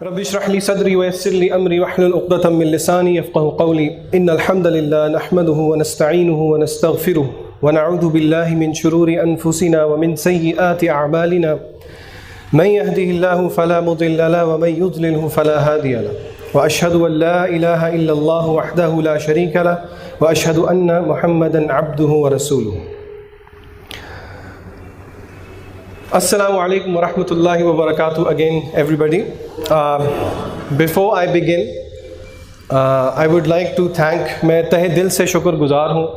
رب اشرح لي صدري ويسر لي أمري واحلل عقدة من لساني يفقهوا قولي إن الحمد لله نحمده ونستعينه ونستغفره ونعوذ بالله من شرور أنفسنا ومن سيئات أعمالنا من يهده الله فلا مضل له ومن يضلله فلا هادي له وأشهد أن لا إله إلا الله وحده لا شريك له وأشهد أن محمدا عبده ورسوله. Assalamu alaikum wa rahmatullahi wa barakatuh again everybody. Before I begin, I would like to thank, میں تہہ دل سے شکر گزار ہوں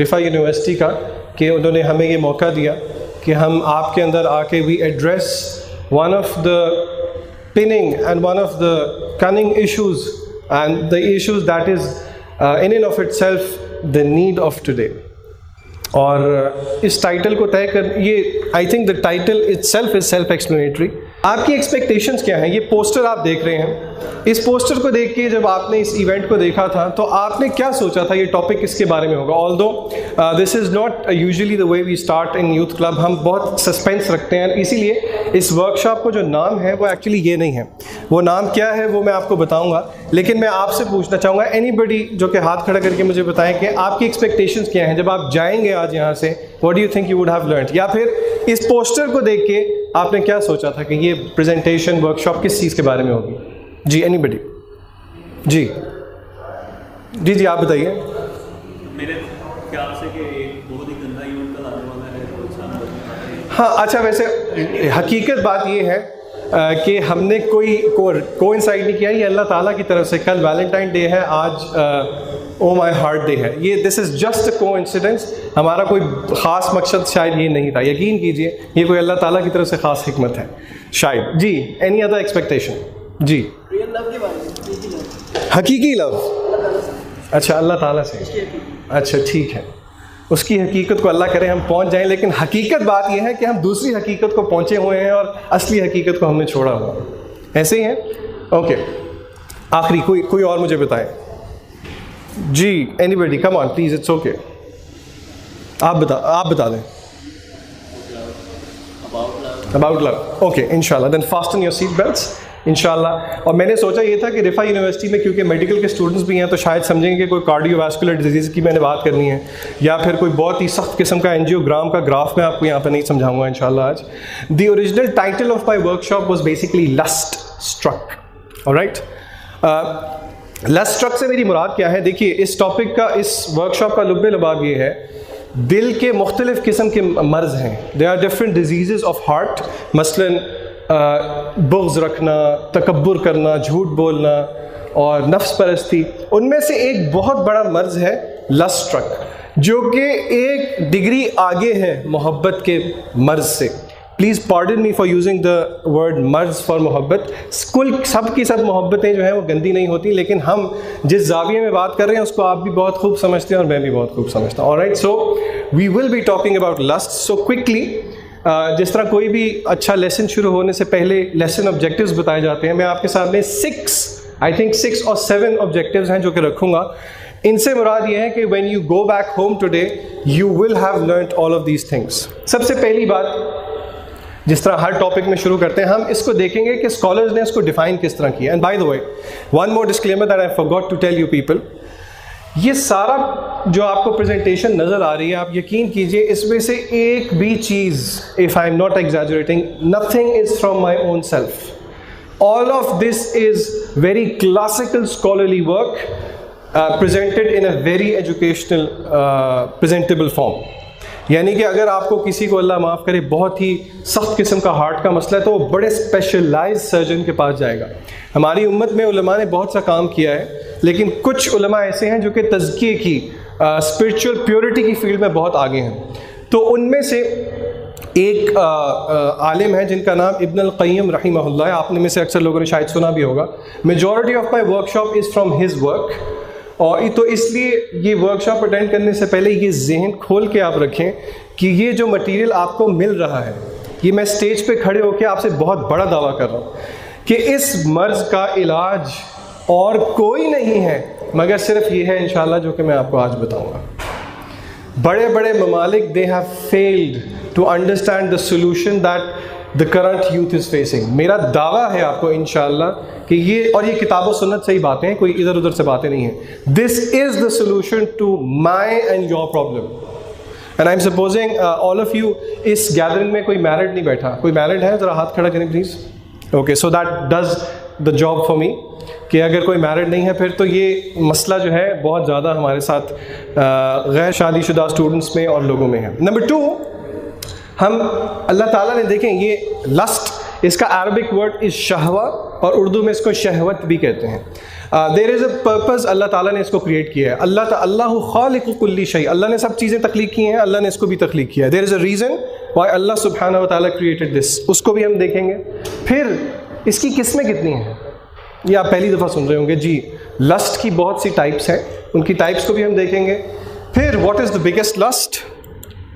رفا یونیورسٹی کا کہ انہوں نے ہمیں یہ موقع دیا کہ ہم آپ کے اندر آ کے we address one of the pinning and one of the cunning issues and the issues that is in and of itself the need of today. اور اس ٹائٹل کو طے کر یہ I think the title it self is self explanatory. آپ کی expectations کیا ہیں؟ یہ پوسٹر آپ دیکھ رہے ہیں. اس پوسٹر کو دیکھ کے جب آپ نے اس ایونٹ کو دیکھا تھا تو آپ نے کیا سوچا تھا یہ ٹاپک کس کے بارے میں ہوگا؟ although this is not usually the way we start in youth club. ہم بہت سسپینس رکھتے ہیں، اسی لیے اس ورک شاپ کو جو نام ہے وہ ایکچولی یہ نہیں ہے. وہ نام کیا ہے وہ میں آپ کو بتاؤں گا، لیکن میں آپ سے پوچھنا چاہوں گا اینی بڈی جو کہ ہاتھ کھڑا کر کے مجھے بتائیں کہ آپ کی ایکسپیکٹیشنس کیا ہیں جب آپ جائیں گے آج یہاں سے. What do you think you would have learned? یا پھر اس پوسٹر کو دیکھ کے آپ نے کیا سوچا تھا کہ یہ پریزنٹیشن ورک شاپ کس چیز کے بارے میں ہوگی؟ جی اینی بڈی؟ جی جی جی آپ بتائیے. میرے خیال سے کہ بہت ہی گندا ایونٹ کا لانے والا ہے. ہاں اچھا، ویسے حقیقت بات یہ ہے کہ ہم نے کوئی کوئنسائڈ نہیں کیا، یہ اللہ تعالیٰ کی طرف سے. کل ویلنٹائن ڈے ہے، آج او مائی ہارٹ ڈے ہے. یہ دس از جسٹ اے کو انسیڈنس. ہمارا کوئی خاص مقصد شاید یہ نہیں تھا. یقین کیجئے یہ کوئی اللہ تعالیٰ کی طرف سے خاص حکمت ہے شاید. جی اینی ادر ایکسپیکٹیشن؟ جی حقیقی لو. اچھا اللہ تعالیٰ سے. اچھا ٹھیک ہے، اس کی حقیقت کو اللہ کرے ہم پہنچ جائیں. لیکن حقیقت بات یہ ہے کہ ہم دوسری حقیقت کو پہنچے ہوئے ہیں اور اصلی حقیقت کو ہم نے چھوڑا ہوا. ایسے ہی ہیں؟ اوکے آخری کوئی اور مجھے بتائیں. جی anybody come on please, it's okay. آپ بتا دیں. About love. اوکے انشاءاللہ then fasten your seat belts انشاءاللہ. اور میں نے سوچا یہ تھا کہ رفا یونیورسٹی میں کیونکہ میڈیکل کے اسٹوڈنٹس بھی ہیں تو شاید سمجھیں گے کہ کوئی کارڈیو واسکولر ڈیزیز کی میں نے بات کرنی ہے، یا پھر کوئی بہت ہی سخت قسم کا اینجیوگرام کا گراف میں آپ کو یہاں پہ نہیں سمجھاؤں گا انشاءاللہ آج. The original title of my workshop was basically lust struck. Alright, lust struck سے میری مراد کیا ہے؟ دیکھیے اس ٹاپک کا، اس ورک شاپ کا لب لباب یہ ہے دل کے مختلف قسم کے مرض ہیں. They are different diseases of heart. مثلاً بغض رکھنا، تکبر کرنا، جھوٹ بولنا اور نفس پرستی. ان میں سے ایک بہت بڑا مرض ہے لسٹ اسٹرک، جو کہ ایک ڈگری آگے ہے محبت کے مرض سے. Please pardon me for using the word مرض فار محبت. کل سب کی سب محبتیں جو ہیں وہ گندی نہیں ہوتی، لیکن ہم جس زاویے میں بات کر رہے ہیں اس کو آپ بھی بہت خوب سمجھتے ہیں اور میں بھی بہت خوب سمجھتا ہوں. Alright, so we will be talking about lust. So quickly جس طرح کوئی بھی اچھا لیسن شروع ہونے سے پہلے لیسن آبجیکٹیوز بتائے جاتے ہیں، میں آپ کے سامنے 6 اور 7 آبجیکٹیوز ہیں جو کہ رکھوں گا. ان سے مراد یہ ہے کہ when you go back home today you will have learned all of these things. سب سے پہلی بات، جس طرح ہر ٹاپک میں شروع کرتے ہیں ہم اس کو دیکھیں گے کہ اسکالرز نے اس کو ڈیفائن کس طرح کیا. And by the way one more disclaimer that I forgot to tell you people, یہ سارا جو آپ کو پریزنٹیشن نظر آ رہی ہے آپ یقین کیجئے اس میں سے ایک بھی چیز، if I am not exaggerating, nothing is from my own self. All of this is very classical scholarly work presented in a very educational presentable form. یعنی کہ اگر آپ کو کسی کو اللہ معاف کرے بہت ہی سخت قسم کا ہارٹ کا مسئلہ ہے تو وہ بڑے اسپیشلائز سرجن کے پاس جائے گا. ہماری امت میں علماء نے بہت سا کام کیا ہے، لیکن کچھ علماء ایسے ہیں جو کہ تزکیے کی، اسپرچول پیورٹی کی فیلڈ میں بہت آگے ہیں. تو ان میں سے ایک عالم ہے جن کا نام ابن القیم رحمہ اللہ ہے. آپ نے میں سے اکثر لوگوں نے شاید سنا بھی ہوگا. Majority of my work shop is from his work. اور تو اس لیے یہ ورک شاپ اٹینڈ کرنے سے پہلے یہ ذہن کھول کے آپ رکھیں کہ یہ جو مٹیریل آپ کو مل رہا ہے، یہ میں اسٹیج پہ کھڑے ہو کے آپ سے بہت بڑا دعویٰ کر رہا ہوں کہ اس مرض کا علاج اور کوئی نہیں ہے مگر صرف یہ ہے انشاءاللہ جو کہ میں آپ کو آج بتاؤں گا. بڑے بڑے ممالک they have failed to understand the solution that the current youth is facing. میرا دعویٰ ہے آپ کو انشاءاللہ کہ یہ، اور یہ کتاب و سنت سے ہی باتیں ہیں، کوئی ادھر ادھر سے باتیں نہیں ہیں. This is the solution to my and your problem. And I'm supposing all of you اس گیدرنگ میں کوئی میرڈ نہیں بیٹھا. کوئی میرڈ ہے؟ ذرا ہاتھ کھڑا کریں please. Okay, so that does the job for me کہ اگر کوئی میرڈ نہیں ہے پھر تو یہ مسئلہ جو ہے بہت زیادہ ہمارے ساتھ غیر شادی شدہ اسٹوڈنٹس میں اور لوگوں میں ہے. نمبر 2، ہم اللہ تعالیٰ نے دیکھیں یہ لسٹ، اس کا عربک ورڈ از شہوہ، اور اردو میں اس کو شہوت بھی کہتے ہیں. دیر از اے پرپز، اللہ تعالیٰ نے اس کو کریٹ کیا ہے. اللہ خالق کل شیء، اللہ نے سب چیزیں تخلیق کی ہیں، اللہ نے اس کو بھی تخلیق کیا ہے. دیر از اے ریزن وائی اللہ سبحانہ و تعالیٰ کریٹڈ دس، اس کو بھی ہم دیکھیں گے. پھر اس کی قسمیں کتنی ہیں، یہ آپ پہلی دفعہ سن رہے ہوں گے. جی، لسٹ کی بہت سی ٹائپس ہیں، ان کی ٹائپس کو بھی ہم دیکھیں گے. پھر what is the biggest list,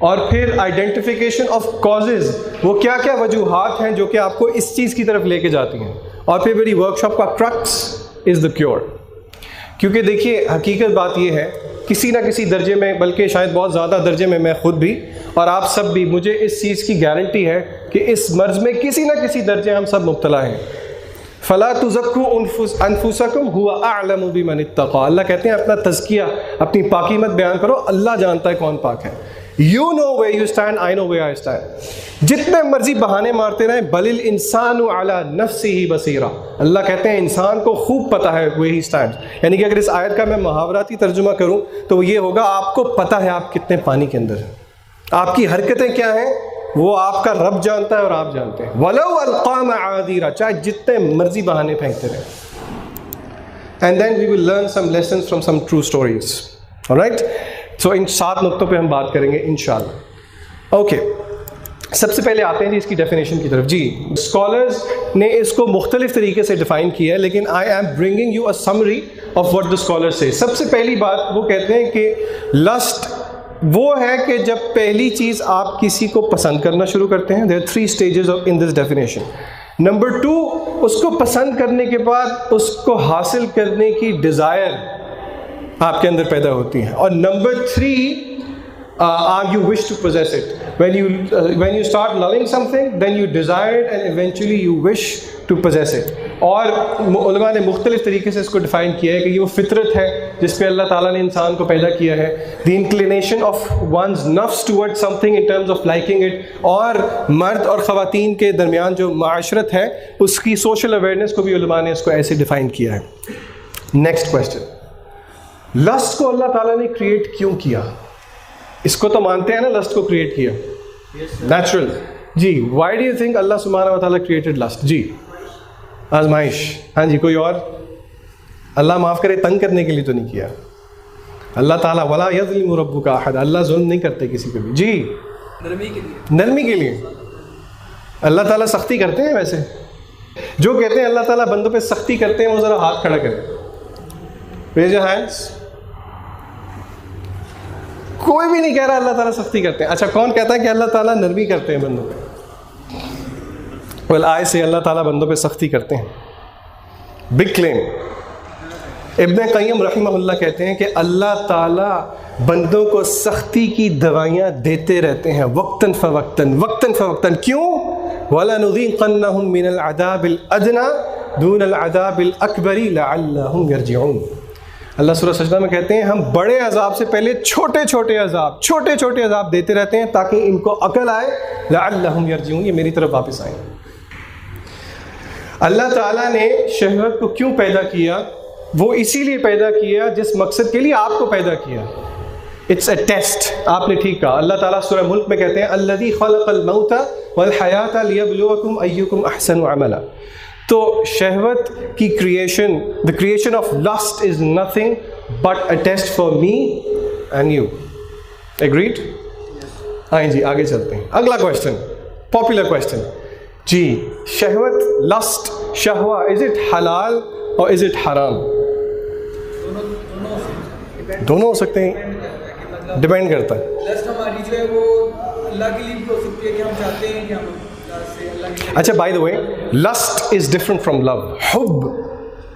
اور پھر آئیڈینٹیفیکیشن آف کازز، وہ کیا کیا وجوہات ہیں جو کہ آپ کو اس چیز کی طرف لے کے جاتی ہیں. اور پھر میری ورک شاپ کا کرکس از دا کیور. کیونکہ دیکھیے حقیقت بات یہ ہے، کسی نہ کسی درجے میں، بلکہ شاید بہت زیادہ درجے میں، میں خود بھی اور آپ سب بھی، مجھے اس چیز کی گارنٹی ہے کہ اس مرض میں کسی نہ کسی درجے ہم سب مبتلا ہیں. فلا تزکوا انفسکم هو اعلم بمن اتقى، اللہ کہتے ہیں اپنا تزکیہ، اپنی پاکی مت بیان کرو، اللہ جانتا ہے کون پاک ہے. You know where you stand, I know where I stand. جتنے مرضی بہانے مارتے رہیں، بل الانسان علی نفسہ بصیرہ، اللہ کہتے ہیں انسان کو خوب پتہ ہے where he stands. یعنی کہ اگر اس آیت کا میں محاوراتی ترجمہ کروں تو یہ ہوگا آپ کو پتہ ہے آپ کتنے پانی کے اندر ہیں، آپ کی حرکتیں کیا ہیں وہ آپ کا رب جانتا ہے اور آپ جانتے ہیں. وَلَوْ أَلْقَى مَعَاذِيرَ، چاہے جتنے مرضی بہانے پھینکتے رہیں. And then we will learn some lessons from some true stories. Alright? So ان 7 نقطوں پہ ہم بات کریں گے انشاءاللہ. اوکے، سب سے پہلے آتے ہیں جی اس کی ڈیفینیشن کی طرف. جی، اسکالرز نے اس کو مختلف طریقے سے ڈیفائن کیا ہے، لیکن I M bringing you a summary of what the scholars سے. سب سے پہلی بات وہ کہتے ہیں کہ لسٹ وہ ہے کہ جب پہلی چیز آپ کسی کو پسند کرنا شروع کرتے ہیں. There are 3 stages in this definition. نمبر 2، اس کو پسند کرنے کے بعد اس کو حاصل کرنے کی ڈیزائر آپ کے اندر پیدا ہوتی ہے. اور number 3، you wish to possess it. When you start loving something, then you desire it and eventually you wish to possess it. اور علماء نے مختلف طریقے سے اس کو ڈیفائن کیا ہے کہ یہ وہ فطرت ہے جس پہ اللہ تعالیٰ نے انسان کو پیدا کیا ہے. The inclination of one's nafs towards something in terms of liking it. اور مرد اور خواتین کے درمیان جو معاشرت ہے اس کی سوشل اویئرنیس کو بھی علماء نے اس کو ایسے ڈیفائن کیا ہے. نیکسٹ کویسچن، لسٹ کو اللہ تعالیٰ نے کریٹ کیوں کیا؟ اس کو تو مانتے ہیں نا لسٹ کو کریٹ کیا نیچرل. جی، وائی ڈو یو تھنک اللہ سبحانہ و تعالیٰ کریٹڈ لسٹ؟ جی، آزمائش. ہاں جی، کوئی اور؟ اللہ معاف کرے تنگ کرنے کے لیے تو نہیں کیا اللہ تعالیٰ. ولا یظلم ربک احد، اللہ ظلم نہیں کرتے کسی پہ بھی. جی، نرمی کے لیے. اللہ تعالیٰ سختی کرتے ہیں؟ ویسے جو کہتے ہیں اللہ تعالیٰ بندوں پہ سختی کرتے ہیں وہ ذرا ہاتھ کھڑا کریں. Raise your hands. کوئی بھی نہیں کہہ رہا اللہ تعالیٰ سختی کرتے ہیں. اچھا، کون کہتا ہے کہ اللہ تعالیٰ نرمی کرتے ہیں بندوں پہ؟ well I say اللہ تعالیٰ بندوں پہ سختی کرتے ہیں. بگ کلیم. ابن قیم رحمہ اللہ کہتے ہیں کہ اللہ تعالیٰ بندوں کو سختی کی دوائیاں دیتے رہتے ہیں وقتاً فوقتاً، وقتاً فوقتاً. کیوں؟ وَلَنُذِيقَنَّهُم مِّنَ الْعَذَابِ الْأَدْنَىٰ دُونَ الْعَذَابِ الْأَكْبَرِ لَعَلَّهُمْ يَرْجِعُونَ. اللہ سورہ سجدہ میں کہتے ہیں ہم بڑے عذاب سے پہلے چھوٹے چھوٹے عذاب دیتے رہتے ہیں تاکہ ان کو عقل آئے. لعلہم یرجعون، یہ میری طرف واپس آئیں. اللہ تعالیٰ نے شہوت کو کیوں پیدا کیا؟ وہ اسی لیے پیدا کیا جس مقصد کے لیے آپ کو پیدا کیا. It's a test. آپ نے ٹھیک کہا. اللہ تعالیٰ سورہ ملک میں کہتے ہیں الذی خلق الموت والحیات لیبلوکم ایکم احسن عملا. تو شہوت کی creation, the creation of lust is nothing but a test for me and you. Agreed? ہاں جی، آگے چلتے ہیں. اگلا کویشچن، پاپولر کویشچن. جی، شہوت، لسٹ، شہوہ، از اٹ حلال اور از اٹ حرام؟ دونوں ہو سکتے ہیں، ڈپینڈ کرتا ہے. لسٹ ہماری جو ہے وہ اللہ کے لیے بھی ہو سکتی ہے کہ ہم چاہتے ہیں کہ ہم. اچھا، by the way, lust is different from love. حب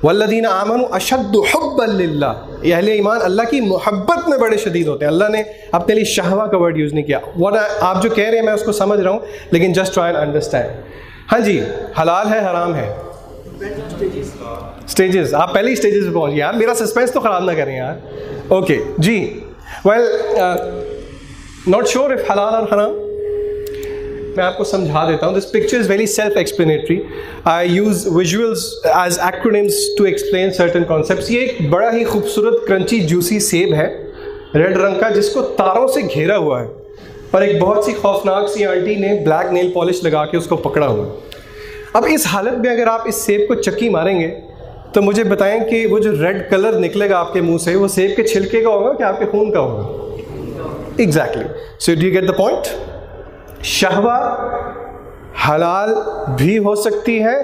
والذین آمنوا اشد حبا للہ، یہ اہل ایمان اللہ کی محبت میں بڑے شدید ہوتے ہیں. اللہ نے اپنے لیے شہوہ کا ورڈ یوز نہیں کیا. آپ جو کہہ رہے ہیں میں اس کو سمجھ رہا ہوں، لیکن جسٹ ٹرائی اینڈ انڈرسٹینڈ. ہاں جی، حلال ہے حرام ہے؟ اسٹیجز، آپ پہلے ہی اسٹیجز پہ پہنچ گئے یار، میرا سسپینس تو خراب نہ کریں یار. اوکے جی، ویل ناٹ شیور اف حلال اور حرام. میں آپ کو سمجھا دیتا ہوں. This picture is very self explanatory. I use visuals as acronyms to explain certain concepts. یہ ایک بڑا ہی خوبصورت کرنچی جوسی سیب ہے ریڈ رنگ کا، جس کو تاروں سے گھیرا ہوا ہے، اور ایک بہت سی خوفناک سی آنٹی نے بلیک نیل پالش لگا کے اس کو پکڑا ہوا ہے. اب اس حالت میں اگر آپ اس سیب کو چکی ماریں گے تو مجھے بتائیں کہ وہ جو ریڈ کلر نکلے گا آپ کے منہ سے، وہ سیب کے چھلکے کا ہوگا کہ آپ کے خون کا ہوگا؟ Exactly. So do you get the point? شہوہ حلال بھی ہو سکتی ہے،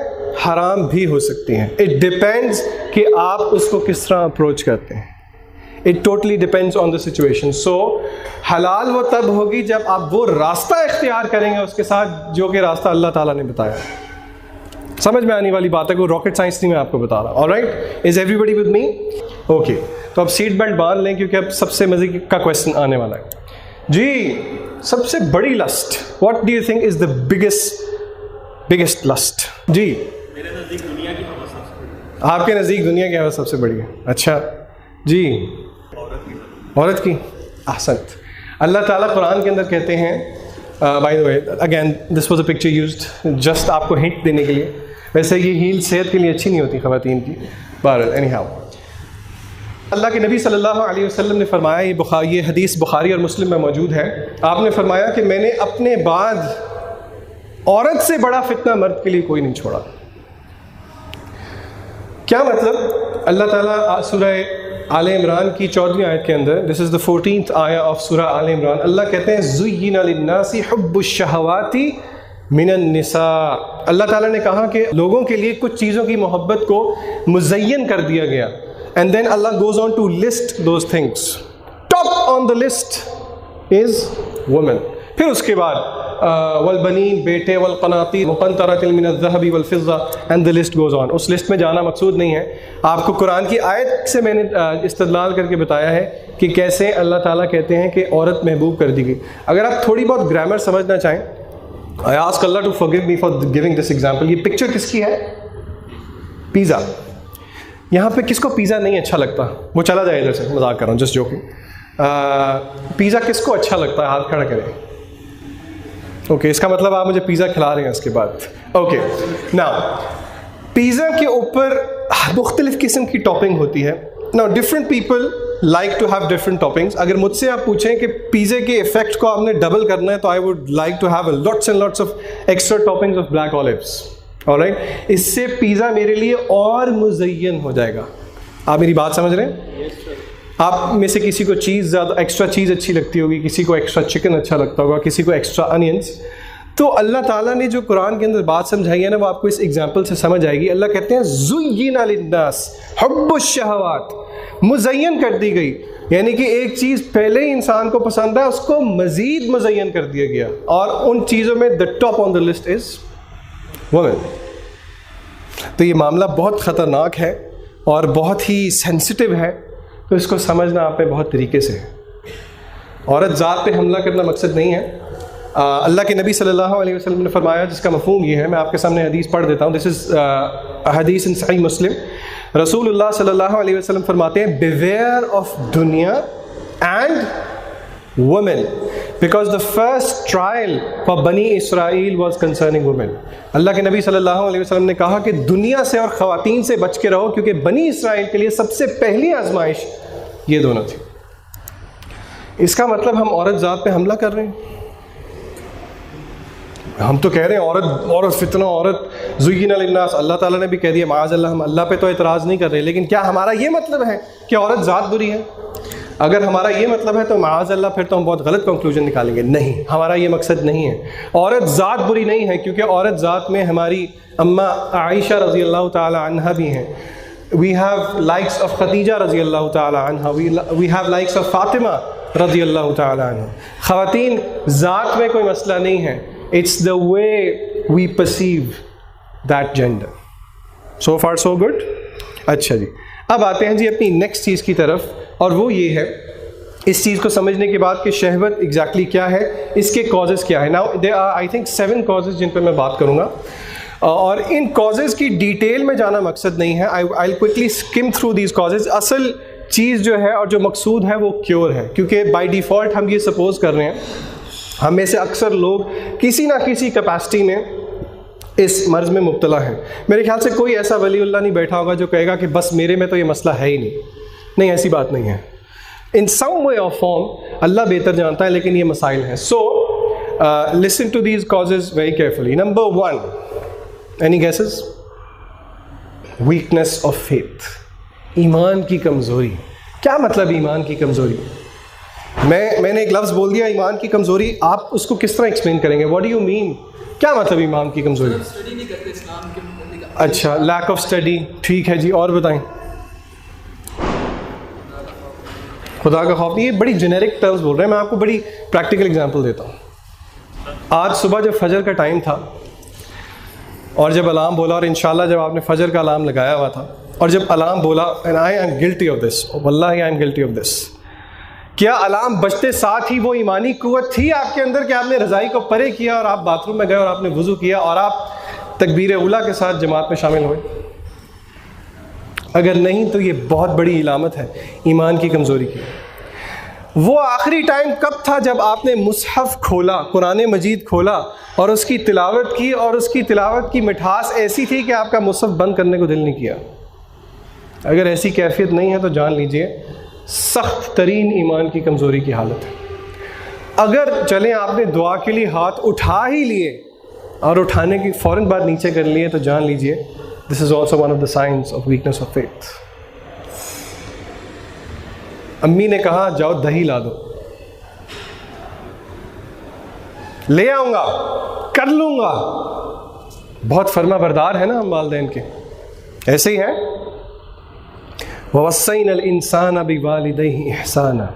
حرام بھی ہو سکتی ہیں. اٹ ڈپینڈز کہ آپ اس کو کس طرح اپروچ کرتے ہیں. It totally depends on the situation. So حلال وہ تب ہوگی جب آپ وہ راستہ اختیار کریں گے اس کے ساتھ جو کہ راستہ اللہ تعالیٰ نے بتایا. سمجھ میں آنے والی بات ہے، کوئی راکٹ سائنس نہیں میں آپ کو بتا رہا. آلرائٹ، از ایوری بڈی ود می؟ اوکے، تو اب سیٹ بیلٹ باندھ لیں کیونکہ اب سب سے مزے کا کویشچن آنے والا ہے. جی، سب سے بڑی lust, what do you think is the biggest lust? جی، میرے نزدیک دنیا کی ہوا سب سے بڑی. آپ کے نزدیک دنیا کی ہوا سب سے بڑی ہے؟ اچھا جی، عورت کی. احسنت. اللہ تعالیٰ قرآن کے اندر کہتے ہیں، by the way again this was a picture used just آپ کو ہنٹ دینے کے لیے. ویسے یہ ہیل صحت کے لیے اچھی نہیں ہوتی خواتین کی. بہرحال اینی ہاؤ، اللہ کے نبی صلی اللہ علیہ وسلم نے فرمایا، یہ حدیث بخاری اور مسلم میں موجود ہے. آپ نے فرمایا کہ میں نے اپنے بعد عورت سے بڑا فتنہ مرد کے لیے کوئی نہیں چھوڑا. کیا مطلب؟ اللہ تعالیٰ سورہ آل عمران کی 14ویں آیت کے اندر، دس از دا 14th آیا آف سورہ آل عمران، اللہ کہتے ہیں زُيِّنَ لِلنَّاسِ حُبُّ الشَّهَوَاتِ مِنَ النِّسَاءِ. اللہ تعالیٰ نے کہا کہ لوگوں کے لیے کچھ چیزوں کی محبت کو مزین کر دیا گیا. And then Allah goes on to list those things. Top on the list is women. پھر اس کے بعد والبنین، بیٹے، والقناطیر مقنطرۃ من الذهب والفضہ، and the list goes on. اس لسٹ میں جانا مقصود نہیں ہے. آپ کو قرآن کی آیت سے میں نے استدلال کر کے بتایا ہے کہ کیسے اللہ تعالیٰ کہتے ہیں کہ عورت محبوب کر دی گئی. اگر آپ تھوڑی بہت گرامر سمجھنا چاہیں، I ask Allah to forgive me for giving this example. یہ پکچر کس کی ہے؟ پیزا. یہاں پہ کس کو پیزا نہیں اچھا لگتا؟ وہ چلا جائے ادھر سے، مذاق کر رہا ہوں، جسٹ جوکنگ. پیزا کس کو اچھا لگتا ہے؟ ہاتھ کھڑا کریں. اوکے، اس کا مطلب آپ مجھے پیزا کھلا رہے ہیں اس کے بعد. اوکے، ناؤ پیزا کے اوپر مختلف قسم کی ٹاپنگ ہوتی ہے. Now different people like to have different toppings. اگر مجھ سے آپ پوچھیں کہ پیزے کے افیکٹ کو آپ نے ڈبل کرنا ہے تو I would like to have lots and lots of extra toppings of black olives. Alright, اس سے پیزا میرے لیے اور مزین ہو جائے گا. آپ میری بات سمجھ رہے ہیں؟ آپ میں سے کسی کو چیز زیادہ ایکسٹرا چیز اچھی لگتی ہوگی، کسی کو ایکسٹرا چکن اچھا لگتا ہوگا، کسی کو ایکسٹرا انینس. تو اللہ تعالیٰ نے جو قرآن کے اندر بات سمجھائی ہے نا، وہ آپ کو اس ایگزامپل سے سمجھ آئے گی. اللہ کہتے ہیں زُيِّنَ لِلنَّاسِ حُبُّ الشَّهَوَاتِ، مزین کر دی گئی. یعنی کہ ایک چیز پہلے ہی انسان کو پسند ہے، اس کو مزید مزین کر دیا گیا. اور ان چیزوں میں the top on the list is woman. تو یہ معاملہ بہت خطرناک ہے اور بہت ہی سینسٹیو ہے، تو اس کو سمجھنا آپ نے بہت طریقے سے ہے. عورت ذات پہ حملہ کرنا مقصد نہیں ہے. اللہ کے نبی صلی اللہ علیہ وسلم نے فرمایا، جس کا مفہوم یہ ہے، میں آپ کے سامنے حدیث پڑھ دیتا ہوں. دس از حدیث ان صحیح مسلم. رسول اللہ صلی اللہ علیہ وسلم فرماتے ہیں بیویئر آف دنیا and woman because the first trial for بنی اسرائیل was concerning women. اللہ کے نبی صلی اللہ علیہ وسلم نے کہا کہ دنیا سے اور خواتین سے بچ کے رہو، کیونکہ بنی اسرائیل کے لیے سب سے پہلی آزمائش یہ دونوں تھی. اس کا مطلب ہم عورت ذات پہ حملہ کر رہے ہیں؟ ہم تو کہہ رہے ہیں عورت فتنہ، عورت زُيِّنَ لِلنَّاسِ. اللہ تعالیٰ نے بھی کہہ دیا معاذ اللہ، ہم اللہ پہ تو اعتراض نہیں کر رہے، لیکن کیا ہمارا یہ مطلب ہے کہ عورت ذات بری ہے؟ اگر ہمارا یہ مطلب ہے تو معاذ اللہ پھر تو ہم بہت غلط کنکلوژن نکالیں گے. نہیں، ہمارا یہ مقصد نہیں ہے. عورت ذات بری نہیں ہے، کیونکہ عورت ذات میں ہماری اماں عائشہ رضی اللہ تعالی عنہ بھی ہیں. We have likes of Khadija رضی اللہ تعالی عنہ، we have likes of Fatima رضی اللہ تعالی عنہ. خواتین ذات میں کوئی مسئلہ نہیں ہے. It's the way we perceive that gender. So far so good. اچھا جی، اب آتے ہیں جی اپنی نیکسٹ چیز کی طرف، اور وہ یہ ہے اس چیز کو سمجھنے کے بعد کہ شہوت ایگزیکٹلی کیا ہے، اس کے کازز کیا ہے. Now there are I think 7 causes جن پہ میں بات کروں گا، اور ان کازز کی ڈیٹیل میں جانا مقصد نہیں ہے. I will quickly skim through these causes. اصل چیز جو ہے اور جو مقصود ہے وہ کیور ہے، کیونکہ بائی ڈیفالٹ ہم یہ سپوز کر رہے ہیں ہم میں سے اکثر لوگ کسی نہ کسی کیپیسٹی میں اس مرض میں مبتلا ہیں. میرے خیال سے کوئی ایسا ولی اللہ نہیں بیٹھا ہوگا جو کہے گا کہ بس میرے میں تو یہ مسئلہ ہے ہی نہیں. ایسی بات نہیں ہے. ان سم وے آف فارم اللہ بہتر جانتا ہے، لیکن یہ مسائل ہیں. So listen to these causes very carefully. Number 1، any guesses? Weakness of faith, ایمان کی کمزوری. کیا مطلب ایمان کی کمزوری؟ میں نے ایک لفظ بول دیا ایمان کی کمزوری، آپ اس کو کس طرح ایکسپلین کریں گے؟ What do you mean? کیا مطلب ایمان کی کمزوری؟ اسٹڈی نہیں کرتے اسلام کے متعلق. اچھا، لیک آف اسٹڈی، ٹھیک ہے جی، اور بتائیں؟ خدا کا خوف نہیں. یہ بڑی جنیرک ٹرمز بول رہے ہیں، میں آپ کو بڑی پریکٹیکل اگزامپل دیتا ہوں. آج صبح جب فجر کا ٹائم تھا اور جب الارم بولا، اور انشاءاللہ جب آپ نے فجر کا الارم لگایا ہوا تھا اور جب الارم بولا، and I am guilty of this, واللہ I am guilty of this, کیا الارم بجتے ساتھ ہی وہ ایمانی قوت تھی آپ کے اندر کہ آپ نے رضائی کو پرے کیا اور آپ باتھ روم میں گئے اور آپ نے وضو کیا اور آپ تکبیر اولیٰ کے ساتھ جماعت میں شامل ہوئے؟ اگر نہیں تو یہ بہت بڑی علامت ہے ایمان کی کمزوری کی. وہ آخری ٹائم کب تھا جب آپ نے مصحف کھولا، قرآن مجید کھولا اور اس کی تلاوت کی، اور اس کی تلاوت کی مٹھاس ایسی تھی کہ آپ کا مصحف بند کرنے کو دل نہیں کیا؟ اگر ایسی کیفیت نہیں ہے تو جان لیجئے سخت ترین ایمان کی کمزوری کی حالت ہے. اگر چلیں آپ نے دعا کے لیے ہاتھ اٹھا ہی لیے اور اٹھانے کی فوراً بعد نیچے کر لیے تو جان لیجئے this is also one of the signs of weakness of faith. امی نے کہا جاؤ دہی لا دو، لے آؤں گا، کر لوں گا. بہت فرما بردار ہے نا ہم والدین کے، ایسے ہی ہیں. وَوَصَّيْنَا الْإِنسَانَ بِوَالِدَيْهِ إِحْسَانًا.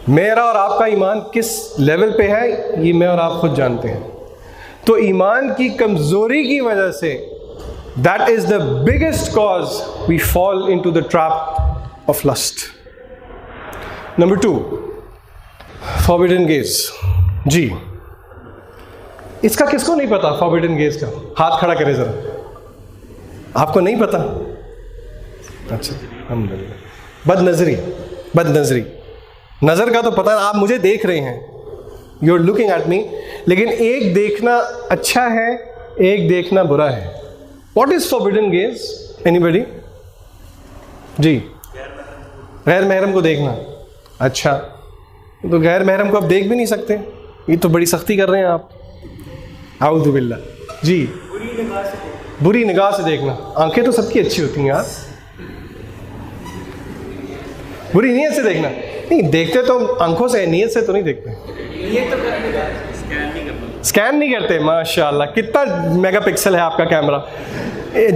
میرا اور آپ کا ایمان کس لیول پہ ہے یہ میں اور آپ خود جانتے ہیں. تو ایمان کی کمزوری کی وجہ سے that is the biggest cause we fall into the trap of lust. Number 2, forbidden gaze. جی اس کا کس کو نہیں پتا forbidden gaze کا؟ ہاتھ کھڑا کرے ذرا. آپ کو نہیں پتا؟ اچھا الحمدللہ. بد نظری نظر کا تو پتہ ہے، آپ مجھے دیکھ رہے ہیں، you are looking at me, لیکن ایک دیکھنا اچھا ہے، ایک دیکھنا برا ہے. What is forbidden gaze? Anybody? جی غیر محرم کو دیکھنا. اچھا تو غیر محرم کو آپ دیکھ بھی نہیں سکتے، یہ تو بڑی سختی کر رہے ہیں آپ. اعوذ باللہ. جی بری نگاہ سے دیکھنا. آنکھیں تو سب کی اچھی ہوتی ہیں یار، بری نیت سے دیکھنا نہیں. دیکھتے تو آنکھوں سے، نیت سے تو نہیں دیکھتے. اسکین نہیں کرتے. ماشاء اللہ کتنا میگا پکسل ہے آپ کا کیمرہ.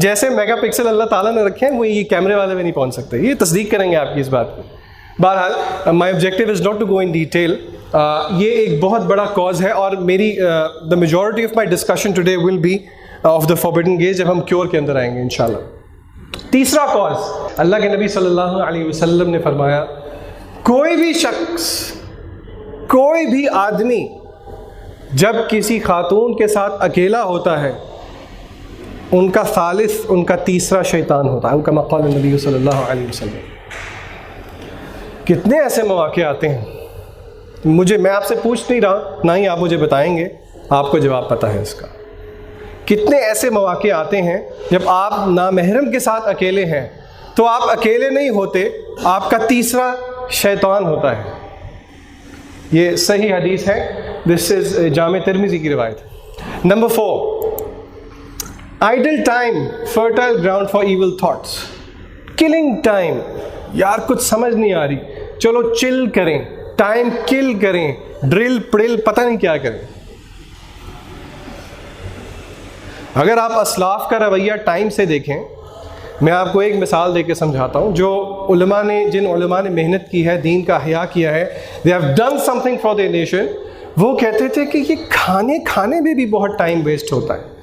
جیسے میگا پکسل اللہ تعالیٰ نے رکھے ہیں وہ یہ کیمرے والے میں نہیں پہنچ سکتے. یہ تصدیق کریں گے آپ کی اس بات کو. بہرحال my objective is not to go in detail. یہ ایک بہت بڑا کاز ہے، اور میری the majority of my discussion today will be of the forbidden gaze جب ہم کیور کے اندر آئیں گے انشاءاللہ. تیسرا کاز، اللہ کے نبی صلی اللہ علیہ وسلم نے فرمایا کوئی بھی شخص، کوئی بھی آدمی جب کسی خاتون کے ساتھ اکیلا ہوتا ہے ان کا ثالث، ان کا تیسرا شیطان ہوتا ہے. کما قال النبی صلی اللہ علیہ وسلم. کتنے ایسے مواقع آتے ہیں، میں آپ سے پوچھ نہیں رہا، نہ ہی آپ مجھے بتائیں گے، آپ کو جواب پتہ ہے اس کا. کتنے ایسے مواقع آتے ہیں جب آپ نامحرم کے ساتھ اکیلے ہیں تو آپ اکیلے نہیں ہوتے، آپ کا تیسرا شیطان ہوتا ہے. یہ صحیح حدیث ہے، دس از جامع ترمذی کی روایت. نمبر 4، idle time fertile ground for evil thoughts. Killing time, یار کچھ سمجھ نہیں آ رہی، چلو چل کریں، ٹائم کل کریں، ڈرل پڑل پتہ نہیں کیا کریں. اگر آپ اسلاف کا رویہ ٹائم سے دیکھیں، میں آپ کو ایک مثال دے کے سمجھاتا ہوں. جن علماء نے محنت کی ہے، دین کا احیاء کیا ہے، they have done something for their nation. وہ کہتے تھے کہ یہ کھانے میں بھی بہت ٹائم ویسٹ ہوتا ہے.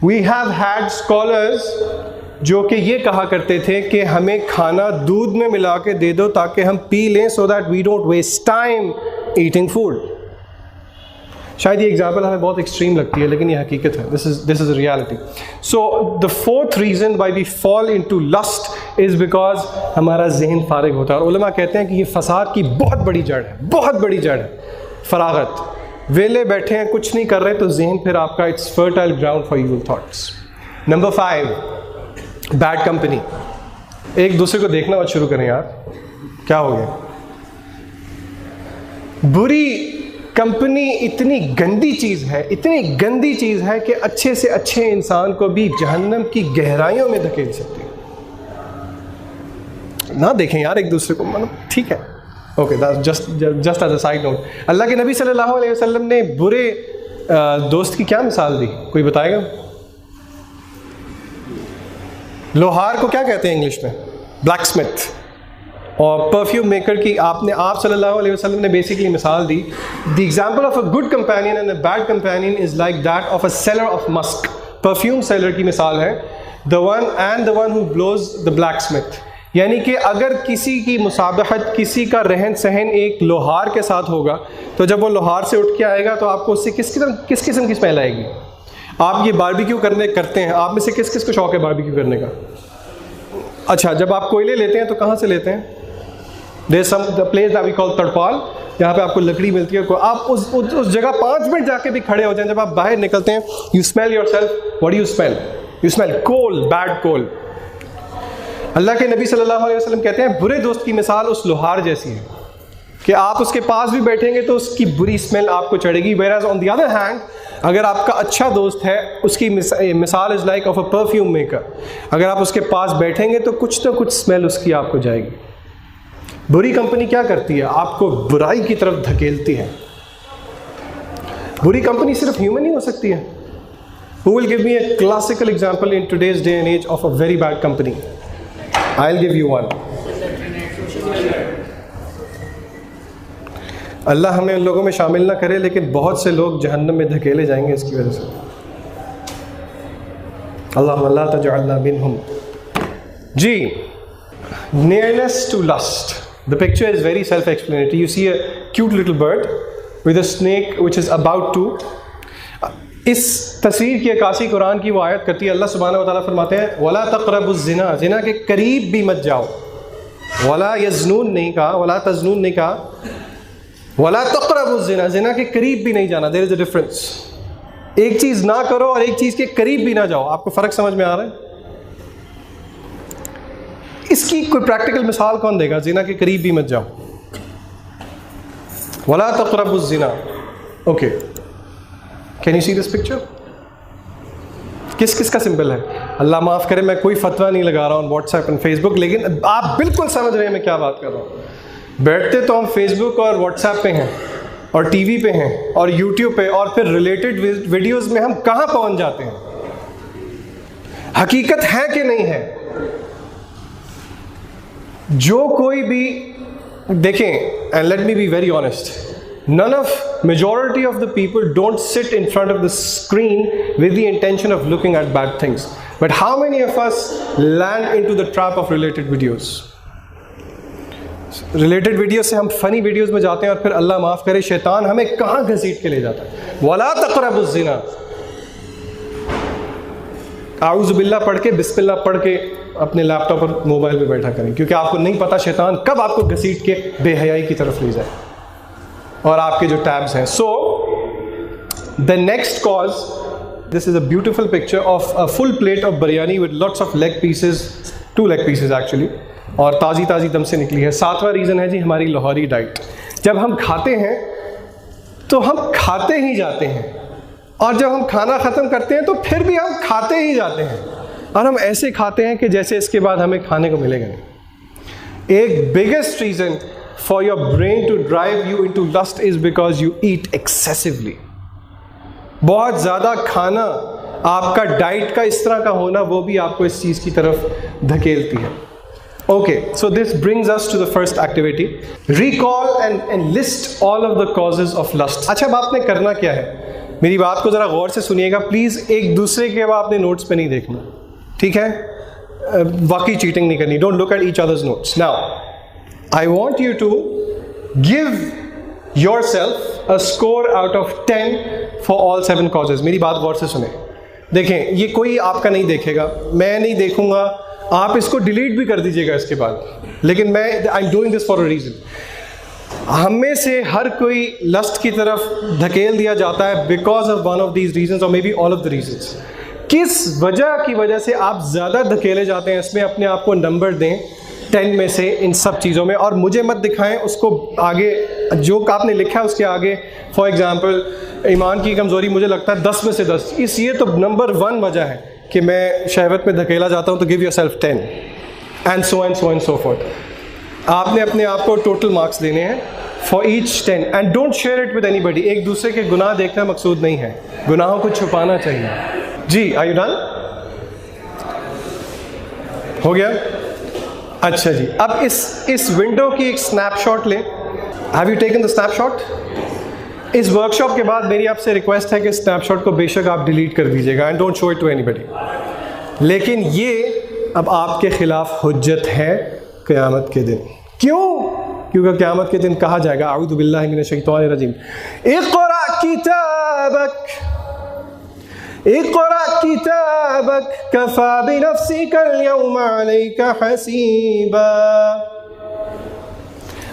We have had scholars جو کہ یہ کہا کرتے تھے کہ ہمیں کھانا دودھ میں ملا کے دے دو تاکہ ہم پی لیں so that we don't waste time eating food. شاید یہ ایگزامپل ہمیں بہت ایکسٹریم لگتی ہے لیکن یہ حقیقت ہے. This is a reality. So the fourth reason why we fall into lust is because ہمارا ذہن فارغ ہوتا ہے. اور علماء کہتے ہیں کہ یہ فساد کی بہت بڑی جڑ ہے, بہت بڑی جڑ ہے. فراغت, ویلے بیٹھے ہیں کچھ نہیں کر رہے تو ذہن پھر آپ کا it's fertile ground for evil thoughts. نمبر 5, بیڈ کمپنی. ایک دوسرے کو دیکھنا مت شروع کریں یار, کیا ہو گیا. بری کمپنی اتنی گندی چیز ہے, اتنی گندی چیز ہے کہ اچھے سے اچھے انسان کو بھی جہنم کی گہرائیوں میں دھکیل سکتی ہے. نہ دیکھیں یار ایک دوسرے کو, مطلب ٹھیک ہے, okay, just as a side note. اللہ کے نبی صلی اللہ علیہ وسلم نے برے دوست کی کیا مثال دی, کوئی بتائے گا؟ لوہار کو کیا کہتے ہیں انگلش میں؟ Blacksmith. اور پرفیوم میکر کی آپ صلی اللہ علیہ وسلم نے بیسکلی مثال دی. The example of a good companion and a bad companion is like that of a seller of musk. Perfume seller کی مثال ہے the one who blows the blacksmith. یعنی کہ اگر کسی کی مسابقت, کسی کا رہن سہن ایک لوہار کے ساتھ ہوگا تو جب وہ لوہار سے اٹھ کے آئے گا تو آپ کو اس سے کس قسم کی اسمیل آئے گی. آپ یہ باربیکیو کرتے ہیں, آپ میں سے کس کو شوق ہے باربیکیو کرنے کا؟ اچھا, جب آپ کوئلے لیتے ہیں تو کہاں سے لیتے ہیں؟ There's the place that we call تڑپال, جہاں پہ آپ کو لکڑی ملتی ہے. آپ اس جگہ 5 منٹ جا کے بھی کھڑے ہو جائیں, جب آپ باہر نکلتے ہیں you smell yourself. What do you smell? You smell coal, bad coal. اللہ کے نبی صلی اللہ علیہ وسلم کہتے ہیں برے دوست کی مثال اس لوہار جیسی ہے کہ آپ اس کے پاس بھی بیٹھیں گے تو اس کی بری اسمیل آپ کو چڑھے گی. whereas on the other hand اگر آپ کا اچھا دوست ہے, اس کی مثال is like of a perfume maker. اگر آپ اس کے پاس بیٹھیں گے تو کچھ نہ کچھ اسمیل اس کی آپ کو جائے گی. بری کمپنی کیا کرتی ہے؟ آپ کو برائی کی طرف دھکیلتی ہے. بری کمپنی صرف ہیومن ہی ہو سکتی ہے. Who will give me a classical example in today's day and age of a very bad company? I'll give you one. اللہ ہمیں ان لوگوں میں شامل نہ کرے, لیکن بہت سے لوگ جہنم میں دھکیلے جائیں گے اس کی وجہ سے. اللہم لا تجعلنا منہم. جی, nearness to lust. The picture is very self-explanatory. You see a cute little bird with a snake which is about to. اس تصویر کی عکاسی قرآن کی وہ آیت کرتی ہے. اللہ سبحانہ و تعالیٰ فرماتے ہیں وَلَا تَقْرَبُوا الزِّنَا, زنا کے قریب بھی مت جاؤ. وَلَا يَزْنُونَ نہیں کہا, وَلَا تَزْنُونَ نہیں کہا, وَلَا تَقْرَبُوا الزِّنَا, زنا کے قریب بھی نہیں جانا. There is a difference. ایک چیز نہ کرو اور ایک چیز کے قریب بھی نہ جاؤ. آپ کو فرق سمجھ میں آ رہا ہے؟ اس کی کوئی پریکٹیکل مثال کون دے گا؟ زنا کے قریب بھی مت جاؤ. وَلَا تَقْرَبُوا الزِّنَا. Okay, can you see this picture? کس کا سمبل ہے؟ اللہ معاف کرے میں کوئی فتویٰ نہیں لگا رہا ہوں واٹس ایپ اینڈ فیس بک, لیکن آپ بالکل سمجھ رہے ہیں میں کیا بات کر رہا ہوں. بیٹھتے تو ہم فیس بک اور واٹس ایپ پہ ہیں اور ٹی وی پہ ہیں اور یوٹیوب پہ, اور پھر ریلیٹڈ ویڈیوز میں ہم کہاں پہنچ جاتے ہیں. حقیقت ہے کہ نہیں ہے؟ جو کوئی بھی دیکھیں, and let me be very honest, none of majority of the people don't sit in front of the screen with the intention of looking at bad things. But how many of us land into the trap of related videos? Related videos سے ہم funny videos میں جاتے ہیں اور پھر اللہ معاف کرے شیطان ہمیں کہاں گھسیٹ کے لے جاتا ہے. وَلَا تَقْرَبُوا الزِّنَا. اعوذ باللہ پڑھ کے, بسم اللہ پڑھ کے اپنے لیپ ٹاپ اور موبائل پہ بیٹھا کریں, کیونکہ آپ کو نہیں پتا شیطان کب آپ کو گھسیٹ کے بے حیائی کی طرف لے جائے اور آپ کے جو ٹیبز ہیں. So the next cause, this is a beautiful picture of a full plate of biryani with lots of leg pieces, 2 leg pieces actually, اور تازی دم سے نکلی ہے. 7واں ریزن ہے جی ہماری لاہوری ڈائٹ. جب ہم کھاتے ہیں تو ہم کھاتے ہی جاتے ہیں, اور جب ہم کھانا ختم کرتے ہیں تو پھر بھی ہم کھاتے ہی جاتے ہیں, اور ہم ایسے کھاتے ہیں کہ جیسے اس کے بعد ہمیں کھانے کو ملے گا نہیں. ایک biggest reason for your brain to drive you into lust is because you eat excessively. بہت زیادہ کھانا, آپ کا ڈائٹ کا اس طرح کا ہونا, وہ بھی آپ کو اس چیز کی طرف دھکیلتی ہے. Okay, so this brings us to the first activity. Recall and list all of the causes of lust. اچھا, اب آپ نے کرنا کیا ہے, میری بات کو ذرا غور سے سنیے گا پلیز. ایک دوسرے کے اب آپ نے نوٹس پہ نہیں دیکھنا, ٹھیک ہے؟ واقعی چیٹنگ نہیں کرنی. Don't look at each others notes. Now I want you to give yourself a score out of 10 for all 7 causes. میری بات غور سے سنیں. دیکھیں یہ کوئی آپ کا نہیں دیکھے گا, میں نہیں دیکھوں گا, آپ اس کو ڈیلیٹ بھی کر دیجیے گا اس کے بعد, لیکن میں I am doing this for a reason. ہم میں سے ہر کوئی لسٹ کی طرف دھکیل دیا جاتا ہے because of one of these reasons or may be all of the reasons. کس وجہ کی وجہ سے آپ زیادہ دھکیلے جاتے ہیں, اس میں اپنے آپ کو نمبر دیں 10 میں سے ان سب چیزوں میں, اور مجھے مت دکھائیں اس کو آگے جو آپ نے لکھا ہے اس کے آگے. فار ایگزامپل ایمان کی کمزوری مجھے لگتا ہے 10 میں سے 10, اس یہ تو نمبر 1 وجہ ہے کہ میں شہوت میں دھکیلا جاتا ہوں, تو give yourself 10 and so and so and so forth. آپ نے اپنے آپ کو ٹوٹل مارکس دینے ہیں for each 10 and don't share it with anybody. ایک دوسرے کے گناہ دیکھنا مقصود نہیں ہے, گناہوں کو چھپانا چاہیے. جی آر یو ڈن؟ ہو گیا؟ اچھا جی, اب اس ونڈو کی ایک اسنیپ شاٹ لیں. Have you taken the snapshot? اس ورک شاپ کے بعد میری آپ سے ریکویسٹ ہے کہ اسنیپ شاٹ کو بے شک آپ ڈیلیٹ کر دیجیے گا, and don't show it to anybody. لیکن یہ اب آپ کے خلاف حجت ہے قیامت کے دن. کیوں؟ کیونکہ قیامت کے دن کہا جائے گا اعوذ باللہ من الشیطان الرجیم, اقرأ کتابک اقرأ کتابک کفی بنفسک اليوم علیک حسیبا.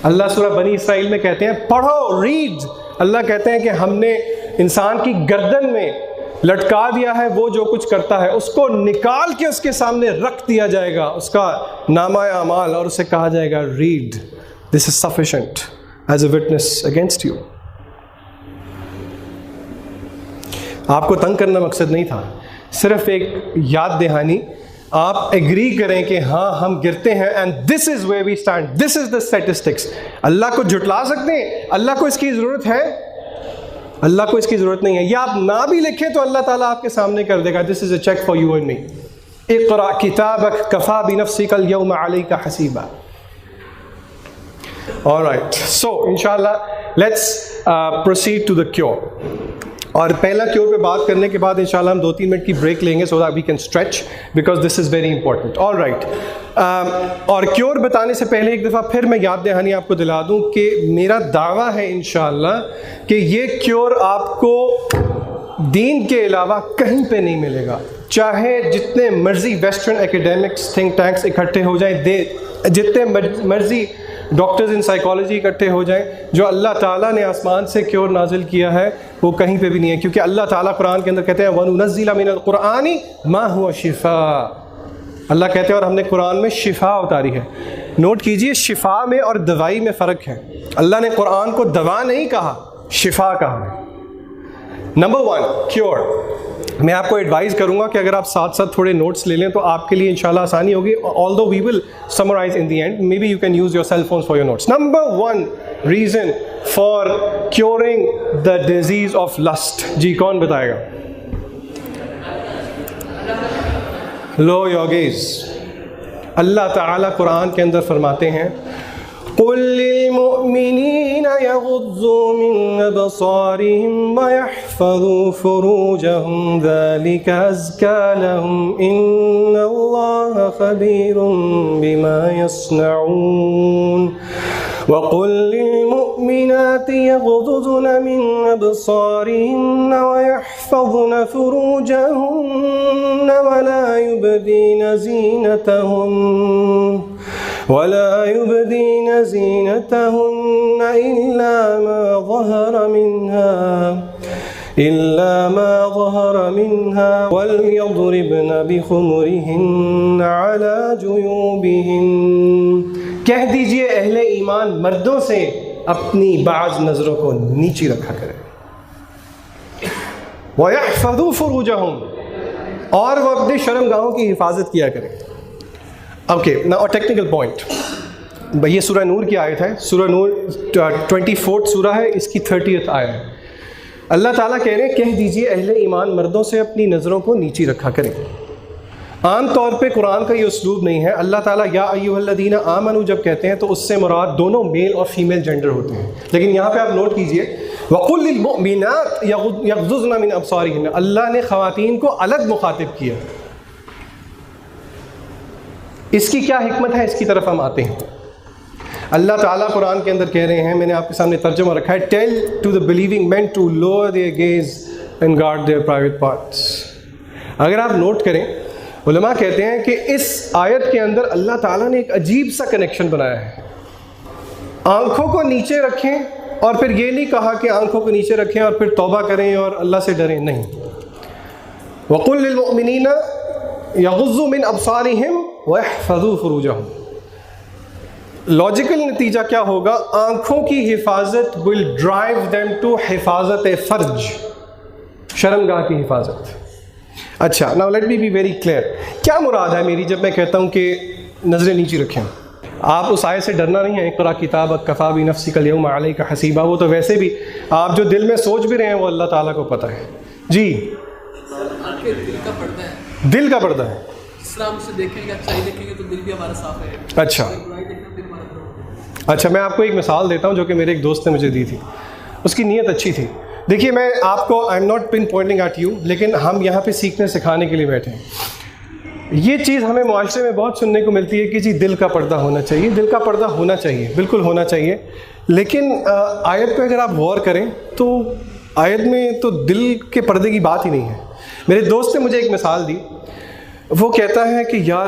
اللہ سورہ بنی اسرائیل میں کہتے ہیں پڑھو, ریڈ. اللہ کہتے ہیں کہ ہم نے انسان کی گردن میں لٹکا دیا ہے وہ جو کچھ کرتا ہے, اس کو نکال کے اس کے سامنے رکھ دیا جائے گا, اس کا نامہ اعمال, اور اسے کہا جائے گا read, this is sufficient as a witness against you. آپ کو تنگ کرنا مقصد نہیں تھا, صرف ایک یاد دہانی. آپ ایگری کریں کہ ہاں ہم گرتے ہیں, and this is where we stand, this is the statistics. اللہ کو جھٹلا سکتے ہیں؟ اللہ کو اس کی ضرورت ہے؟ اللہ کو اس کی ضرورت نہیں ہے. یا آپ نہ بھی لکھیں تو اللہ تعالیٰ آپ کے سامنے کر دے گا. This is a check for you and me. اقرأ کتابک کفی بنفسک اليوم علیک حسیبا. Alright, so inshallah let's proceed to the cure. اور پہلا کیور پہ بات کرنے کے بعد انشاءاللہ ہم 2-3 منٹ کی بریک لیں گے so that we can stretch because this is very important. Alright, اور کیور بتانے سے پہلے ایک دفعہ پھر میں یاد دہانی آپ کو دلا دوں کہ میرا دعویٰ ہے انشاءاللہ کہ یہ کیور آپ کو دین کے علاوہ کہیں پہ نہیں ملے گا. چاہے جتنے مرضی ویسٹرن ایکیڈیمکس تھنک ٹینکس اکٹھے ہو جائیں, جتنے مرضی ڈاکٹرز ان سائیکالوجی اکٹھے ہو جائیں, جو اللہ تعالیٰ نے آسمان سے کیور نازل کیا ہے وہ کہیں پہ بھی نہیں ہے. کیونکہ اللہ تعالیٰ قرآن کے اندر کہتے ہیں وَنُنَزِّلَ مِنَ الْقُرْآنِ مَا هُوَ شِفَاء. اللہ کہتے ہیں اور ہم نے قرآن میں شفا اتاری ہے. نوٹ کیجئے شفا میں اور دوائی میں فرق ہے. اللہ نے قرآن کو دوا نہیں کہا, شفا کہا ہے. Number 1 cure. میں آپ کو ایڈوائز کروں گا کہ اگر آپ ساتھ ساتھ تھوڑے نوٹس لے لیں تو آپ کے لیے انشاءاللہ آسانی ہوگی. although we will summarize in the end, maybe you can use your cell phones for your notes. Number 1 reason for curing the disease of lust. جی کون بتائے گا؟ لو یوگیز. اللہ تعالیٰ قرآن کے اندر فرماتے ہیں قُلْ لِلْمُؤْمِنِينَ يَغُضُّوا مِنْ أَبْصَارِهِمْ وَيَحْفَظُوا فُرُوجَهُمْ ذَلِكَ أَزْكَىٰ لَهُمْ إِنَّ اللَّهَ خَبِيرٌ بِمَا يَصْنَعُونَ وَقُلْ لِلْمُؤْمِنَاتِ يَغْضُضْنَ مِنْ أَبْصَارِهِنَّ وَيَحْفَظْنَ فُرُوجَهُنَّ وَلَا يُبْدِينَ زِينَتَهُنَّ إِلَّا مَا ظَهَرَ مِنْهَا وَلْيَضْرِبْنَ بِخُمُرِهِنَّ عَلَى جُيُوبِهِنَّ. کہہ دیجئے اہل ایمان مردوں سے اپنی بعض نظروں کو نیچی رکھا کریں. وَيَحْفَظُوا فُرُوجَهُمْ, اور وہ اپنے شرمگاہوں کی حفاظت کیا کریں. اوکے نا ٹیکنیکل پوائنٹ. یہ سورہ نور کی آیت ہے. سورہ نور 24 سورہ ہے, اس کی 30th آیت ہے. اللہ تعالیٰ کہہ رہے ہیں کہہ دیجئے اہل ایمان مردوں سے اپنی نظروں کو نیچی رکھا کریں. عام طور پہ قرآن کا یہ اسلوب نہیں ہے. اللہ تعالیٰ یا ایھا الذین آمنوا جب کہتے ہیں تو اس سے مراد دونوں میل اور فیمیل جینڈر ہوتے ہیں. لیکن یہاں پہ آپ نوٹ کیجئے وَقُلْ لِلْمُؤْمِنَاتِ يَغْضُضْنَ مِنْ أَبْصَارِهِنَّ. اللہ نے خواتین کو الگ مخاطب کیا. اس کی کیا حکمت ہے، اس کی طرف ہم آتے ہیں۔ اللہ تعالیٰ قرآن کے اندر کہہ رہے ہیں، میں نے آپ کے سامنے ترجمہ رکھا ہے، tell to the believing men to lower their gaze and guard their private parts. اگر آپ نوٹ کریں، علماء کہتے ہیں کہ اس آیت کے اندر اللہ تعالیٰ نے ایک عجیب سا کنیکشن بنایا ہے۔ آنکھوں کو نیچے رکھیں اور پھر یہ نہیں کہا کہ آنکھوں کو نیچے رکھیں اور پھر توبہ کریں اور اللہ سے ڈریں، نہیں۔ وَقُلْ لِلْمُؤْمِنِينَ يَغُضُّوا مِنْ أَبْصَارِهِمْ وَيَحْفَظُوا فُرُوجَهُمْ۔ لاجیکل نتیجہ کیا ہوگا؟ آنکھوں کی حفاظت will drive them to حفاظت فرج، شرمگاہ کی حفاظت۔ اچھا، now let me be very clear، کیا مراد ہے میری جب میں کہتا ہوں کہ نظریں نیچے رکھیں؟ آپ اس آیت سے ڈرنا نہیں ہے، اقرأ کتابک کفیٰ بنفسک اليوم علیک حسیبا، وہ تو ویسے بھی آپ جو دل میں سوچ بھی رہے ہیں وہ اللہ تعالیٰ کو پتہ ہے۔ جی، دل کا پردہ ہے، دل کا پردہ ہے۔ اسلام سے دیکھیں گے، اچھائی دیکھیں گے تو دل بھی ہمارا صاف ہے۔ اچھا برائی دیکھیں دل ہمارا خراب ہے۔ اچھا، میں آپ کو ایک مثال دیتا ہوں جو کہ میرے ایک دوست نے مجھے دی تھی، اس کی نیت اچھی تھی۔ دیکھیے، میں آپ کو I am not pinpointing at you, لیکن ہم یہاں پہ سیکھنے سکھانے کے لیے بیٹھے ہیں۔ یہ چیز ہمیں معاشرے میں بہت سننے کو ملتی ہے کہ جی دل کا پردہ ہونا چاہیے، دل کا پردہ ہونا چاہیے، بالکل ہونا چاہیے، لیکن آیت پہ اگر آپ غور کریں تو آیت میں تو دل کے پردے کی بات ہی نہیں ہے۔ میرے دوست نے مجھے ایک مثال دی، وہ کہتا ہے کہ یار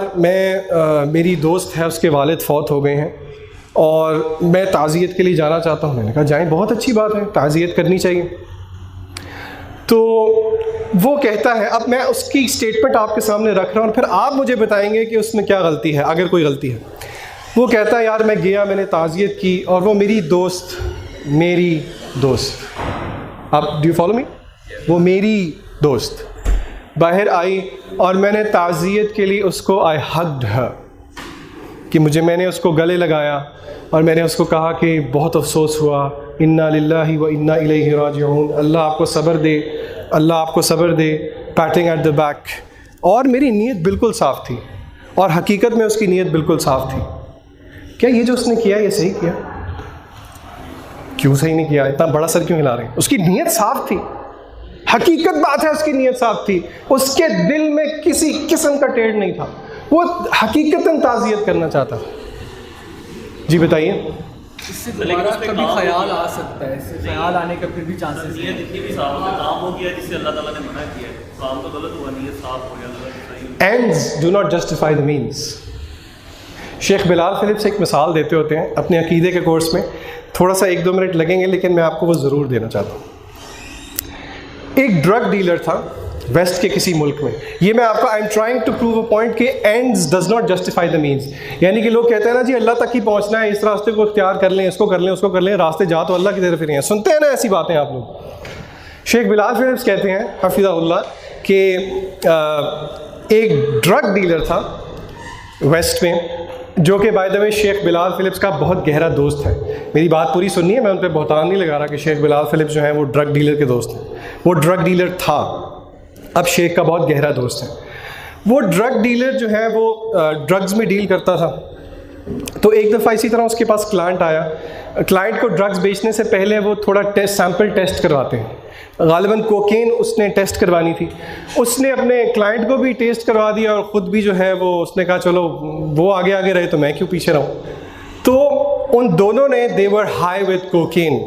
میری دوست ہے، اس کے والد فوت ہو گئے ہیں اور میں تعزیت کے لیے جانا چاہتا ہوں۔ میں نے کہا جائیں، بہت اچھی بات ہے، تعزیت کرنی چاہیے۔ تو وہ کہتا ہے، اب میں اس کی اسٹیٹمنٹ آپ کے سامنے رکھ رہا ہوں، پھر آپ مجھے بتائیں گے کہ اس میں کیا غلطی ہے، اگر کوئی غلطی ہے۔ وہ کہتا ہے یار میں گیا، میں نے تعزیت کی، اور وہ میری دوست اب ڈو یو فالو می، وہ میری دوست باہر آئی اور میں نے تعزیت کے لیے اس کو آئی ہگڈ ہر، کہ میں نے اس کو گلے لگایا اور میں نے اس کو کہا کہ بہت افسوس ہوا، انا للہ و انا الیہ راجعون، اللہ آپ کو صبر دے، اللہ آپ کو صبر دے، پیٹنگ ایٹ دا بیک۔ اور میری نیت بالکل صاف تھی، اور حقیقت میں اس کی نیت بالکل صاف تھی۔ کیا یہ جو اس نے کیا یہ صحیح کیا؟ کیوں صحیح نہیں کیا؟ اتنا بڑا سر کیوں ہلا رہے ہیں؟ اس کی نیت صاف تھی، حقیقت بات ہے، اس کی نیت صاف تھی، اس کے دل میں کسی قسم کا ٹیڑھ نہیں تھا، وہ حقیقتاً تعزیت کرنا چاہتا تھا۔ جی بتائیے۔ اس سے دوبارہ کبھی خیال آ سکتا ہے، اس سے خیال آنے کا پھر بھی چانسز نیت اتنی بھی صاف ہے، کام ہو گیا جس سے اللہ تعالیٰ نے منع کیا ہے، کام تو غلط ہوا، نیت صاف ہو گیا۔ Ends do not justify the means۔ Sheikh Bilal flips ایک مثال دیتے ہوتے ہیں اپنے عقیدے کے کورس میں، تھوڑا سا 1-2 منٹ لگیں گے لیکن میں آپ کو وہ ضرور دینا چاہتا ہوں۔ ایک ڈرگ ڈیلر تھا ویسٹ کے کسی ملک میں، یہ میں آپ کو I am trying to prove a point کہ ends does not justify the means, یعنی کہ لوگ کہتے ہیں نا جی اللہ تک ہی پہنچنا ہے، اس راستے کو اختیار کر لیں، اس کو کر لیں، اس کو کر لیں، راستے جا تو اللہ کی طرف ہی رہے ہیں، سنتے ہیں نا ایسی باتیں آپ لوگ۔ شیخ بلال فلپس کہتے ہیں حفظہ اللہ کہ ایک ڈرگ ڈیلر تھا ویسٹ میں، جو کہ by the way Sheikh Bilal flips کا بہت گہرا دوست ہے۔ میری بات پوری سننی ہے، میں ان پہ بہتان نہیں لگا رہا کہ شیخ بلال فلپس جو ہیں وہ ڈرگ ڈیلر کے دوست ہیں، وہ ڈرگ ڈیلر تھا، اب شیخ کا بہت گہرا دوست ہے۔ وہ ڈرگ ڈیلر جو ہے وہ ڈرگز میں ڈیل کرتا تھا، تو ایک دفعہ اسی طرح اس کے پاس کلائنٹ آیا، کلائنٹ کو ڈرگز بیچنے سے پہلے وہ تھوڑا سیمپل ٹیسٹ کرواتے ہیں، غالباً کوکین اس نے ٹیسٹ کروانی تھی، اس نے اپنے کلائنٹ کو بھی ٹیسٹ کروا دیا اور خود بھی جو ہے وہ اس نے کہا چلو وہ آگے آگے رہے تو میں کیوں پیچھے رہوں۔ تو ان دونوں نے they were high with cocaine,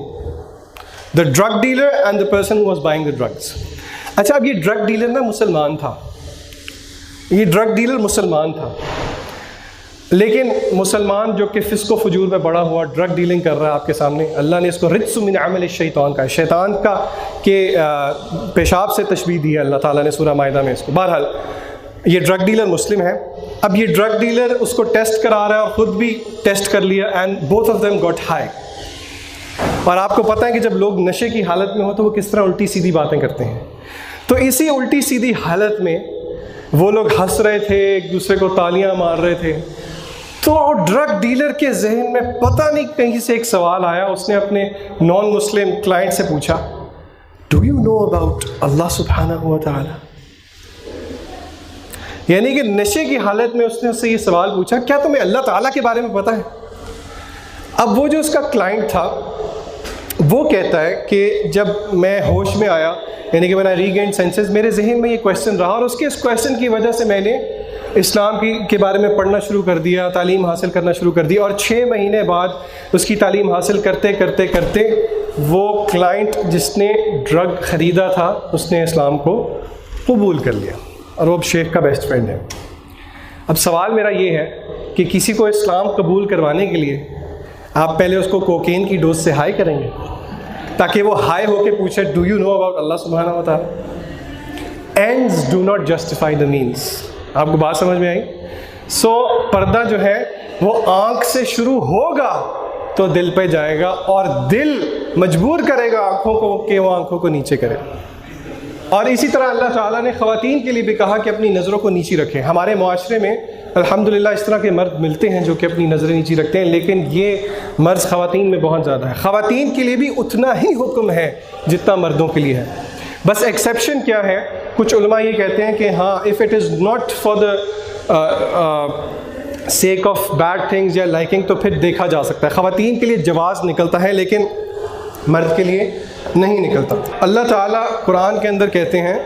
the drug dealer and the person who was buying the drugs۔ اچھا، اب یہ ڈرگ ڈیلر نا مسلمان تھا، یہ ڈرگ ڈیلر مسلمان تھا، لیکن مسلمان جو کہ فسق و فجور میں بڑا ہوا، ڈرگ ڈیلنگ کر رہا ہے آپ کے سامنے، اللہ نے اس کو رجس من عمل الشیطان کا، شیطان کا کہ پیشاب سے تشبیہ دی ہے اللہ تعالیٰ نے سورہ مائدہ میں اس کو۔ بہرحال یہ ڈرگ ڈیلر مسلم ہے، اب یہ ڈرگ ڈیلر اس کو ٹیسٹ کرا رہا ہے اور خود بھی ٹیسٹ کر لیا، and both of them got high. اور آپ کو پتہ ہے کہ جب لوگ نشے کی حالت میں ہو تو وہ کس طرح الٹی سیدھی باتیں کرتے ہیں، تو اسی الٹی سیدھی حالت میں وہ لوگ ہنس رہے تھے، ایک دوسرے کو تالیاں مار رہے تھے، تو ڈرگ ڈیلر کے ذہن میں پتہ نہیں کہیں سے ایک سوال آیا، اس نے اپنے نان مسلم کلائنٹ سے پوچھا، ڈو یو نو اباؤٹ اللہ سبحانہ و تعالی؟ یعنی کہ نشے کی حالت میں اس نے اس سے یہ سوال پوچھا، کیا تمہیں اللہ تعالیٰ کے بارے میں پتہ ہے؟ اب وہ جو اس کا کلائنٹ تھا وہ کہتا ہے کہ جب میں ہوش میں آیا, یعنی کہ میں نے ریگینڈ سینسز, میرے ذہن میں یہ کویشچن رہا, اور اس کویشچن کی وجہ سے میں نے اسلام کے بارے میں پڑھنا شروع کر دیا, تعلیم حاصل کرنا شروع کر دی, اور 6 مہینے بعد اس کی تعلیم حاصل کرتے کرتے کرتے وہ کلائنٹ جس نے ڈرگ خریدا تھا اس نے اسلام کو قبول کر لیا, اور وہ اب شیخ کا بیسٹ فرینڈ ہے. اب سوال میرا یہ ہے کہ کسی کو اسلام قبول کروانے کے لیے آپ پہلے اس کو کوکین کی ڈوز سے ہائی کریں گے تاکہ وہ ہائی ہو کے پوچھے ڈو یو نو اباؤٹ اللہ سبحانہ و تعالیٰ؟ Ends do not justify the means. آپ کو بات سمجھ میں آئی؟ سو پردہ جو ہے وہ آنکھ سے شروع ہوگا تو دل پہ جائے گا, اور دل مجبور کرے گا آنکھوں کو کہ وہ آنکھوں کو نیچے کرے. اور اسی طرح اللہ تعالیٰ نے خواتین کے لیے بھی کہا کہ اپنی نظروں کو نیچی رکھیں. ہمارے معاشرے میں الحمدللہ اس طرح کے مرد ملتے ہیں جو کہ اپنی نظریں نیچی رکھتے ہیں, لیکن یہ مرض خواتین میں بہت زیادہ ہے. خواتین کے لیے بھی اتنا ہی حکم ہے جتنا مردوں کے لیے ہے. بس ایکسیپشن کیا ہے, کچھ علماء یہ کہتے ہیں کہ ہاں if it is not for the sake of bad things یا لائکنگ تو پھر دیکھا جا سکتا ہے. خواتین کے لیے جواز نکلتا ہے لیکن مرد کے لیے نہیں نکلتا. اللہ تعالیٰ قرآن کے اندر کہتے ہیں,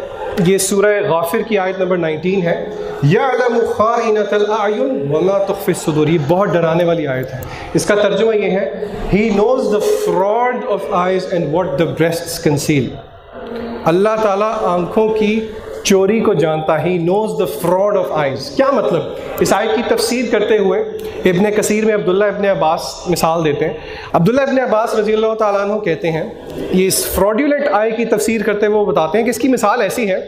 یہ سورہ غافر کی آیت نمبر 19 ہے, یعلم خائنۃ الاعین وما تخفی الصدور. یہ بہت ڈرانے والی آیت ہے. اس کا ترجمہ یہ ہے, he knows the fraud of eyes and what the breasts conceal. اللہ تعالیٰ آنکھوں کی چوری کو جانتا, he knows the fraud of eyes. کیا مطلب؟ اس آیت کی تفسیر کرتے ہوئے ابن کثیر میں عبداللہ ابن عباس مثال دیتے ہیں. عبداللہ ابن عباس رضی اللہ تعالیٰ عنہ کہتے ہیں, یہ اس فراڈیولنٹ آئے کی تفسیر کرتے ہوئے وہ بتاتے ہیں کہ اس کی مثال ایسی ہے,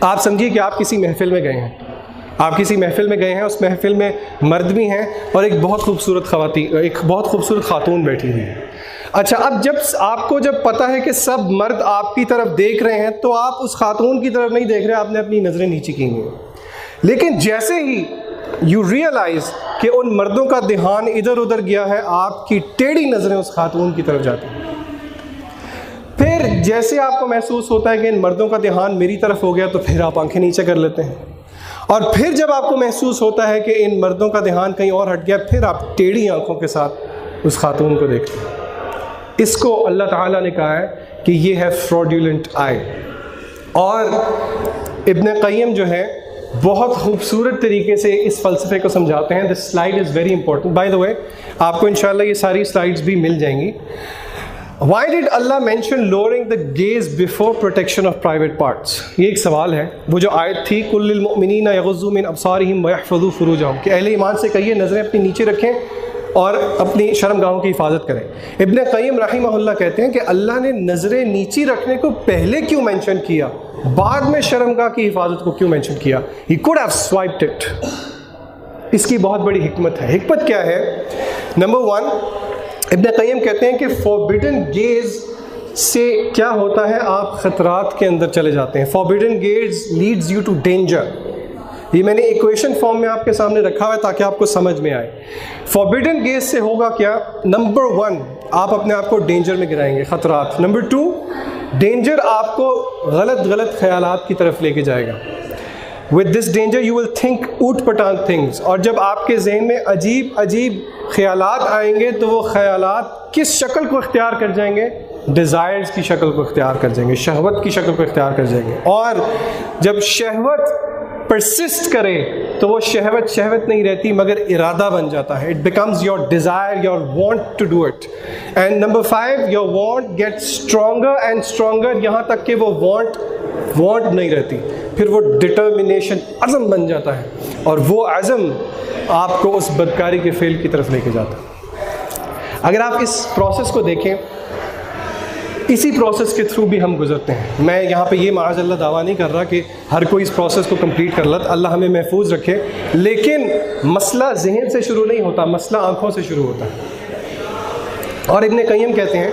آپ سمجھیے کہ آپ کسی محفل میں گئے ہیں, اس محفل میں مرد بھی ہیں اور ایک بہت خوبصورت خاتون بیٹھی ہوئی ہے. اچھا, اب جب آپ کو پتہ ہے کہ سب مرد آپ کی طرف دیکھ رہے ہیں تو آپ اس خاتون کی طرف نہیں دیکھ رہے, آپ نے اپنی نظریں نیچی کی ہیں. لیکن جیسے ہی یو ریئلائز کہ ان مردوں کا دھیان ادھر ادھر گیا ہے, آپ کی ٹیڑھی نظریں اس خاتون کی طرف جاتی ہیں. پھر جیسے آپ کو محسوس ہوتا ہے کہ ان مردوں کا دھیان میری طرف ہو گیا تو پھر آپ آنکھیں نیچے کر لیتے ہیں, اور پھر جب آپ کو محسوس ہوتا ہے کہ ان مردوں کا دھیان کہیں اور ہٹ گیا, پھر آپ ٹیڑھی آنکھوں کے ساتھ اس خاتون کو دیکھتے ہیں. اس کو اللہ تعالیٰ نے کہا ہے کہ یہ ہے فراڈیولنٹ آئی. اور ابن قیم جو ہے بہت خوبصورت طریقے سے اس فلسفے کو سمجھاتے ہیں. This slide is very important by the way, آپ کو انشاءاللہ یہ ساری سلائڈز بھی مل جائیں گی. Why did Allah mention lowering the gaze before protection of private parts? یہ ایک سوال ہے. وہ جو آیت تھی قُلْ لِلْمُؤْمِنِينَ يَغُضُّوا مِنْ أَبْصَارِهِمْ وَيَحْفَظُوا فُرُوجَهُمْ, کہ اہل ایمان سے کہیے نظریں اپنی نیچے رکھیں اور اپنی شرمگاہوں کی حفاظت کریں. ابن قیم رحمہ اللہ کہتے ہیں کہ اللہ نے نظریں نیچی رکھنے کو پہلے کیوں مینشن کیا, بعد میں شرمگاہ کی حفاظت کو کیوں مینشن کیا؟ He could have swiped it. اس کی بہت بڑی حکمت ہے. حکمت کیا ہے؟ نمبر 1, ابن قیم کہتے ہیں کہ فوربیڈن گیز سے کیا ہوتا ہے, آپ خطرات کے اندر چلے جاتے ہیں. Forbidden gaze leads you to danger. یہ میں نے ایکویشن فارم میں آپ کے سامنے رکھا ہوا ہے تاکہ آپ کو سمجھ میں آئے. فوربیڈن گیز سے ہوگا کیا؟ نمبر 1, آپ اپنے آپ کو ڈینجر میں گرائیں گے, خطرات. نمبر 2, ڈینجر آپ کو غلط خیالات کی طرف لے کے جائے گا. With this danger you will think out پٹانگ things. اور جب آپ کے ذہن میں عجیب خیالات آئیں گے تو وہ خیالات کس شکل کو اختیار کر جائیں گے؟ ڈیزائرز کی شکل کو اختیار کر جائیں گے, شہوت کی شکل کو اختیار کر جائیں گے. اور جب شہوت پرسسٹ کرے تو وہ شہوت نہیں رہتی مگر ارادہ بن جاتا ہے. It becomes your desire, your want to do it. And number 5, your want gets stronger and stronger, یہاں تک کہ وہ want نہیں رہتی, پھر وہ ڈٹرمنیشن, عزم بن جاتا ہے, اور وہ عزم آپ کو اس بدکاری کے فعل کی طرف لے کے جاتا ہے. اگر آپ اس پروسیس کو دیکھیں, اسی پروسیس کے تھرو بھی ہم گزرتے ہیں. میں یہاں پہ یہ معاذ اللہ دعویٰ نہیں کر رہا کہ ہر کوئی اس پروسیس کو کمپلیٹ کر لے, اللہ ہمیں محفوظ رکھے, لیکن مسئلہ ذہن سے شروع نہیں ہوتا, مسئلہ آنکھوں سے شروع ہوتا ہے. اور ابن قیم کہتے ہیں,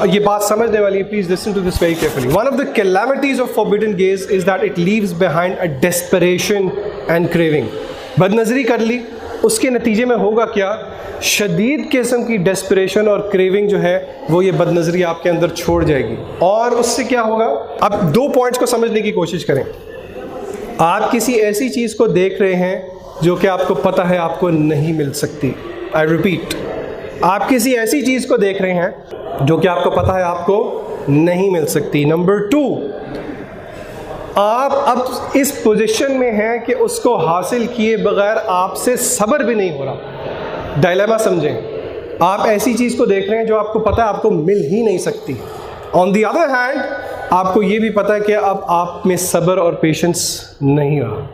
یہ بات سمجھنے والی ہے, please listen to this very carefully. One of the calamities of forbidden gaze is that it leaves behind a desperation and craving. بد نظری کر لی, اس کے نتیجے میں ہوگا کیا؟ شدید قسم کی ڈیسپریشن اور کریونگ جو ہے وہ یہ بد نظری آپ کے اندر چھوڑ جائے گی. اور اس سے کیا ہوگا؟ اب 2 پوائنٹس کو سمجھنے کی کوشش کریں. آپ کسی ایسی چیز کو دیکھ رہے ہیں جو کہ آپ کو پتہ ہے آپ کو نہیں مل سکتی. آئی ریپیٹ, آپ کسی ایسی چیز کو دیکھ رہے ہیں جو کہ آپ کو پتہ ہے آپ کو نہیں مل سکتی. نمبر 2, آپ اب اس پوزیشن میں ہیں کہ اس کو حاصل کیے بغیر آپ سے صبر بھی نہیں ہو رہا. ڈائلیما سمجھیں, آپ ایسی چیز کو دیکھ رہے ہیں جو آپ کو پتہ ہے آپ کو مل ہی نہیں سکتی. آن دی ادر ہینڈ آپ کو یہ بھی پتہ ہے کہ اب آپ میں صبر اور پیشنس نہیں رہا.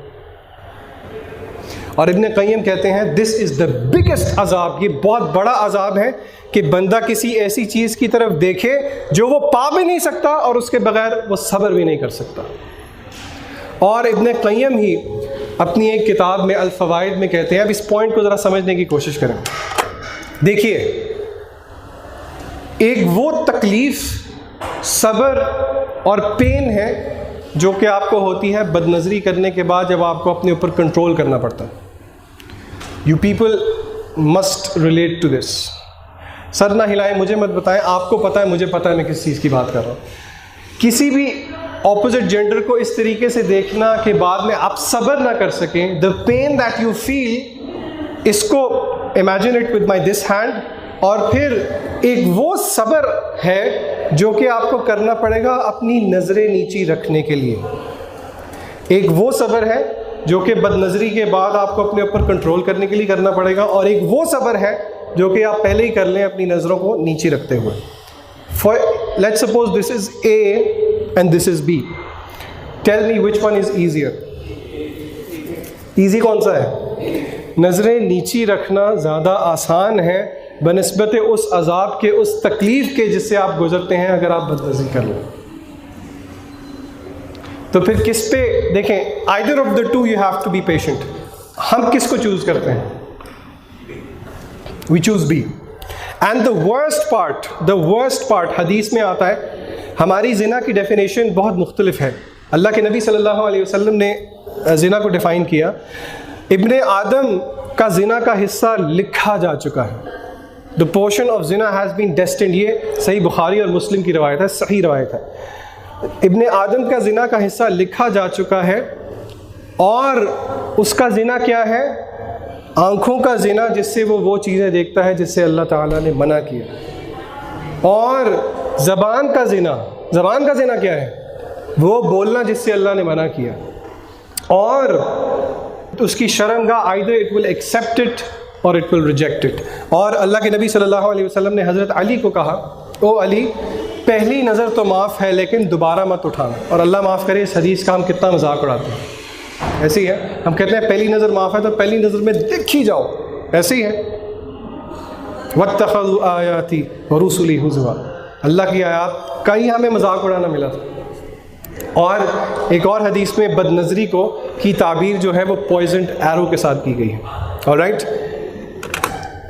اور ابن قیم کہتے ہیں دس از دا بگیسٹ عذاب, یہ بہت بڑا عذاب ہے کہ بندہ کسی ایسی چیز کی طرف دیکھے جو وہ پا بھی نہیں سکتا اور اس کے بغیر وہ صبر بھی نہیں کر سکتا. اور ابن قیم ہی اپنی ایک کتاب میں الفوائد میں کہتے ہیں, اب اس پوائنٹ کو ذرا سمجھنے کی کوشش کریں. دیکھیے, ایک وہ تکلیف, صبر اور پین ہے جو کہ آپ کو ہوتی ہے بد نظری کرنے کے بعد جب آپ کو اپنے اوپر کنٹرول کرنا پڑتا ہے. You people must relate to this. سر نہ ہلائیں, مجھے مت بتائیں, آپ کو پتہ ہے مجھے پتہ ہے میں کس چیز کی بات کر رہا ہوں. کسی بھی اپوزٹ جینڈر کو اس طریقے سے دیکھنا کہ بعد میں آپ صبر نہ کر سکیں, دا پین دیٹ یو فیل, اس کو imagine it with my this hand. اور پھر ایک وہ صبر ہے جو کہ آپ کو کرنا پڑے گا اپنی نظریں نیچی رکھنے کے لیے. ایک وہ صبر ہے جو کہ بد نظری کے بعد آپ کو اپنے اوپر کنٹرول کرنے کے لیے کرنا پڑے گا, اور ایک وہ صبر ہے جو کہ آپ پہلے ہی کر لیں اپنی نظروں کو نیچی رکھتے ہوئے. Let's suppose this is A and this is B. Tell me which one is easier. Easy کون سا ہے؟ نظریں نیچی رکھنا زیادہ آسان ہے بنسبت اس عذاب کے, اس تکلیف کے جس سے آپ گزرتے ہیں اگر آپ بد نظری کر لیں. تو پھر کس پہ دیکھیں, either of the two you have to be patient. ہم کس کو چوز کرتے ہیں؟ We choose B. And the worst part حدیث میں آتا ہے, ہماری زنا کی ڈیفینیشن بہت مختلف ہے. اللہ کے نبی صلی اللہ علیہ وسلم نے زنا کو ڈیفائن کیا, ابن آدم کا زنا کا حصہ لکھا جا چکا ہے. The portion of zina has been destined. یہ صحیح بخاری اور مسلم کی روایت ہے, صحیح روایت ہے. ابن آدم کا زنا کا حصہ لکھا جا چکا ہے, اور اس کا زنا کیا ہے؟ آنکھوں کا زنا, جس سے وہ چیزیں دیکھتا ہے جس سے اللہ تعالیٰ نے منع کیا. اور زبان کا زنا کیا ہے؟ وہ بولنا جس سے اللہ نے منع کیا. اور اس کی شرمگاہ either it will accept it or it will reject it. اور اللہ کے نبی صلی اللہ علیہ وسلم نے حضرت علی کو کہا, او علی, پہلی نظر تو معاف ہے لیکن دوبارہ مت اٹھانا. اور اللہ معاف کرے, اس حدیث کا ہم کتنا مذاق اڑاتے ہیں. ایسی ہے, ہم کہتے ہیں پہلی نظر معاف ہے تو پہلی نظر میں دیکھ ہی جاؤ, ایسی ہے. وَاتَّخَذُوا آیَاتِي وَرُسُلِي هُزُوًا, اللہ کی آیات کا ہی ہمیں مذاق اڑانا ملا تھا. اور ایک اور حدیث میں بد نظری کو کی تعبیر جو ہے وہ پوائزنڈ ایرو کے ساتھ کی گئی ہے. All right,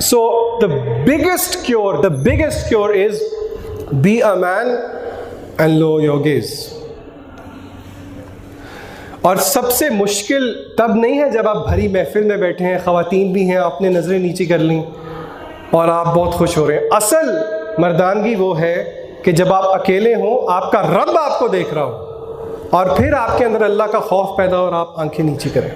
so the biggest cure is be a man and lower your gaze. اور سب سے مشکل تب نہیں ہے جب آپ بھری محفل میں بیٹھے ہیں, خواتین بھی ہیں, آپ نے نظریں نیچی کر لیں اور آپ بہت خوش ہو رہے ہیں. اصل مردانگی وہ ہے کہ جب آپ اکیلے ہوں, آپ کا رب آپ کو دیکھ رہا ہو, اور پھر آپ کے اندر اللہ کا خوف پیدا ہو اور آپ آنکھیں نیچی کریں.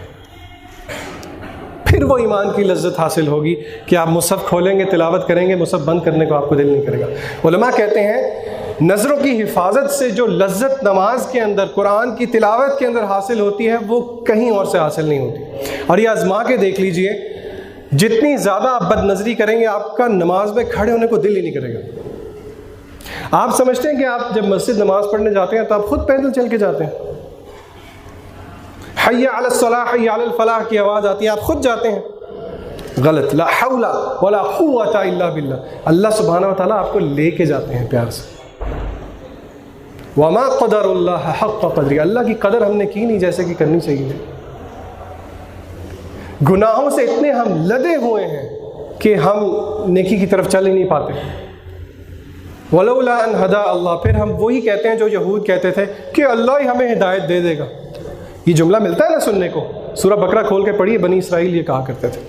پھر وہ ایمان کی لذت حاصل ہوگی کہ آپ مصحف کھولیں گے, تلاوت کریں گے, مصحف بند کرنے کو آپ کو دل نہیں کرے گا. علماء کہتے ہیں نظروں کی حفاظت سے جو لذت نماز کے اندر, قرآن کی تلاوت کے اندر حاصل ہوتی ہے وہ کہیں اور سے حاصل نہیں ہوتی. اور یہ آزما کے دیکھ لیجئے, جتنی زیادہ آپ بد نظری کریں گے آپ کا نماز میں کھڑے ہونے کو دل ہی نہیں کرے گا. آپ سمجھتے ہیں کہ آپ جب مسجد نماز پڑھنے جاتے ہیں تو آپ خود پیدل چل کے جاتے ہیں, حی علی الصلاح حی علی الفلاح کی آواز آتی ہے, آپ خود جاتے ہیں. غلط. لا حول ولا قوۃ الا باللہ, اللہ سبحانہ و تعالیٰ آپ کو لے کے جاتے ہیں پیار سے. وما قدر اللہ حق قدری, اللہ کی قدر ہم نے کی نہیں جیسے کہ کرنی چاہیے. گناہوں سے اتنے ہم لدے ہوئے ہیں کہ ہم نیکی کی طرف چل ہی نہیں پاتے. ولولا ان ہدا اللہ, پھر ہم وہی کہتے ہیں جو یہود کہتے تھے کہ اللہ ہی ہمیں ہدایت دے دے گا. یہ جملہ ملتا ہے نا سننے کو, سورہ بقرہ کھول کے پڑھیے, بنی اسرائیل یہ کہا کرتے تھے.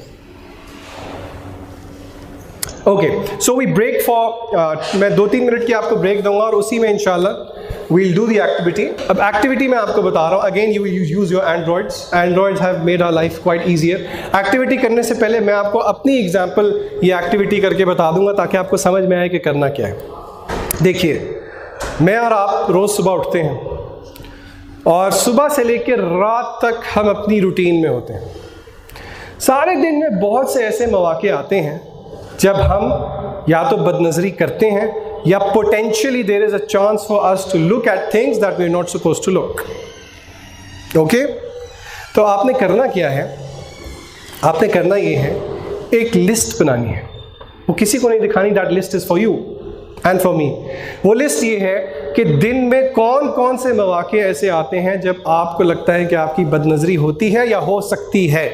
Okay, so we break for, میں 2-3 منٹ کی آپ کو بریک دوں گا اور اسی میں انشاءاللہ we'll do the activity. اب ایکٹیویٹی میں آپ کو بتا رہا ہوں, again you use your Androids have made our life quite easier. Activity کرنے سے پہلے میں آپ کو اپنی ایگزامپل یہ ایکٹیویٹی کر کے بتا دوں گا تاکہ آپ کو سمجھ میں آئے کہ کرنا کیا ہے. دیکھیے, میں اور آپ روز صبح اٹھتے ہیں اور صبح سے لے کے رات تک ہم اپنی روٹین میں ہوتے ہیں. سارے دن میں بہت سے ایسے مواقع آتے ہیں جب ہم یا تو بد نظری کرتے ہیں یا potentially there is a chance for us to look at things that we're not supposed to look. Okay? تو آپ نے کرنا کیا ہے, آپ نے کرنا یہ ہے, ایک لسٹ بنانی ہے. وہ کسی کو نہیں دکھانی, that list is for you and for me. وہ لسٹ یہ ہے کہ دن میں کون کون سے مواقع ایسے آتے ہیں جب آپ کو لگتا ہے کہ آپ کی بد نظری ہوتی ہے یا ہو سکتی ہے.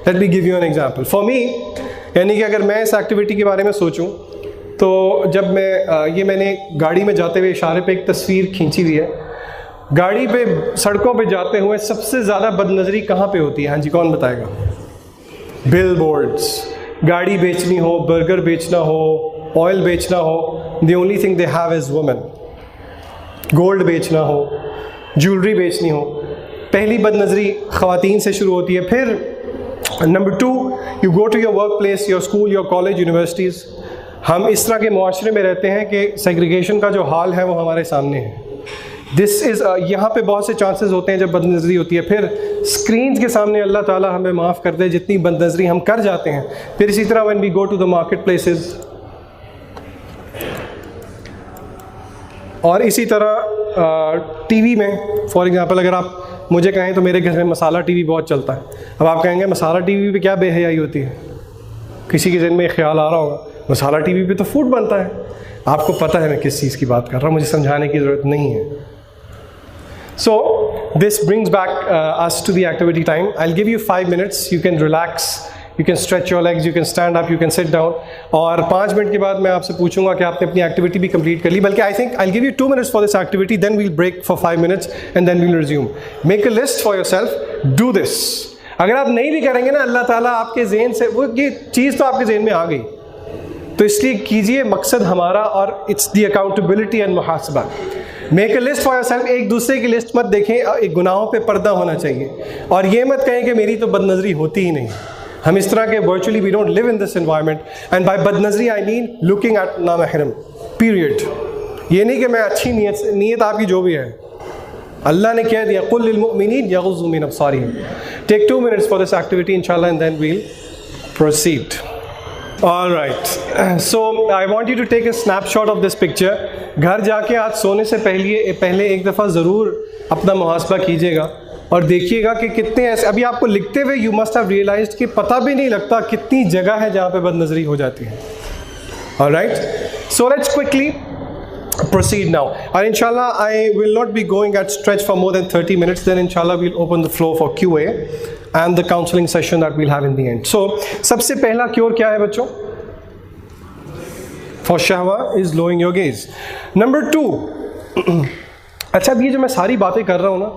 Let me give you an example. For me, یعنی کہ اگر میں اس ایکٹیویٹی کے بارے میں سوچوں تو جب میں نے گاڑی میں جاتے ہوئے اشارے پہ ایک تصویر کھینچی ہوئی ہے. گاڑی پہ سڑکوں پہ جاتے ہوئے سب سے زیادہ بد نظری کہاں پہ ہوتی ہے؟ ہاں جی, کون بتائے گا؟ بل بورڈس. گاڑی بیچنی ہو, برگر بیچنا ہو, آئل بیچنا ہو, the only thing they have is women. Gold بیچنا ہو, جیولری بیچنی ہو, پہلی بد نظری خواتین سے شروع ہوتی ہے. پھر number 2, you go to your workplace, your school, your college, universities. ہم اس طرح کے معاشرے میں رہتے ہیں کہ سیگریگیشن کا جو حال ہے وہ ہمارے سامنے ہے. یہاں پہ بہت سے چانسز ہوتے ہیں جب بد نظری ہوتی ہے. پھر اسکرینز کے سامنے اللہ تعالیٰ ہمیں معاف کر دے جتنی بد نظری ہم کر جاتے ہیں. پھر اسی طرح when we go to the market places, اور اسی طرح ٹی وی میں فار ایگزامپل اگر آپ مجھے کہیں تو میرے گھر میں مسالہ ٹی وی بہت چلتا ہے. اب آپ کہیں گے مسالہ ٹی وی پہ کیا بے حیائی ہوتی ہے؟ کسی کے ذہن میں خیال آ رہا ہوگا مسالہ ٹی وی پہ تو فوڈ بنتا ہے. آپ کو پتہ ہے میں کس چیز کی بات کر رہا ہوں, مجھے سمجھانے کی ضرورت نہیں ہے. So this brings back us to the activity time. I'll give you 5 minutes. You can relax, you can stretch your legs, you can stand up, you can sit down. اور 5 منٹ کے بعد میں آپ سے پوچھوں گا کہ آپ نے اپنی ایکٹیویٹی بھی کمپلیٹ کر لی. بلکہ I think I'll give you 2 minutes for this activity, then we'll break for 5 minutes and then we'll resume. Make a list for yourself. Do this. اگر آپ نہیں بھی کریں گے نا, اللہ تعالیٰ آپ کے ذہن سے وہ یہ چیز تو آپ کے ذہن میں آ گئی, تو اس لیے کیجئے. مقصد ہمارا اور it's the accountability and محاسبہ. Make a list for your self. ایک دوسرے کی لسٹ مت دیکھیں, ایک گناہوں پہ پردہ ہونا چاہیے. اور یہ مت کہیں کہ میری تو بد نظری ہوتی ہی نہیں. ہم اس طرح کے virtually we don't live in this environment. And by بد نظری آئی مین لوکنگ ایٹ نامحرم پیریڈ. یہ نہیں کہ میں اچھی نیت آپ کی جو بھی ہے, اللہ نے کہہ دیا قل للمؤمنین یغضوا من ابصارہم. ٹیک 2 minutes for this activity inshallah and then we'll proceed. All right. So I want you to take a snapshot of this picture. گھر جا کے آج سونے سے پہلے ایک دفعہ ضرور اپنا محاسبہ کیجیے گا اور دیکھیے گا کہ کتنے ایسے ابھی آپ کو لکھتے ہوئے you must have realized کہ پتہ بھی نہیں لگتا کتنی جگہ ہے جہاں پہ بد نظری ہو جاتی ہے. All right. So let's quickly proceed now. And inshallah I will not be going at stretch for more than 30 minutes. Then inshallah we'll open the floor for QA and the counseling session that we'll have in the end. So سب سے پہلا cure کیا ہے بچوں؟ For shahwa is lowering your gaze. Number 2. اچھا, اب یہ جو میں ساری باتیں کر رہا ہوں نا,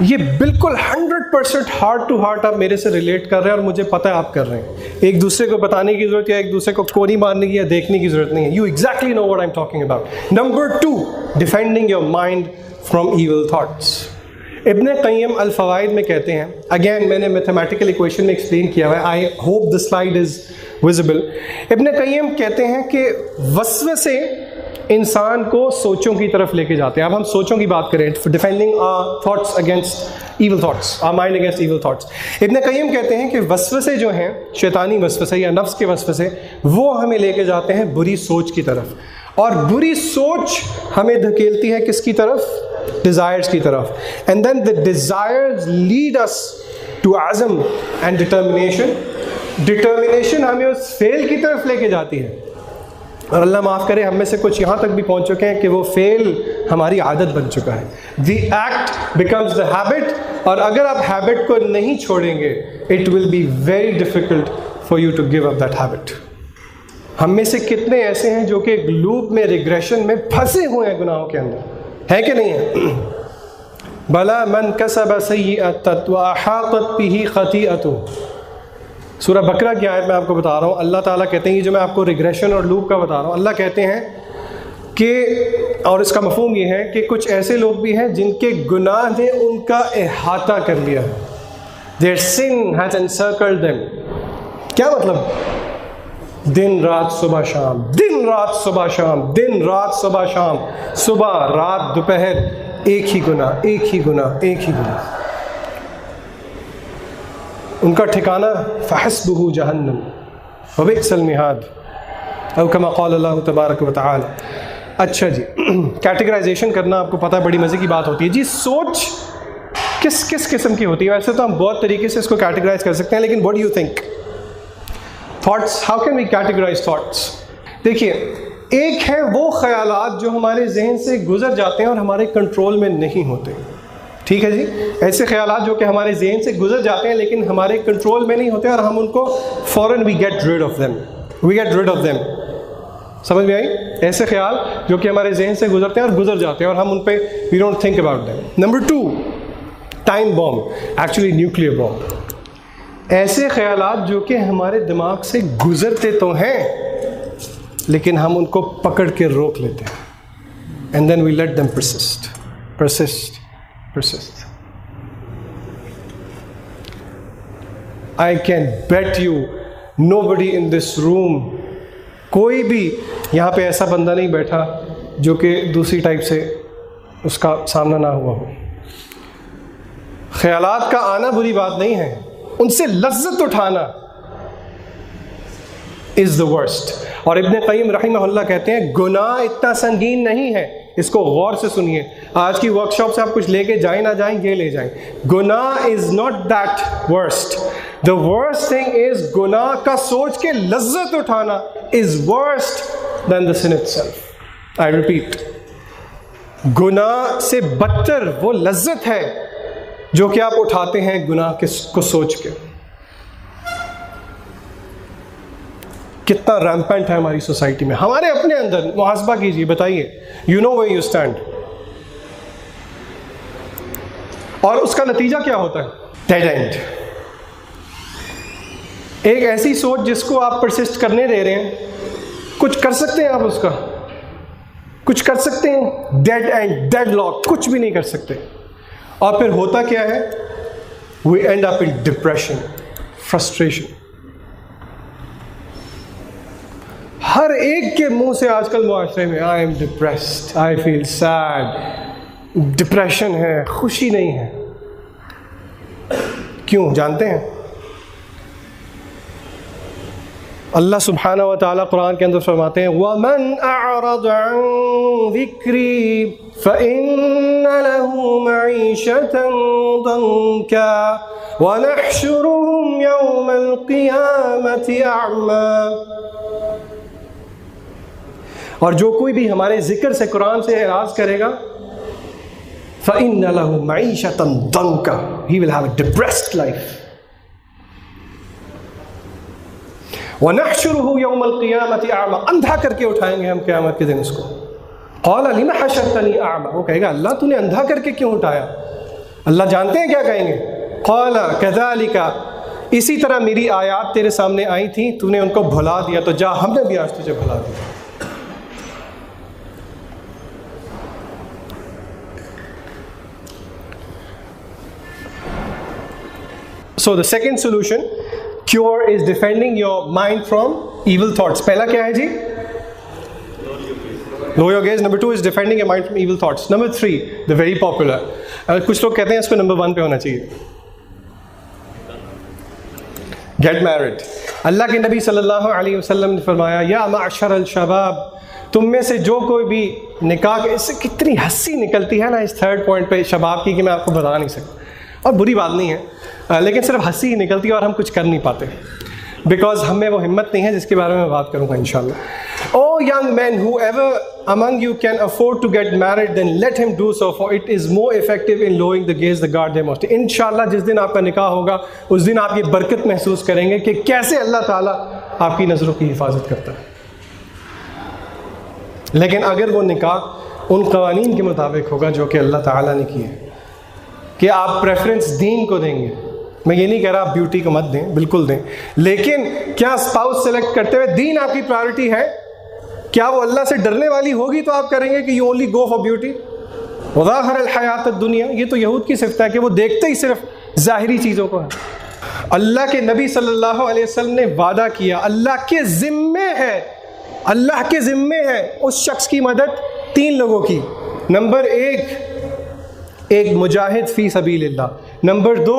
یہ بالکل 100% ہارٹ ٹو ہارٹ آپ میرے سے ریلیٹ کر رہے ہیں اور مجھے پتہ ہے آپ کر رہے ہیں. ایک دوسرے کو بتانے کی ضرورت یا ایک دوسرے کو کوڑی مارنے کی یا دیکھنے کی ضرورت نہیں ہے. You exactly know what I'm talking about. Number 2, defending your mind from evil thoughts. ابن قیم الفوائد میں کہتے ہیں, اگین میں نے میتھمیٹیکل ایکویشن میں ایکسپلین کیا ہوا ہے, I hope the slide is visible. ابن قیم کہتے ہیں کہ وسوسے انسان کو سوچوں کی طرف لے کے جاتے ہیں. اب ہم سوچوں کی بات کریں, defending thoughts against evil thoughts, our mind against evil thoughts. Ibn Qayyim کہتے ہیں کہ وسوسے جو ہیں, شیطانی وسوسے یا نفس کے وسوسے, وہ ہمیں لے کے جاتے ہیں بری سوچ کی طرف, اور بری سوچ ہمیں دھکیلتی ہے کس کی طرف؟ ڈیزائرز کی طرف. And then the desires lead us to عزم اینڈ ڈٹرمنیشن. ڈٹرمنیشن ہمیں اس فیل کی طرف لے کے جاتی ہے, اور اللہ معاف کرے ہم میں سے کچھ یہاں تک بھی پہنچ چکے ہیں کہ وہ فیل ہماری عادت بن چکا ہے. The act becomes the habit, اور اگر آپ ہیبٹ کو نہیں چھوڑیں گے it will be very difficult for you to give up that habit. ہم میں سے کتنے ایسے ہیں جو کہ ایک لوپ میں, ریگریشن میں پھنسے ہوئے ہیں گناہوں کے اندر, ہے کہ نہیں ہے؟ بلا من کسب سیئۃ واحاطت بہ خطیئۃ. سورہ بقرہ کی آیت میں آپ کو بتا رہا ہوں, اللہ تعالیٰ کہتے ہیں, یہ جو میں آپ کو ریگریشن اور لوپ کا بتا رہا ہوں, اللہ کہتے ہیں کہ اور اس کا مفہوم یہ ہے کہ کچھ ایسے لوگ بھی ہیں جن کے گناہ نے ان کا احاطہ کر لیا ہے. Their sin has encircled them. کیا مطلب؟ دن رات صبح شام، دن رات صبح شام، دن رات صبح شام، صبح رات دوپہر ایک ہی گناہ، ایک ہی گناہ، ایک ہی گناہ. ان کا ٹھکانہ فحسبہ جہنم وبئس المہاد او کما قال اللہ تبارک و تعالی. اچھا جی، کیٹیگرائزیشن کرنا آپ کو پتہ ہے بڑی مزے کی بات ہوتی ہے. جی سوچ کس کس قسم کی ہوتی ہے؟ ویسے تو ہم بہت طریقے سے اس کو کیٹیگرائز کر سکتے ہیں، لیکن what do you think? Thoughts, how can we categorise thoughts? دیکھیے، ایک ہے وہ خیالات جو ہمارے ذہن سے گزر جاتے ہیں اور ہمارے کنٹرول میں نہیں ہوتے. ٹھیک ہے جی، ایسے خیالات جو کہ ہمارے ذہن سے گزر جاتے ہیں لیکن ہمارے کنٹرول میں نہیں ہوتے اور ہم ان کو فوراً we get rid of them, we get rid of them. سمجھ میں آئی؟ ایسے خیال جو کہ ہمارے ذہن سے گزرتے ہیں اور گزر جاتے ہیں اور ہم ان پہ we don't think about them. Number 2، time bomb, actually nuclear bomb. ایسے خیالات جو کہ ہمارے دماغ سے گزرتے تو ہیں لیکن ہم ان کو پکڑ کے روک لیتے ہیں. And then we let them persist. I can bet you nobody in this room، کوئی بھی یہاں پہ ایسا بندہ نہیں بیٹھا جو کہ دوسری ٹائپ سے اس کا سامنا نہ ہوا ہو. خیالات کا آنا بری بات نہیں ہے، ان سے لذت اٹھانا is the worst. اور ابن قیم رحمہ اللہ کہتے ہیں گناہ اتنا سنگین نہیں ہے. اس کو غور سے سنیے، آج کی ورک شاپ سے آپ کچھ لے کے جائیں نہ جائیں، یہ لے جائیں. گناہ is not that worst. The worst thing is گناہ کا سوچ کے لذت اٹھانا is worst than the sin itself. I repeat, گناہ سے بدتر وہ لذت ہے جو کہ آپ اٹھاتے ہیں گناہ کو سوچ کے. کتنا ریمپنٹ ہے ہماری سوسائٹی میں. ہمارے اپنے اندر محاسبہ کیجیے، بتائیے you know where you stand. اور اس کا نتیجہ کیا ہوتا ہے؟ Dead end. ایک ایسی سوچ جس کو آپ پرسسٹ کرنے دے رہے ہیں، کچھ کر سکتے ہیں آپ اس کا؟ کچھ کر سکتے ہیں؟ ڈیڈ اینڈ، ڈیڈ لاک، کچھ بھی نہیں کر سکتے. اور پھر ہوتا کیا ہے؟ We end up in depression, frustration. ہر ایک کے منہ سے آج کل معاشرے میں I am depressed, I feel sad. Depression ہے، خوشی نہیں ہے. کیوں جانتے ہیں؟ اللہ سبحانہ و تعالیٰ قرآن کے اندر فرماتے ہیں وَمَنْ أَعْرَضَ عَنْ ذِكْرِي فَإِنَّ لَهُ مَعِيشَةً ضَنْكًا وَنَحْشُرُهُمْ يَوْمَ الْقِيَامَةِ أَعْمَى. اور جو کوئی بھی ہمارے ذکر سے، قرآن سے اعراض کرے گا فَإِنَّ لَهُ مَعِيشَةً ضَنْكًا، he will have a depressed life. وَنَحْشُرُهُ يَوْمَ الْقِيَامَةِ أَعْمَى، اندھا کر کے اٹھائیں گے ہم قیامت کے دن اس کو. قَالَ لِمَ حَشَرْتَنِي أَعْمَى، وہ کہے گا اللہ تو نے اندھا کر کے کیوں اٹھایا؟ اللہ جانتے ہیں کیا کہیں گے؟ قَالَ كَذَلِكَ، اسی طرح میری آیات تیرے سامنے آئی تھیں، تو نے ان کو بھلا دیا، تو جا ہم نے بھی آج تجھے بھلا دیا. So the second solution, cure, is defending your mind from evil thoughts. پہلا کیا ہے جی؟ Lower your gaze. Number 2 is defending your mind from evil thoughts. Number 3, the very popular. کچھ لوگ کہتے ہیں اس کو نمبر 1 پہ ہونا چاہیے. Get married. اللہ کے نبی صلی اللہ علیہ وسلم نے فرمایا یا معشر الشباب، تم میں سے جو کوئی بھی نکاح، اس سے کتنی ہنسی نکلتی ہے نا اس 3rd پوائنٹ پہ شباب کی کہ میں آپ کو بتا نہیں سکتا. اور بری بات نہیں ہے، لیکن صرف ہنسی ہی نکلتی ہے اور ہم کچھ کر نہیں پاتے بیکاز ہم میں وہ ہمت نہیں ہے جس کے بارے میں بات کروں گا انشاءاللہ. Oh young men, whoever among you can afford to get married, then let him do so, for it is more effective in lowering the gaze, the guard their modesty. انشاءاللہ جس دن آپ کا نکاح ہوگا اس دن آپ یہ برکت محسوس کریں گے کہ کیسے اللہ تعالیٰ آپ کی نظروں کی حفاظت کرتا ہے. لیکن اگر وہ نکاح ان قوانین کے مطابق ہوگا جو کہ اللہ تعالیٰ نے کیے، کہ آپ پریفرنس دین کو دیں گے. میں یہ نہیں کہہ رہا آپ بیوٹی کو مت دیں، بالکل دیں، لیکن کیا اسپاؤس سلیکٹ کرتے ہوئے دین آپ کی پرائرٹی ہے؟ کیا وہ اللہ سے ڈرنے والی ہوگی تو آپ کریں گے کہ you only go for beauty? وظاہر الحیات الدنیا، یہ تو یہود کی صفت ہے کہ وہ دیکھتے ہی صرف ظاہری چیزوں کو ہے۔ اللہ کے نبی صلی اللہ علیہ وسلم نے وعدہ کیا، اللہ کے ذمے ہے، اللہ کے ذمے ہے اس شخص کی مدد 3 لوگوں کی۔ نمبر 1 ایک مجاہد فی سبیل اللہ، نمبر 2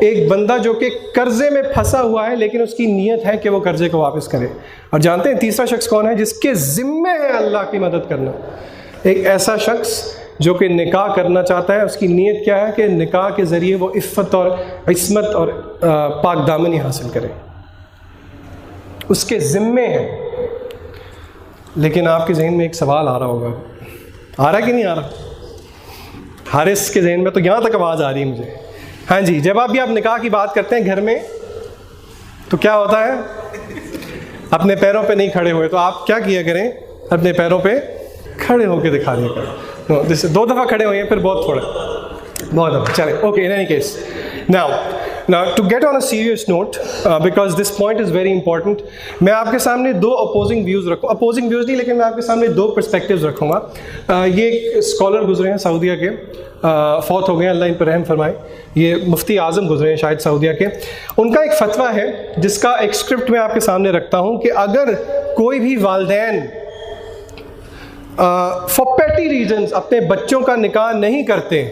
ایک بندہ جو کہ قرضے میں پھنسا ہوا ہے لیکن اس کی نیت ہے کہ وہ قرضے کو واپس کرے، اور جانتے ہیں تیسرا شخص کون ہے؟ جس کے ذمے ہے اللہ کی مدد کرنا، ایک ایسا شخص جو کہ نکاح کرنا چاہتا ہے، اس کی نیت کیا ہے کہ نکاح کے ذریعے وہ عفت اور عصمت اور پاک دامنی حاصل کرے، اس کے ذمے ہے۔ لیکن آپ کے ذہن میں ایک سوال آ رہا ہوگا، آ رہا کہ نہیں آ رہا؟ حارث کے ذہن میں تو یہاں تک آواز آ رہی ہے مجھے۔ ہاں جی، جب آپ نکاح کی بات کرتے ہیں گھر میں تو کیا ہوتا ہے؟ اپنے پیروں پہ نہیں کھڑے ہوئے تو آپ کیا کیا کریں؟ اپنے پیروں پہ کھڑے ہو کے دکھا دیا کریں۔ 2 دفعہ کھڑے ہوئے ہیں پھر بہت تھوڑا، بہت دفعہ چلیں۔ Okay, in any case now to get on a serious note because this point is very important، میں آپ کے سامنے 2 اپوزنگ ویوز رکھوں، اپوزنگ ویوز نہیں لیکن میں آپ کے سامنے 2 پرسپیکٹیوز رکھوں گا۔ یہ ایک اسکالر گزرے ہیں سعودیہ کے، فوت ہو گئے، اللہ ان پر رحم فرمائے، یہ مفتی اعظم گزرے ہیں شاید سعودیہ کے۔ ان کا ایک فتویٰ ہے جس کا ایک اسکرپٹ میں آپ کے سامنے رکھتا ہوں کہ اگر کوئی بھی والدین فار پیٹی ریزنز اپنے بچوں کا نکاح نہیں کرتے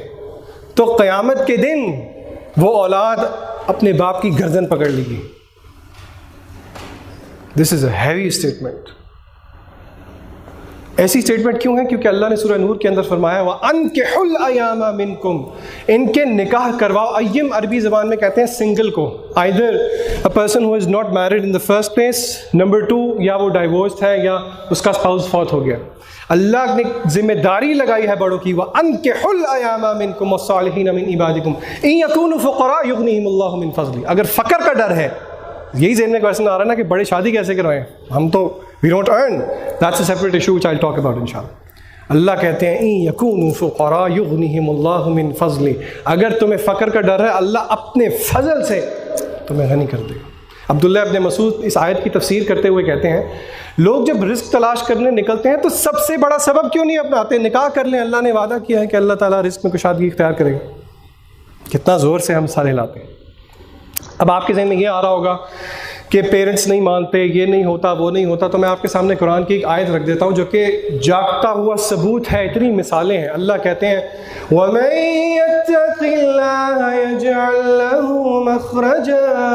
تو قیامت کے دن وہ اولاد اپنے باپ کی گردن پکڑ لے گی۔ دس از اے ہیوی اسٹیٹمنٹ۔ ایسی اسٹیٹمنٹ کیوں ہے؟ کیونکہ اللہ نے سورہ نور کے اندر فرمایا وَأَنكِحُوا الْأَيَامَ مِنكُمْ، ان کے نکاح کرواؤ۔ ایم عربی زبان میں کہتے ہیں سنگل کو، either a person who is not married in the first place، number 2 یا وہ ڈائیورسڈ ہے یا اس کا اسپاؤس فوت ہو گیا۔ اللہ نے ذمہ داری لگائی ہے بڑوں کی، وَأَنكِحُوا الْأَيَامَ مِنكُمْ وَالصَّالِحِينَ مِنْ عِبَادِكُمْ إِن يَكُونُوا فُقَرَاءَ يُغْنِهِمُ اللَّهُ مِنْ فَضْلِهِ۔ اگر فقر کا ڈر ہے، یہی ذہن میں کویشچن آ رہا ہے نا کہ بڑے شادی کیسے کروائیں، ہم تو we don't earn، that's a separate issue which I'll talk about inshallah۔ اللہ کہتے ہیں إِن يَكُونُوا فُقَرَاءَ يُغْنِهِمُ اللَّهُ مِنْ فَضْلِهِ، اگر تمہیں فقر کا ڈر ہے اللہ اپنے فضل سے تمہیں غنی کر دے گا۔ عبداللہ ابن مسعود اس آیت کی تفسیر کرتے ہوئے کہتے ہیں لوگ جب رزق تلاش کرنے نکلتے ہیں تو سب سے بڑا سبب کیوں نہیں اپناتے؟ نکاح کر لیں، اللہ نے وعدہ کیا ہے کہ اللہ تعالیٰ رزق میں کشادگی اختیار کرے گا۔ کتنا زور سے ہم سارے لاتے ہیں۔ اب آپ کے ذہن میں یہ آ رہا ہوگا کہ پیرنٹس نہیں مانتے، یہ نہیں ہوتا، وہ نہیں ہوتا، تو میں آپ کے سامنے قرآن کی ایک آیت رکھ دیتا ہوں جو کہ جاگتا ہوا ثبوت ہے، اتنی مثالیں ہیں۔ اللہ کہتے ہیں وَمَن يَتَّقِ اللَّهَ يَجْعَل لَّهُ مَخْرَجًا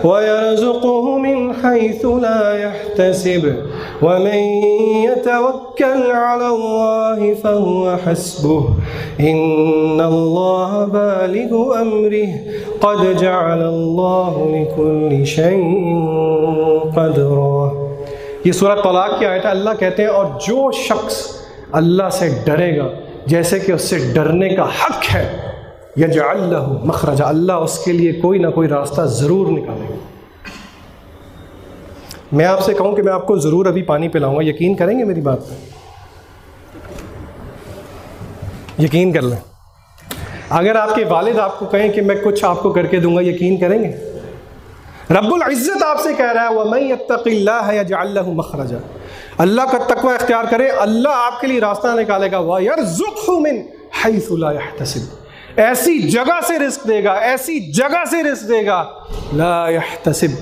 وَيَرْزُقْهُ مِنْ حَيْثُ لَا يَحْتَسِبُ وَمَن يَتَوَكَّلْ عَلَى اللَّهِ فَهُوَ حَسْبُهُ إِنَّ اللَّهَ بَالِغُ أَمْرِهِ قَدْ جَعَلَ اللَّهُ لِكُلِّ شَيْءٍ قَدْرًا۔ یہ سورۃ طلاق کی آیت ہے۔ اللہ کہتے ہیں اور جو شخص اللہ سے ڈرے گا جیسے کہ اس سے ڈرنے کا حق ہے، یجعل لہ مخرجا، اللہ اس کے لیے کوئی نہ کوئی راستہ ضرور نکالے گا۔ میں آپ سے کہوں کہ میں آپ کو ضرور ابھی پانی پلاؤں گا، یقین کریں گے میری بات پہ؟ یقین کر لیں۔ اگر آپ کے والد آپ کو کہیں کہ میں کچھ آپ کو کر کے دوں گا، یقین کریں گے؟ رب العزت آپ سے کہہ رہا ہے وَمَن يَتَّقِ اللَّهَ يَجْعَل لَّهُ مَخْرَجًا، اللہ کا تقوی اختیار کرے، اللہ آپ کے لیے راستہ نکالے گا، وَيَرْزُقْهُ مِنْ حَيْثُ لَا يَحْتَسِبُ، ایسی جگہ سے رزق دے گا، ایسی جگہ سے رزق دے گا، لا يحتسب،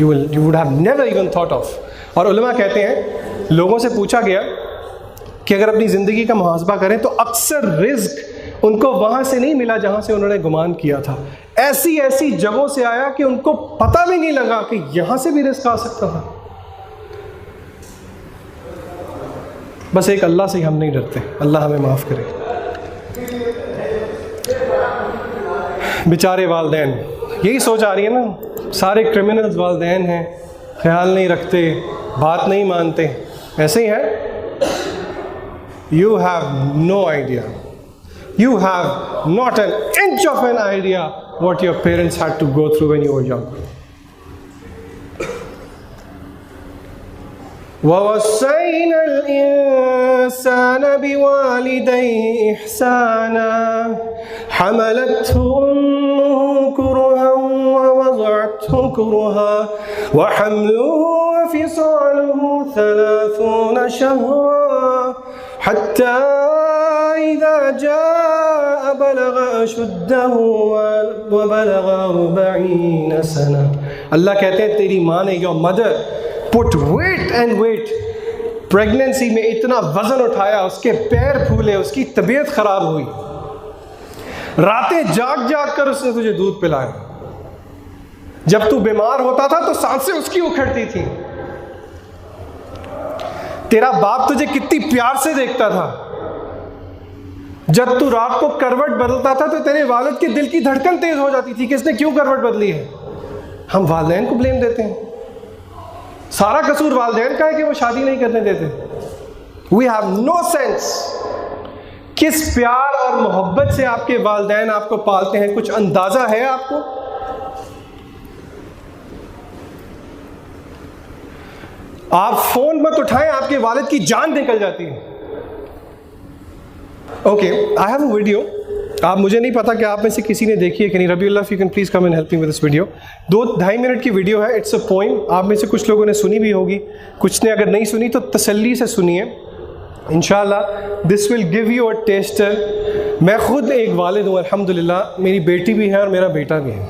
you would have never even thought of۔ اور علماء کہتے ہیں لوگوں سے پوچھا گیا کہ اگر اپنی زندگی کا محاسبہ کریں تو اکثر رزق ان کو وہاں سے نہیں ملا جہاں سے انہوں نے گمان کیا تھا، ایسی ایسی جگہوں سے آیا کہ ان کو پتہ بھی نہیں لگا کہ یہاں سے بھی رزق آ سکتا تھا۔ بس ایک اللہ سے ہی ہم نہیں ڈرتے، اللہ ہمیں معاف کرے۔ بیچارے والدین، یہی سوچ آ رہی ہے نا، سارے کرمنلز والدین ہیں، خیال نہیں رکھتے، بات نہیں مانتے، ایسے ہی ہے۔ You have no idea. You have not an inch of an idea what your parents had to go through when you were young. وَوَصَّيْنَا الْإِنسَانَ بِوَالِدَيْهِ إِحْسَانًا حَمَلَتْهُ أُمُّهُ كُرْهًا وَوَضَعَتْهُ كُرْهًا وَحَمْلُهُ وَفِصَالُهُ 30 شهرا حتى إذا جاء بلغ أشده وبلغ 40 سنة. اللہ کہتے ہیں تیری ماں نے, your mother put weight and weight, pregnancy میں اتنا وزن اٹھایا, اس کے پیر پھولے, اس کی طبیعت خراب ہوئی, راتیں جاگ جاگ کر اس نے تجھے دودھ پلایا. جب تو بیمار ہوتا تھا تو سانسیں اس کی اکھڑتی تھی. تیرا باپ تجھے کتنی پیار سے دیکھتا تھا. جب تو رات کو کروٹ بدلتا تھا تو تیرے والد کے دل کی دھڑکن تیز ہو جاتی تھی کہ اس نے کیوں کروٹ بدلی ہے. ہم والدین کو بلیم دیتے ہیں, سارا قصور والدین کا ہے کہ وہ شادی نہیں کرنے دیتے. We have no sense. کس پیار اور محبت سے آپ کے والدین آپ کو پالتے ہیں, کچھ اندازہ ہے آپ کو؟ آپ فون مت اٹھائیں, آپ کے والد کی جان نکل جاتی ہے. Okay, I have a video. آپ, مجھے نہیں پتا کہ آپ میں سے کسی نے دیکھی ہے کہ نہیں. ربی اللہ, if you can please come and help me with this video. 2-2.5 minute کی ویڈیو ہے. It's a poem. آپ میں سے کچھ لوگوں نے سنی بھی ہوگی, کچھ نے اگر نہیں سنی تو تسلی سے سنیے. انشاءاللہ this will give you a taster. میں خود ایک والد ہوں الحمدللہ. میری بیٹی بھی ہے اور میرا بیٹا بھی ہے.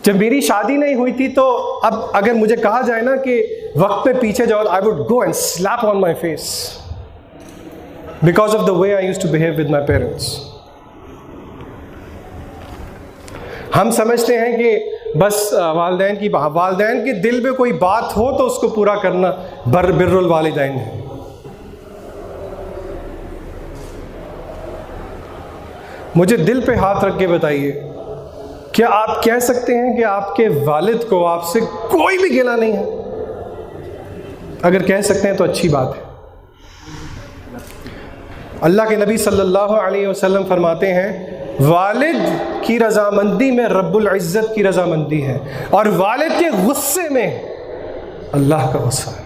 جب میری شادی نہیں ہوئی تھی تو اب اگر مجھے کہا جائے نا کہ وقت پہ پیچھے جاؤ, I would go and slap on my face because of the way I used to behave with my parents. ہم سمجھتے ہیں کہ بس والدین کے دل میں کوئی بات ہو تو اس کو پورا کرنا بر الوالدین ہے. مجھے دل پہ ہاتھ رکھ کے بتائیے, کیا آپ کہہ سکتے ہیں کہ آپ کے والد کو آپ سے کوئی بھی گلہ نہیں ہے؟ اگر کہہ سکتے ہیں تو اچھی بات ہے. اللہ کے نبی صلی اللہ علیہ وسلم فرماتے ہیں والد کی رضامندی میں رب العزت کی رضامندی ہے, اور والد کے غصے میں اللہ کا غصہ ہے.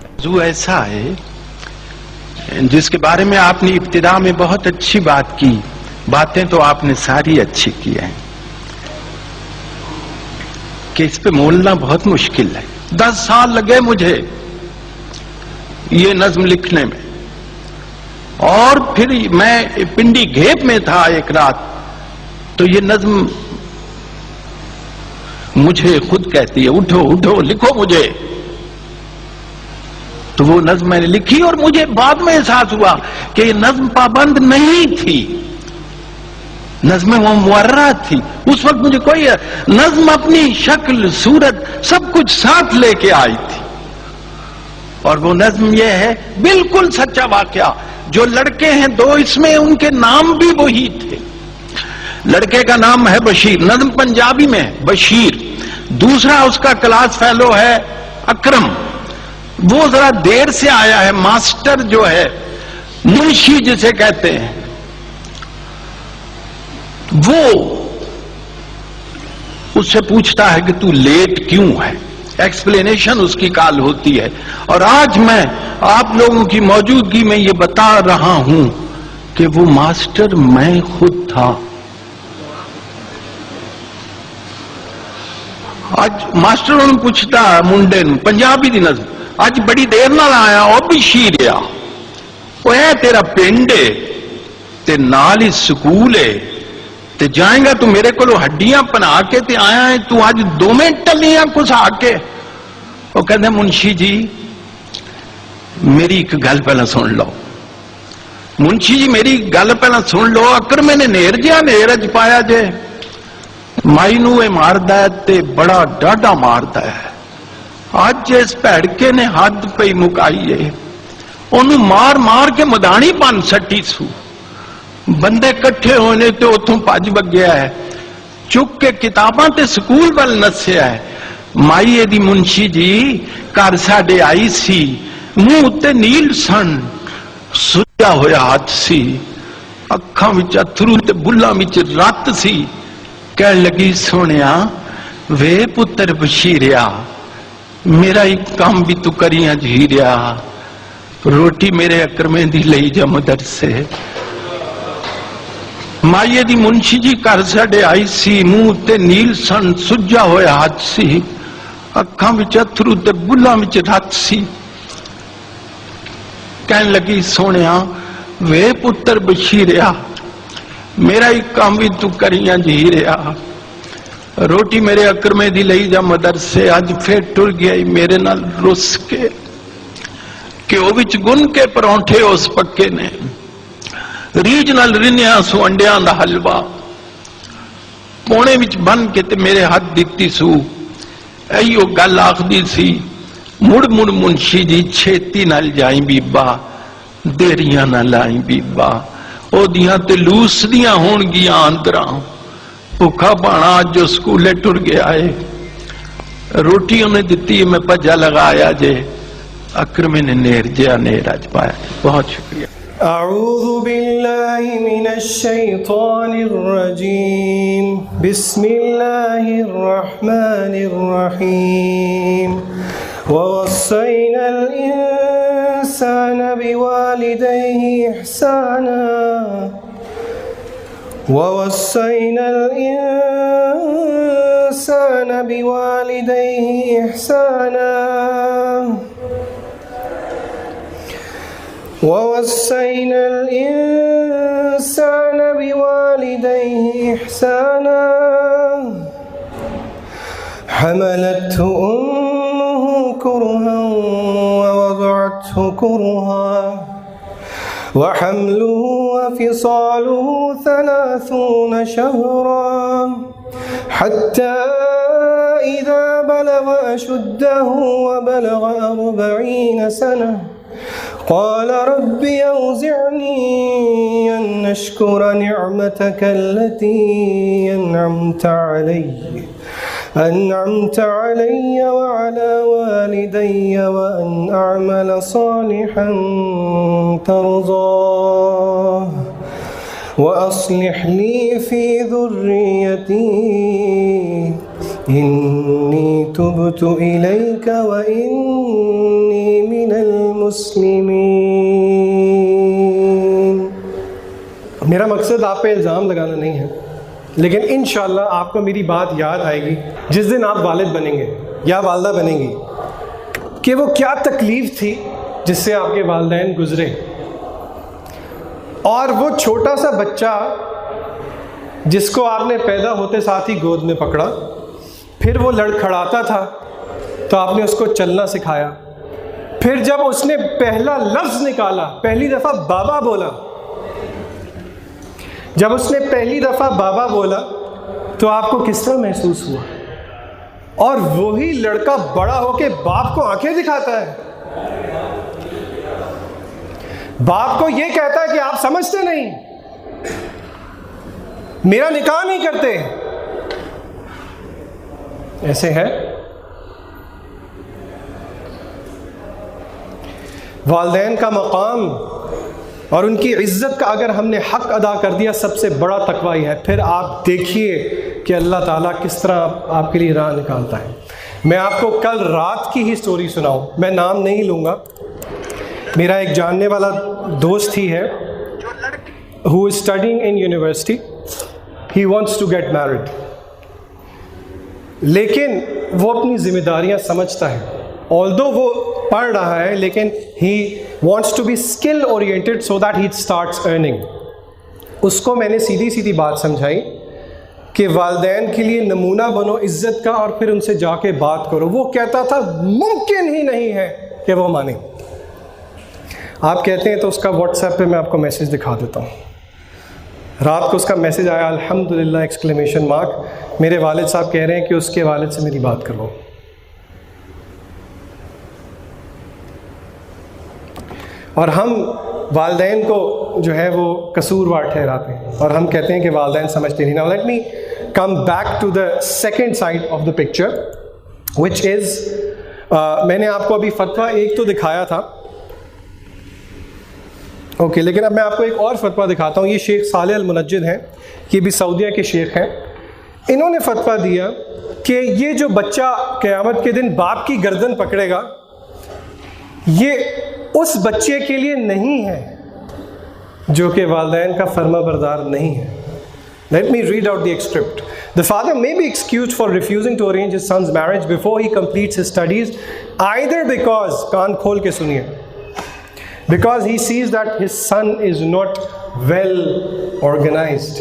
موضوع ایسا ہے جس کے بارے میں آپ نے ابتدا میں بہت اچھی بات کی. باتیں تو آپ نے ساری اچھی کی ہیں کہ اس پہ بولنا بہت مشکل ہے. 10 سال لگے مجھے یہ نظم لکھنے میں, اور پھر میں پنڈی گھیپ میں تھا ایک رات, تو یہ نظم مجھے خود کہتی ہے اٹھو اٹھو لکھو مجھے. تو وہ نظم میں نے لکھی, اور مجھے بعد میں احساس ہوا کہ یہ نظم پابند نہیں تھی, نظم وہ معرہ تھی. اس وقت مجھے کوئی نظم اپنی شکل صورت سب کچھ ساتھ لے کے آئی تھی. اور وہ نظم یہ ہے, بالکل سچا واقعہ. جو لڑکے ہیں 2 اس میں, ان کے نام بھی وہی تھے. لڑکے کا نام ہے بشیر, نظم پنجابی میں بشیر. دوسرا اس کا کلاس فیلو ہے اکرم, وہ ذرا دیر سے آیا ہے. ماسٹر جو ہے منشی جسے کہتے ہیں, وہ اس سے پوچھتا ہے کہ تو لیٹ کیوں ہے. ایکسپلینیشن اس کی کال ہوتی ہے. اور آج میں آپ لوگوں کی موجودگی میں یہ بتا رہا ہوں کہ وہ ماسٹر میں خود تھا. آج ماسٹر نے پوچھتا منڈے پنجابی دی نظم, اج بڑی دیر نال آیا اور بھی شیریا, وہ ہے تیرا پنڈ ہے تے نال ہی سکول ہے, تے جائیں گا تو میرے کو ہڈیاں پنا کے تے آیا ہے, تو آج 2 منٹ ٹلیاں کچھ آ کے. وہ کہتے ہیں منشی جی میری ایک گل پہلا سن لو. منشی جی میری گل پہلا سن لو. اکر میں نے نیر جہاں نیرج پایا جے, مائی نو اے ماردا ہے تے بڑا ڈاڈا ماردا ہے. اج اس پیڑکے نے حد پہ مکائی ہے, انہوں مار مار کے مدانی پن سٹی سو. بندے کٹھے ہونے تو اتوں پج بگیا ہے, چک کے کتاباں تے سکول ول نسیا ہے. مائی دی منشی جی گھر ساڈے آئی سی, منہ تے نیل سن, سجا ہویا ہاتھ سی, اکھاں وچ اتھرو تے بلاں وچ رت سی. کہن لگی سونیا وے پتر بشیریا, میرا ایک کام بھی تو کریاں جھیریا, روٹی میرے اکرمیں دی لئی جا مدرسے. مائیے دی منشی جی گھر ساڈے آئی سی, منہ تے نیل سن, سجا ہویا ہاتھ سی, ਅੱਖਾਂ ਵਿੱਚ ਅਥਰੂ ਤੇ ਬੁੱਲਾਂ ਵਿੱਚ ਰੱਤ ਸੀ। ਕਹਿਣ ਲੱਗੀ ਸੋਹਣਿਆ ਵੇ ਪੁੱਤਰ ਬਸ਼ੀਰਿਆ, ਮੇਰਾ ਹੀ ਕੰਮ ਵੀ ਤੂੰ ਕਰੀਆਂ ਜੀ ਰਿਹਾ। ਰੋਟੀ ਮੇਰੇ ਅਕਰਮੇ ਦੀ ਲਈ ਜਾ ਮਦਰਸੇ, ਅੱਜ ਫੇਰ ਟੁਰ ਗਿਆ ਈ ਮੇਰੇ ਨਾਲ ਰੁੱਸ ਕੇ। ਘਿਓ ਵਿੱਚ ਗੁੰਨ ਕੇ ਪਰੌਂਠੇ ਉਸ ਪੱਕੇ ਨੇ, ਰੀਝ ਨਾਲ ਰਿੰਨਿਆ ਸੋ ਅੰਡਿਆਂ ਦਾ ਹਲਵਾ, ਪੋਣੇ ਵਿੱਚ ਬੰਨ ਕੇ ਤੇ ਮੇਰੇ ਹੱਥ ਦਿੱਤੀ ਸੂ। ਇਹੋ ਗੱਲ ਆਖਦੀ ਸੀ, ਮੁੜ ਮੁੜ ਮੁਨਸ਼ੀ ਜੀ ਛੇਤੀ ਨਾਲ ਜਾਈ ਬੀਬਾ, ਦੇਰੀਆਂ ਨਾ ਲਾਈ ਬੀਬਾ। ਉਹਦੀਆਂ ਤੇ ਲੂਸਦੀਆਂ ਹੋਣਗੀਆਂ ਅੰਦਰਾਂ, ਭੁੱਖਾ ਭਾਣਾ ਅੱਜ ਜੋ ਸਕੂਲੇ ਟੁਰ ਗਿਆ ਏ। ਰੋਟੀ ਉਹਨੇ ਦਿੱਤੀ, ਮੈਂ ਭੱਜਾ ਲਗਾਇਆ ਜੇ, ਅਕਰਮੇ ਨੇ ਨੇਰ ਜਿਹਾ ਨੇਰ ਅੱਜ ਪਾਇਆ। ਬਹੁਤ ਸ਼ੁਕریہ۔ أعوذ بالله من الشيطان الرجيم بسم الله الرحمن الرحيم ووصينا الإنسان بوالديه إحسانا ووصينا الإنسان بوالديه إحسانا ووصينا الإنسان بوالديه إحسانا حملته أمه كرها ووضعته كرها وحمله وفصاله 30 شهرا حتى إذا بلغ أشده وبلغ 40 سنة قال رب أوزعني أن أشكر نعمتك التي أنعمت علي وعلى والدي وأن أعمل صالحا ترضاه وأصلح لي في ذريتي إني تبت إليك وإني من المسلمين۔ میرا مقصد آپ پہ الزام لگانا نہیں ہے، لیکن انشاءاللہ آپ کو میری بات یاد آئے گی جس دن آپ والد بنیں گے یا والدہ بنیں گی، کہ وہ کیا تکلیف تھی جس سے آپ کے والدین گزرے۔ اور وہ چھوٹا سا بچہ جس کو آپ نے پیدا ہوتے ساتھ ہی گود میں پکڑا، پھر وہ لڑکھڑاتا تھا تو آپ نے اس کو چلنا سکھایا، پھر جب اس نے پہلا لفظ نکالا، پہلی دفعہ بابا بولا، جب اس نے پہلی دفعہ بابا بولا تو آپ کو کس طرح محسوس ہوا؟ اور وہی لڑکا بڑا ہو کے باپ کو آنکھیں دکھاتا ہے، باپ کو یہ کہتا ہے کہ آپ سمجھتے نہیں، میرا نکاح نہیں کرتے۔ ایسے ہے؟ والدین کا مقام اور ان کی عزت کا اگر ہم نے حق ادا کر دیا، سب سے بڑا تقوی ہے۔ پھر آپ دیکھیے کہ اللہ تعالیٰ کس طرح آپ کے لیے راہ نکالتا ہے۔ میں آپ کو کل رات کی ہی سٹوری سناؤں، میں نام نہیں لوں گا۔ میرا ایک جاننے والا دوست ہی ہے who is studying in university, he wants to get married، لیکن وہ اپنی ذمہ داریاں سمجھتا ہے، although وہ پڑھ رہا ہے لیکن he wants to be skill oriented so that he starts earning۔ اس کو میں نے سیدھی سیدھی بات سمجھائی کہ والدین کے لیے نمونہ بنو عزت کا، اور پھر ان سے جا کے بات کرو۔ وہ کہتا تھا ممکن ہی نہیں ہے کہ وہ مانیں۔ آپ کہتے ہیں تو اس کا واٹس ایپ پہ میں آپ کو میسج دکھا دیتا ہوں۔ رات کو اس کا میسج آیا الحمدللہ ایکسکلیمیشن مارک، میرے والد صاحب کہہ رہے ہیں کہ اس کے والد سے میری بات کرو۔ اور ہم والدین کو جو ہے وہ قصوروار ٹھہراتے ہیں اور ہم کہتے ہیں کہ والدین سمجھتے نہیں۔ Now let me come back to the second side of the picture which is میں نے آپ کو ابھی فتویٰ ایک تو دکھایا تھا، اوکے، لیکن اب میں آپ کو ایک اور فتویٰ دکھاتا ہوں۔ یہ شیخ صالح المنجد ہیں، یہ بھی سعودیہ کے شیخ ہیں۔ انہوں نے فتویٰ دیا کہ یہ جو بچہ قیامت کے دن باپ کی گردن پکڑے گا، یہ اس بچے کے لیے نہیں ہے جو کہ والدین کا فرما بردار نہیں ہے، Let me read out the excerpt. The father may be excused for refusing to arrange his son's marriage before he completes his studies, either because, kaan khol ke suniye, because he sees that his son is not well organized.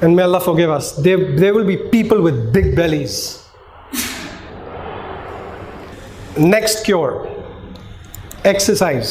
And may Allah forgive us. There will be people with big bellies. Next cure, exercise.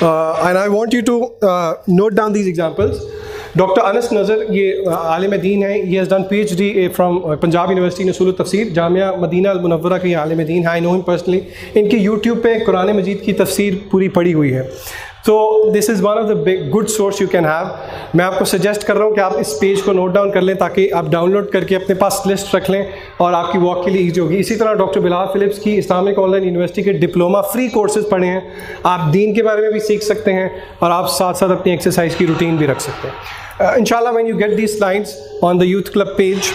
and I want you to note down these examples. Dr. Anas Nazar, یہ عالم دین ہے. He has done PhD from Punjab University in Usul al-Tafsir, جامعہ مدینہ المنورہ کے یہ عالم دین ہے. I know him personally. ان کی YouTube پہ قرآن مجید کی تفسیر پوری پڑھی ہوئی ہے. تو this is one of the good source you can have. میں آپ کو سجیسٹ کر رہا ہوں کہ آپ اس پیج کو نوٹ ڈاؤن کر لیں تاکہ آپ ڈاؤن لوڈ کر کے اپنے پاس لسٹ رکھ لیں اور آپ کی واک کے لیے ایزی ہوگی. اسی طرح ڈاکٹر بلال فلپس کی اسلامک آن لائن یونیورسٹی کے ڈپلوما فری کورسز پڑھے ہیں. آپ دین کے بارے میں بھی سیکھ سکتے ہیں اور آپ ساتھ ساتھ اپنی ایکسرسائز کی روٹین بھی رکھ سکتے ہیں. انشاءاللہ when you get these slides on the youth club page,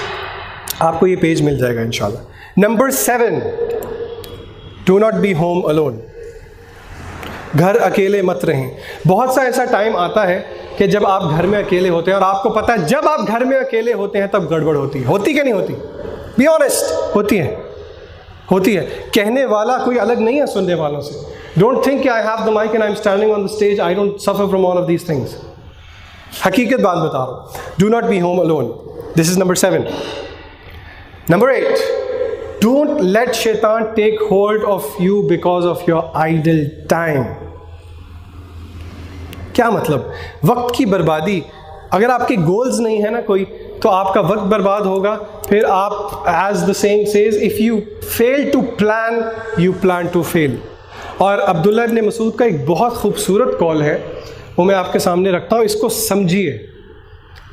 آپ کو یہ پیج مل جائے گا انشاءاللہ. Number 7, do not be home alone. گھر اکیلے مت رہیں. بہت سا ایسا ٹائم آتا ہے کہ جب آپ گھر میں اکیلے ہوتے ہیں اور آپ کو پتہ ہے جب آپ گھر میں اکیلے ہوتے ہیں تب گڑبڑ ہوتی کہ نہیں ہوتی؟ بی آنیسٹ, ہوتی ہے. کہنے والا کوئی الگ نہیں ہے سننے والوں سے. ڈونٹ تھنک کہ I have the mic and I am standing on the stage, I don't suffer from all of these things. حقیقت بات بتا رہا ہوں. Do not be home alone. This is number 7. Number 8, don't let شیطان take hold of you because of your idle time. کیا مطلب؟ وقت کی بربادی. اگر آپ کے گولز نہیں ہیں نا کوئی, تو آپ کا وقت برباد ہوگا. پھر آپ, as the saying says, if you fail to plan you plan to fail. اور عبداللہ ابن مسعود کا ایک بہت خوبصورت قول ہے, وہ میں آپ کے سامنے رکھتا ہوں, اس کو سمجھیے.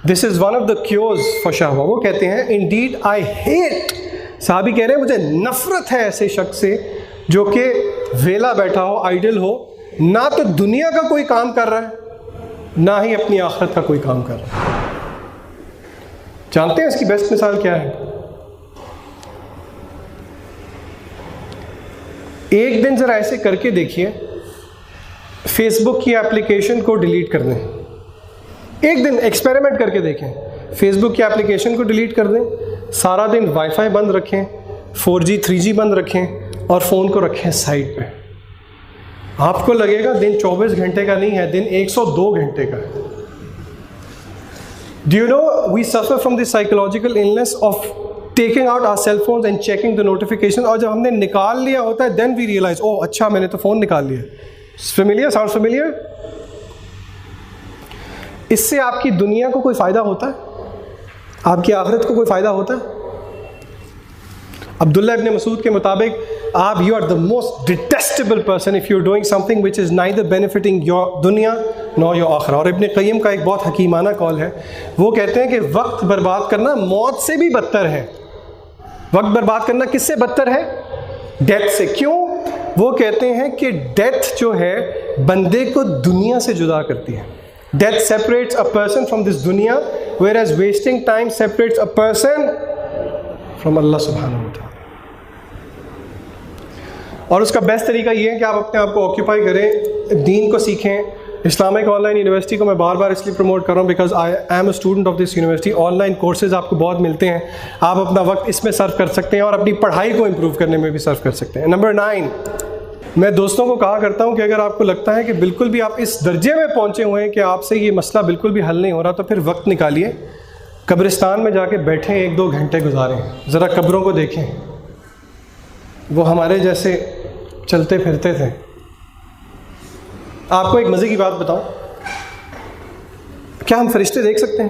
This is one of the cures for شہوہ. وہ کہتے ہیں انڈیڈ آئی ہیٹ, صحابی کہہ رہے ہیں مجھے نفرت ہے ایسے شخص سے جو کہ ویلا بیٹھا ہو, آئیڈل ہو, نہ تو دنیا کا کوئی کام کر رہا ہے نہ ہی اپنی آخرت کا کوئی کام کر رہا ہے. جانتے ہیں اس کی بیسٹ مثال کیا ہے؟ ایک دن ذرا ایسے کر کے دیکھیے, فیس بک کی اپلیکیشن کو ڈیلیٹ کر دیں. ایک دن ایکسپیریمنٹ کر کے دیکھیں, فیس بک کی اپلیکیشن کو ڈیلیٹ کر دیں, سارا دن وائی فائی بند رکھیں, 4G 3G بند رکھیں اور فون کو رکھیں سائڈ پہ. آپ کو لگے گا دن 24 گھنٹے کا نہیں ہے, دن 102 گھنٹے کا ہے. Do you know we suffer from the psychological illness of taking out our cell phones and checking the notifications, اور جب ہم نے نکال لیا ہوتا ہے then we realize oh اچھا میں نے تو فون نکال لیا. Familiar? Sounds familiar? اس سے آپ کی دنیا کو کوئی فائدہ ہوتا ہے؟ آپ کی آخرت کو کوئی فائدہ ہوتا ہے؟ عبداللہ ابن مسعود کے مطابق آپ you are the most detestable person if you are doing something which is neither benefiting your دنیا نو یور آخرہ. اور ابن قیم کا ایک بہت حکیمانہ قول ہے, وہ کہتے ہیں کہ وقت برباد کرنا موت سے بھی بدتر ہے. وقت برباد کرنا کس سے بدتر ہے؟ ڈیتھ سے. کیوں؟ وہ کہتے ہیں کہ ڈیتھ جو ہے بندے کو دنیا سے جدا کرتی ہے. Death separates a person from this دنیا, where is wasting time separates a person from Allah سبحانہ و تعالیٰ. اور اس کا بیسٹ طریقہ یہ ہے کہ آپ اپنے آپ کو آکیوپائی کریں, دین کو سیکھیں. اسلامک آن لائن یونیورسٹی کو میں بار بار اس لیے پروموٹ کر رہا ہوں because I am a student of this university. On line courses آپ کو بہت ملتے ہیں, آپ اپنا وقت اس میں صرف کر سکتے ہیں اور اپنی پڑھائی کو امپروو کرنے میں بھی صرف کر سکتے ہیں. نمبر 9, میں دوستوں کو کہا کرتا ہوں کہ اگر آپ کو لگتا ہے کہ بالکل بھی آپ اس درجے میں پہنچے ہوئے ہیں کہ آپ سے یہ مسئلہ بالکل بھی حل نہیں ہو رہا, تو پھر وقت نکالیے, قبرستان میں جا کے بیٹھیں, 1-2 گھنٹے گزاریں, ذرا قبروں کو دیکھیں. وہ ہمارے جیسے چلتے پھرتے تھے. آپ کو ایک مزے کی بات بتاؤں, کیا ہم فرشتے دیکھ سکتے ہیں؟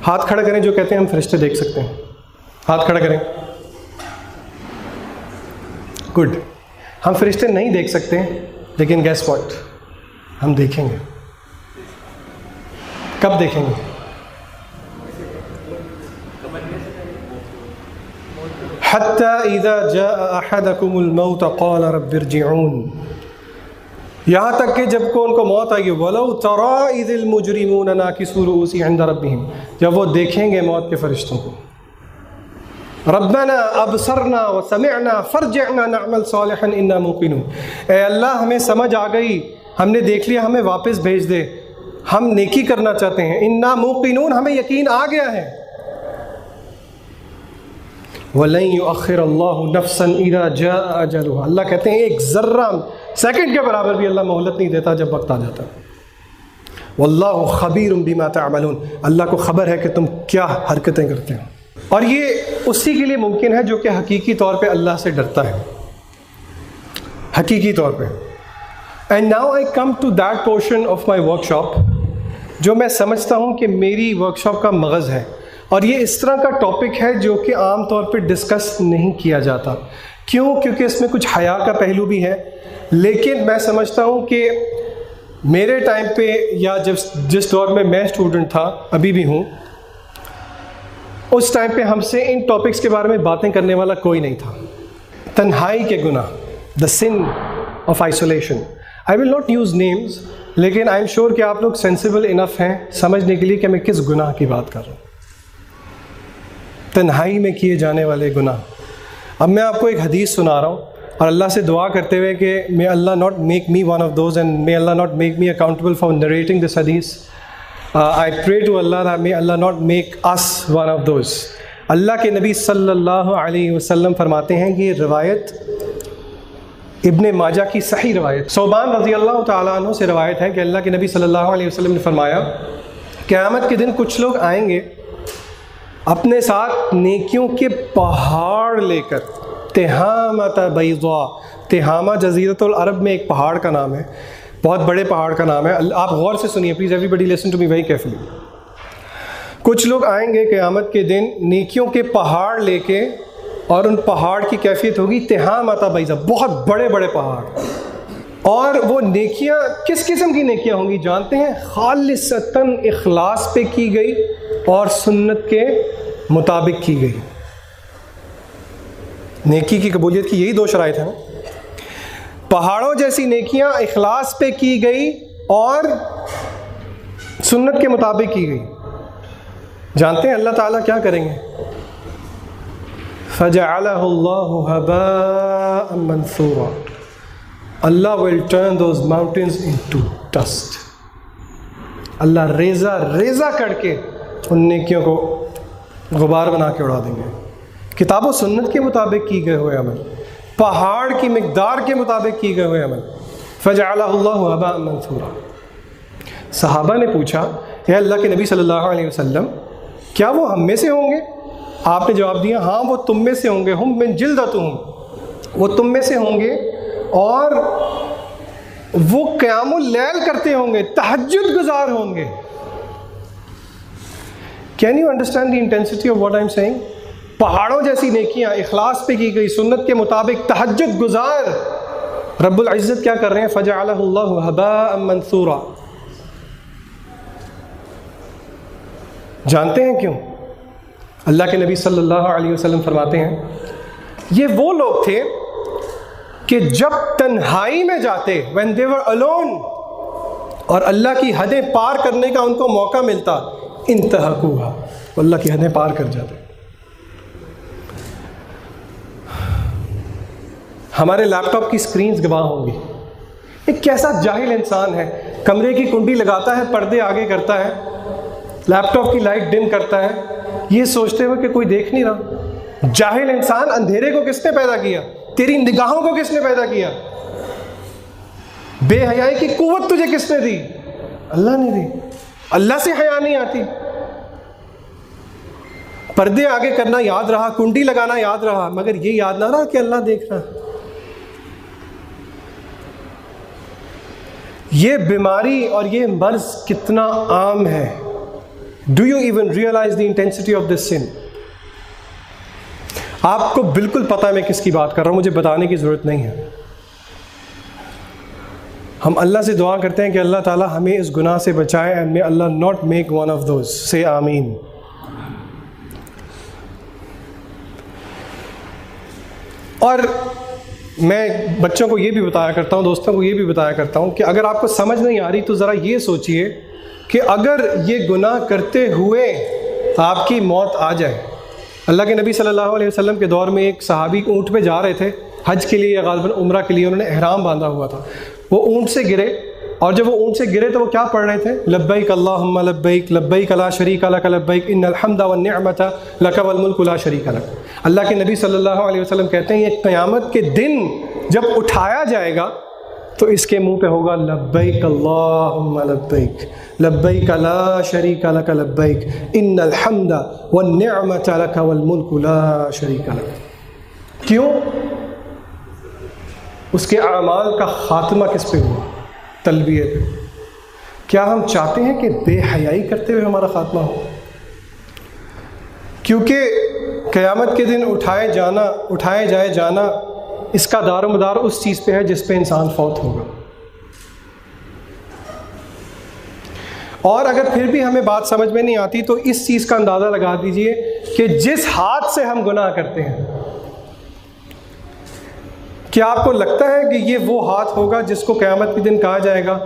ہاتھ کھڑا کریں جو کہتے ہیں ہم فرشتے دیکھ سکتے ہیں. ہاتھ کھڑا کریں. گڈ. ہم فرشتے نہیں دیکھ سکتے, لیکن گیس واٹ, ہم دیکھیں گے. کب دیکھیں گے؟ حتی اذا جاء احدکم الموت قال رب ارجعون, یہاں تک کہ جب کو ان کو موت آئے گی, وَلَوْ تَرَىٰ إِذِ الْمُجْرِمُونَ نَاكِسُو رُءُوسِهِمْ عِنْدَ رَبِّهِمْ, جب وہ دیکھیں گے موت کے فرشتوں کو, رَبَّنَا أَبْصَرْنَا وَسَمِعْنَا فَارْجِعْنَا نَعْمَلْ صَالِحًا إِنَّا مُوقِنُونَ, اے اللہ ہمیں سمجھ آ گئی, ہم نے دیکھ لیا, ہمیں واپس بھیج دے, ہم نیکی کرنا چاہتے ہیں. إِنَّا مُوقِنُونَ, ہمیں یقین آ گیا ہے. وَلَن يُؤَخِّرَ اللَّهُ نَفْسًا إِذَا جَاءَ أَجَلُهَا, اللہ کہتے ہیں ایک ذرہ سیکنڈ کے برابر بھی اللہ مہلت نہیں دیتا جب وقت آ جاتا. وَاللَّهُ خَبِيرٌ بِمَا تَعْمَلُونَ, اللہ کو خبر ہے کہ تم کیا حرکتیں کرتے ہو. اور یہ اسی کے لیے ممکن ہے جو کہ حقیقی طور پہ اللہ سے ڈرتا ہے. حقیقی طور پہ and now I come to that portion of my workshop جو میں سمجھتا ہوں کہ میری ورک شاپ کا مغز ہے، اور یہ اس طرح کا ٹاپک ہے جو کہ عام طور پہ ڈسکس نہیں کیا جاتا. کیوں؟ کیونکہ اس میں کچھ حیا کا پہلو بھی ہے. لیکن میں سمجھتا ہوں کہ میرے ٹائم پہ یا جس دور میں میں اسٹوڈنٹ تھا، ابھی بھی ہوں، اس ٹائم پہ ہم سے ان ٹاپکس کے بارے میں باتیں کرنے والا کوئی نہیں تھا. تنہائی کے گناہ، the sin of isolation. I will not use names, لیکن آئی ایم شیور کہ آپ لوگ سینسیبل انف ہیں سمجھنے کے لیے کہ میں کس گناہ کی بات کر رہا ہوں. تنہائی میں کیے جانے والے گناہ. اب میں آپ کو ایک حدیث سنا رہا ہوں، اور اللہ سے دعا کرتے ہوئے کہ may Allah not make me one of those and may Allah not make me accountable for narrating this hadith. I pray to Allah that may Allah not make us one of those. اللہ کے نبی صلی اللہ علیہ وسلم فرماتے ہیں کہ یہ روایت ابن ماجہ کی صحیح روایت، ثوبان رضی اللہ تعالیٰ عنہ سے روایت ہے کہ اللہ کے نبی صلی اللہ علیہ وسلم نے فرمایا قیامت کے دن کچھ لوگ آئیں گے اپنے ساتھ نیکیوں کے پہاڑ لے کر. تہامۃ بیضاء، تہامہ جزیرۃ العرب میں ایک پہاڑ کا نام ہے، بہت بڑے پہاڑ کا نام ہے. آپ غور سے سنیے please, everybody listen to me very carefully. کچھ لوگ آئیں گے قیامت کے دن نیکیوں کے پہاڑ لے کے، اور ان پہاڑ کی کیفیت ہوگی تہامۃ بیضاء، بہت بڑے بڑے پہاڑ. اور وہ نیکیاں کس قسم کی نیکیاں ہوں گی جانتے ہیں؟ خالصتاً اخلاص پہ کی گئی اور سنت کے مطابق کی گئی. نیکی کی قبولیت کی یہی دو شرائط ہیں، پہاڑوں جیسی نیکیاں اخلاص پہ کی گئی اور سنت کے مطابق کی گئی. جانتے ہیں اللہ تعالیٰ کیا کریں گے؟ فَجَعَلَهُ اللَّهُ هَبَاءً مَنْثُورًا. Allah will turn those mountains into dust. اللہ ریزہ ریزہ کر کے ان نیکیوں کو غبار بنا کے اڑا دیں گے. کتاب و سنت کے مطابق کی گئے ہوئے عمل، پہاڑ کی مقدار کے مطابق کی گئے ہوئے عمل. فَجَعَلَهُ اللَّهُ هَبَاءً مَنْثُورًا. صحابہ نے پوچھا اے اللہ کے نبی صلی اللہ علیہ وسلم کیا وہ ہم میں سے ہوں گے؟ آپ نے جواب دیا ہاں وہ تم میں سے ہوں گے. ہم من جلدتہم، وہ تم میں سے ہوں گے اور وہ قیام اللیل کرتے ہوں گے، تہجد گزار ہوں گے. Can you understand the intensity of what I am saying? پہاڑوں جیسی نیکیاں اخلاص پہ کی گئی، سنت کے مطابق، تہجد گزار. رب العزت کیا کر رہے ہیں؟ فَجَعَلَهُ اللَّهُ هَبَاءً مَنْثُورًا. جانتے ہیں کیوں؟ اللہ کے نبی صلی اللہ علیہ وسلم فرماتے ہیں یہ وہ لوگ تھے کہ جب تنہائی میں جاتے when they were alone اور اللہ کی حدیں پار کرنے کا ان کو موقع ملتا انتہکوها، اللہ کی حدیں پار کر جاتے. ہمارے لیپ ٹاپ کی سکرینز گواہ ہوں گی. ایک کیسا جاہل انسان ہے، کمرے کی کنڈی لگاتا ہے، پردے آگے کرتا ہے، لیپ ٹاپ کی لائٹ ڈم کرتا ہے، یہ سوچتے ہوئے کہ کوئی دیکھ نہیں رہا. جاہل انسان. اندھیرے کو کس نے پیدا کیا؟ تیری نگاہوں کو کس نے پیدا کیا؟ بے حیائی کی قوت تجھے کس نے دی؟ اللہ نے دی. اللہ سے حیا نہیں آتی. پردے آگے کرنا یاد رہا، کنڈی لگانا یاد رہا، مگر یہ یاد نہ رہا کہ اللہ دیکھ رہا. یہ بیماری اور یہ مرض کتنا عام ہے. Do you even realize the intensity of this sin? آپ کو بالکل پتہ ہے میں کس کی بات کر رہا ہوں، مجھے بتانے کی ضرورت نہیں ہے. ہم اللہ سے دعا کرتے ہیں کہ اللہ تعالیٰ ہمیں اس گناہ سے بچائے and may Allah not make one of those. Say آمین. اور میں بچوں کو یہ بھی بتایا کرتا ہوں، دوستوں کو یہ بھی بتایا کرتا ہوں کہ اگر آپ کو سمجھ نہیں آ رہی تو ذرا یہ سوچئے کہ اگر یہ گناہ کرتے ہوئے آپ کی موت آ جائے. اللہ کے نبی صلی اللہ علیہ وسلم کے دور میں ایک صحابی اونٹ پہ جا رہے تھے حج کے لیے یا غالباً عمرہ کے لیے، انہوں نے احرام باندھا ہوا تھا. وہ اونٹ سے گرے، اور جب وہ اونٹ سے گرے تو وہ کیا پڑھ رہے تھے؟ لبیک اللہم لبیک لبیک لا شریک لک لبیک ان الحمد والنعمت لک والملک لا شریک لک. اللہ کے نبی صلی اللہ علیہ وسلم کہتے ہیں یہ قیامت کے دن جب اٹھایا جائے گا تو اس کے منہ پہ ہوگا لبیک اللہم لبیک لبیک لا شریک لک لبیک ان الحمد والنعمت لک والملک لا شریک لک. کیوں؟ اس کے اعمال کا خاتمہ کس پہ ہوا؟ تلبیہ پہ. کیا ہم چاہتے ہیں کہ بے حیائی کرتے ہوئے ہمارا خاتمہ ہو؟ کیونکہ قیامت کے دن اٹھائے جائے جانا اس کا دار و مدار اس چیز پہ ہے جس پہ انسان فوت ہوگا. اور اگر پھر بھی ہمیں بات سمجھ میں نہیں آتی تو اس چیز کا اندازہ لگا دیجئے کہ جس ہاتھ سے ہم گناہ کرتے ہیں، کیا آپ کو لگتا ہے کہ یہ وہ ہاتھ ہوگا جس کو قیامت کے دن کہا جائے گا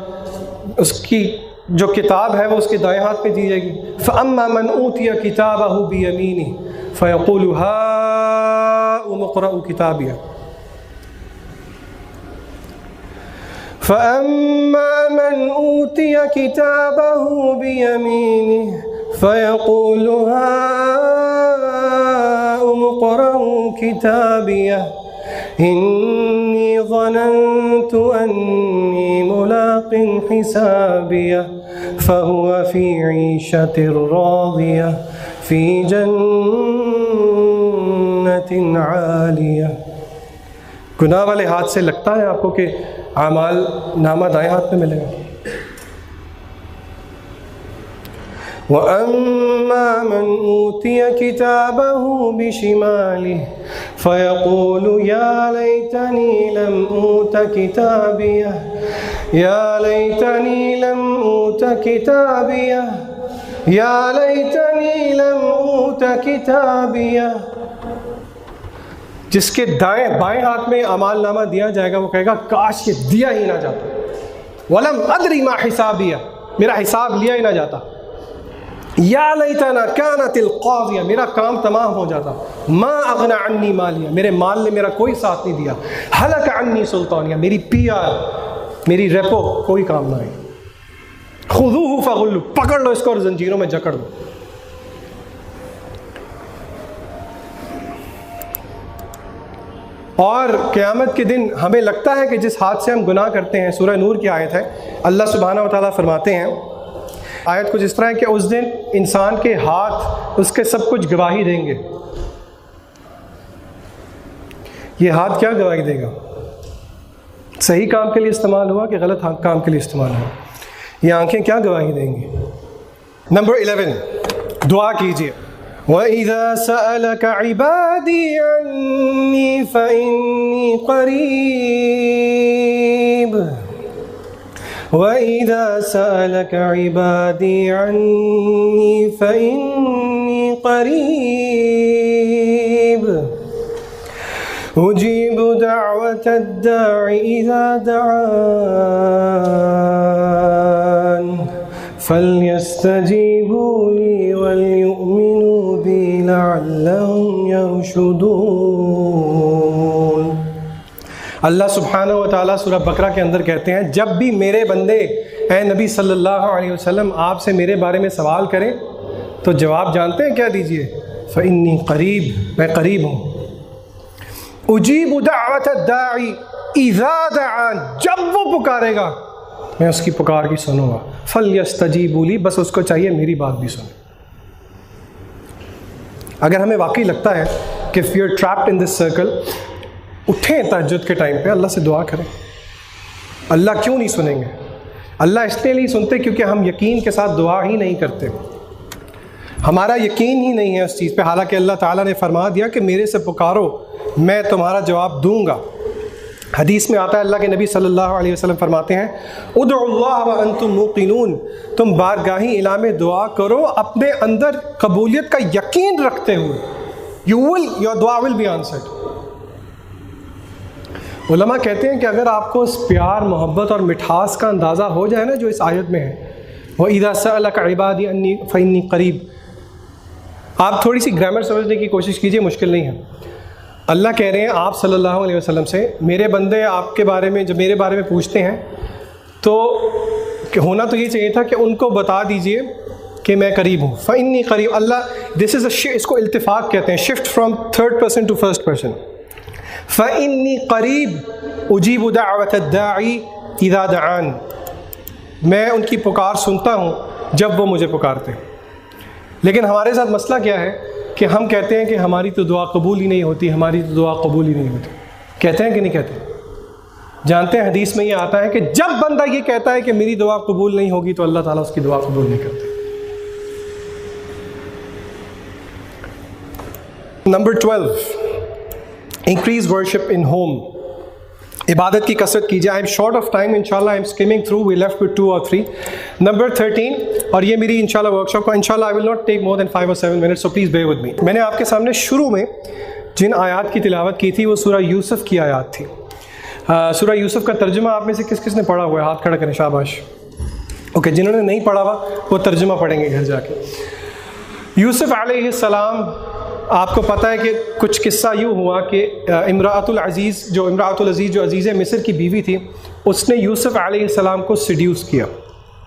اس کی جو کتاب ہے وہ اس کے دائیں ہاتھ پہ دی جائے گی؟ فَأَمَّا مَنْ أُوتِيَ كِتَابَهُ بِيَمِينِهِ فَيَقُولُ هَاؤُمُ اقْرَءُوا كِتَابِيَهْ فَأَمَّا مَنْ أُوتِيَ كِتَابَهُ بِيَمِينِهِ فَيَقُولُ هَاؤُمُ اقْرَءُوا كِتَابِيَهْ إِنِّي ظَنَنْتُ أَنِّي مُلَاقٍ حِسَابِيَهْ فَهُوَ فِي عِيشَةٍ رَاضِيَةٍ فِي جَنَّةٍ عَالِيَةٍ. گناہ والے ہاتھ سے لگتا ہے آپ کو کہ اعمال نامہ دائیں ہاتھ میں ملے گا. وَأَمَّا مَنْ أُوتِيَ كِتَابَهُ بِشِمَالِهِ فَيَقُولُ يَا لَيْتَنِي لَمْ أُوتَ كِتَابِيَهْ يَا لَيْتَنِي لَمْ أُوتَ كِتَابِيَهْ يَا لَيْتَنِي لَمْ أُوتَ كِتَابِيَهْ. جس کے بائیں ہاتھ میں اعمال نامہ دیا جائے گا وہ کہے گا کاش یہ دیا ہی نہ جاتا. وَلَمْ أَدْرِ مَا حِسَابِيَهْ، میرا حساب لیا ہی نہ جاتا. یا لیتنا کانت القاضیہ، میرا کام تمام ہو جاتا. ما اغنی عنی مالیہ، میرے مال نے میرا کوئی ساتھ نہیں دیا. ہلک عنی سلطانیہ، میری پی آر، میری ریپو کوئی کام نہ آئی. خذوہ فغلوا، پکڑ لو اس کو اور زنجیروں میں جکڑ دو. اور قیامت کے دن ہمیں لگتا ہے کہ جس ہاتھ سے ہم گناہ کرتے ہیں، سورہ نور کی آیت ہے، اللہ سبحانہ و تعالیٰ فرماتے ہیں، آیت کچھ اس طرح ہے کہ اس دن انسان کے ہاتھ اس کے سب کچھ گواہی دیں گے. یہ ہاتھ کیا گواہی دے گا؟ صحیح کام کے لیے استعمال ہوا کہ غلط کام کے لیے استعمال ہوا؟ یہ آنکھیں کیا گواہی دیں گی؟ نمبر 11 دعا کیجیے. وَإِذَا سَأَلَكَ عِبَادِي عَنِّي فَإِنِّي قَرِيبٌ وَإِذَا سَأَلَكَ عِبَادِي عَنِّي فَإِنِّي قَرِيبٌ أُجِيبُ دَعْوَةَ الدَّاعِ إِذَا دَعَانِ فَلْيَسْتَجِيبُوا لِي وَلْيُؤْمِنُوا بِي لَعَلَّهُمْ يَرْشُدُونَ. اللہ سبحانہ و تعالیٰ سورہ بقرہ کے اندر کہتے ہیں جب بھی میرے بندے اے نبی صلی اللہ علیہ وسلم آپ سے میرے بارے میں سوال کریں تو جواب جانتے ہیں کیا دیجئے؟ فَإِنِّي قریب، میں قریب ہوں. اجیب دعوت الداعی اذا دعان، جب وہ پکارے گا میں اس کی پکار کی سنوں گا. فَلْيَسْتَجِيبُوا لِي، بس اس کو چاہیے میری بات بھی سنیں. اگر ہمیں واقعی لگتا ہے کہ if you're trapped in this circle، اٹھیں تہجد کے ٹائم پہ اللہ سے دعا کریں. اللہ کیوں نہیں سنیں گے؟ اللہ اس لیے نہیں سنتے کیونکہ ہم یقین کے ساتھ دعا ہی نہیں کرتے. ہمارا یقین ہی نہیں ہے اس چیز پہ، حالانکہ اللہ تعالیٰ نے فرما دیا کہ میرے سے پکارو میں تمہارا جواب دوں گا. حدیث میں آتا ہے اللہ کے نبی صلی اللہ علیہ وسلم فرماتے ہیں ادعوا اللہ وانتم موقنون، تم بارگاہ الہ میں دعا کرو اپنے اندر قبولیت کا یقین رکھتے ہوئے. your dua will be answered. علماء کہتے ہیں کہ اگر آپ کو اس پیار، محبت اور مٹھاس کا اندازہ ہو جائے نا جو اس آیت میں ہے، وَإِذَا سَأَلَكَ عِبَادِي عَنِّي فَإِنِّي قَرِيبٌ، آپ تھوڑی سی گرامر سمجھنے کی کوشش کیجئے، مشکل نہیں ہے. اللہ کہہ رہے ہیں آپ صلی اللہ علیہ وسلم سے میرے بندے آپ کے بارے میں جب میرے بارے میں پوچھتے ہیں تو ہونا تو یہ چاہیے تھا کہ ان کو بتا دیجئے کہ میں قریب ہوں. فَإِنِّي قَرِيبٌ، اللہ دس از اس کو التفات کہتے ہیں، shift from third person to first person. فَإِنِّي قَرِيبٌ أُجِيبُ دَعْوَةَ الدَّاعِ إِذَا دَعَانِ، میں ان کی پکار سنتا ہوں جب وہ مجھے پکارتے ہیں. لیکن ہمارے ساتھ مسئلہ کیا ہے کہ ہم کہتے ہیں کہ ہماری تو دعا قبول ہی نہیں ہوتی، ہماری تو دعا قبول ہی نہیں ہوتی. کہتے ہیں کہ نہیں کہتے؟ جانتے ہیں حدیث میں یہ آتا ہے کہ جب بندہ یہ کہتا ہے کہ میری دعا قبول نہیں ہوگی تو اللہ تعالیٰ اس کی دعا قبول نہیں کرتے. Number 12, increase worship in home. عبادت کی کثرت کیجیے. I am short of time انشاءاللہ, I am skimming through, we left with 2 or 3. Number 13, اور یہ میری انشاءاللہ ورک شاپ کا انشاءاللہ I will not take more than 5 or 7 minutes, so please bear with me. میں نے آپ کے سامنے شروع میں جن آیات کی تلاوت کی تھی وہ سورہ یوسف کی آیات تھی. سورہ یوسف کا ترجمہ آپ میں سے کس کس نے پڑھا ہوا ہے؟ ہاتھ کھڑا کریں, شاباش. اوکے, جنہوں نے نہیں پڑھا ہوا وہ ترجمہ پڑھیں گے گھر جا کے. یوسف علیہ السلام, آپ کو پتہ ہے کہ کچھ قصہ یوں ہوا کہ امراۃ العزیز جو عزیز مصر کی بیوی تھی, اس نے یوسف علیہ السلام کو سیڈیوس کیا.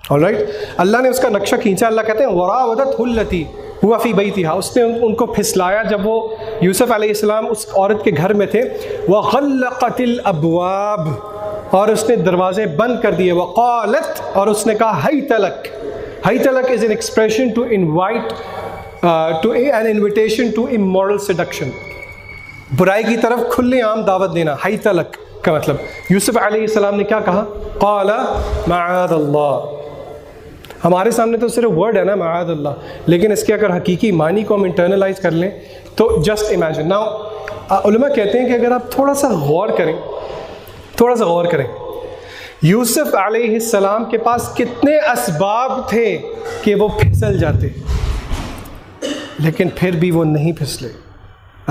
آلرائٹ, اللہ نے اس کا نقشہ کھینچا. اللہ کہتے ہیں وراودتہ التی ہوا فی بیتہا, اس نے ان کو پھسلایا جب وہ یوسف علیہ السلام اس عورت کے گھر میں تھے. وغلقت الابواب, اور اس نے دروازے بند کر دیے. وقالت, اور اس نے کہا حیت لک. حیت لک is an expression to invite to an invitation to immoral seduction, برائی کی طرف کھلے عام دعوت دینا. حیت لک کا مطلب, یوسف علیہ السلام نے کیا کہا؟ قال معاذ اللہ. ہمارے سامنے تو صرف ورڈ ہے نا معاذ اللہ, لیکن اس کے اگر حقیقی معنی کو ہم انٹرنلائز کر لیں تو جسٹ امیجن. ناؤ علماء کہتے ہیں کہ اگر آپ تھوڑا سا غور کریں, یوسف علیہ السلام کے پاس کتنے اسباب تھے کہ وہ پھسل جاتے, لیکن پھر بھی وہ نہیں پھسلے.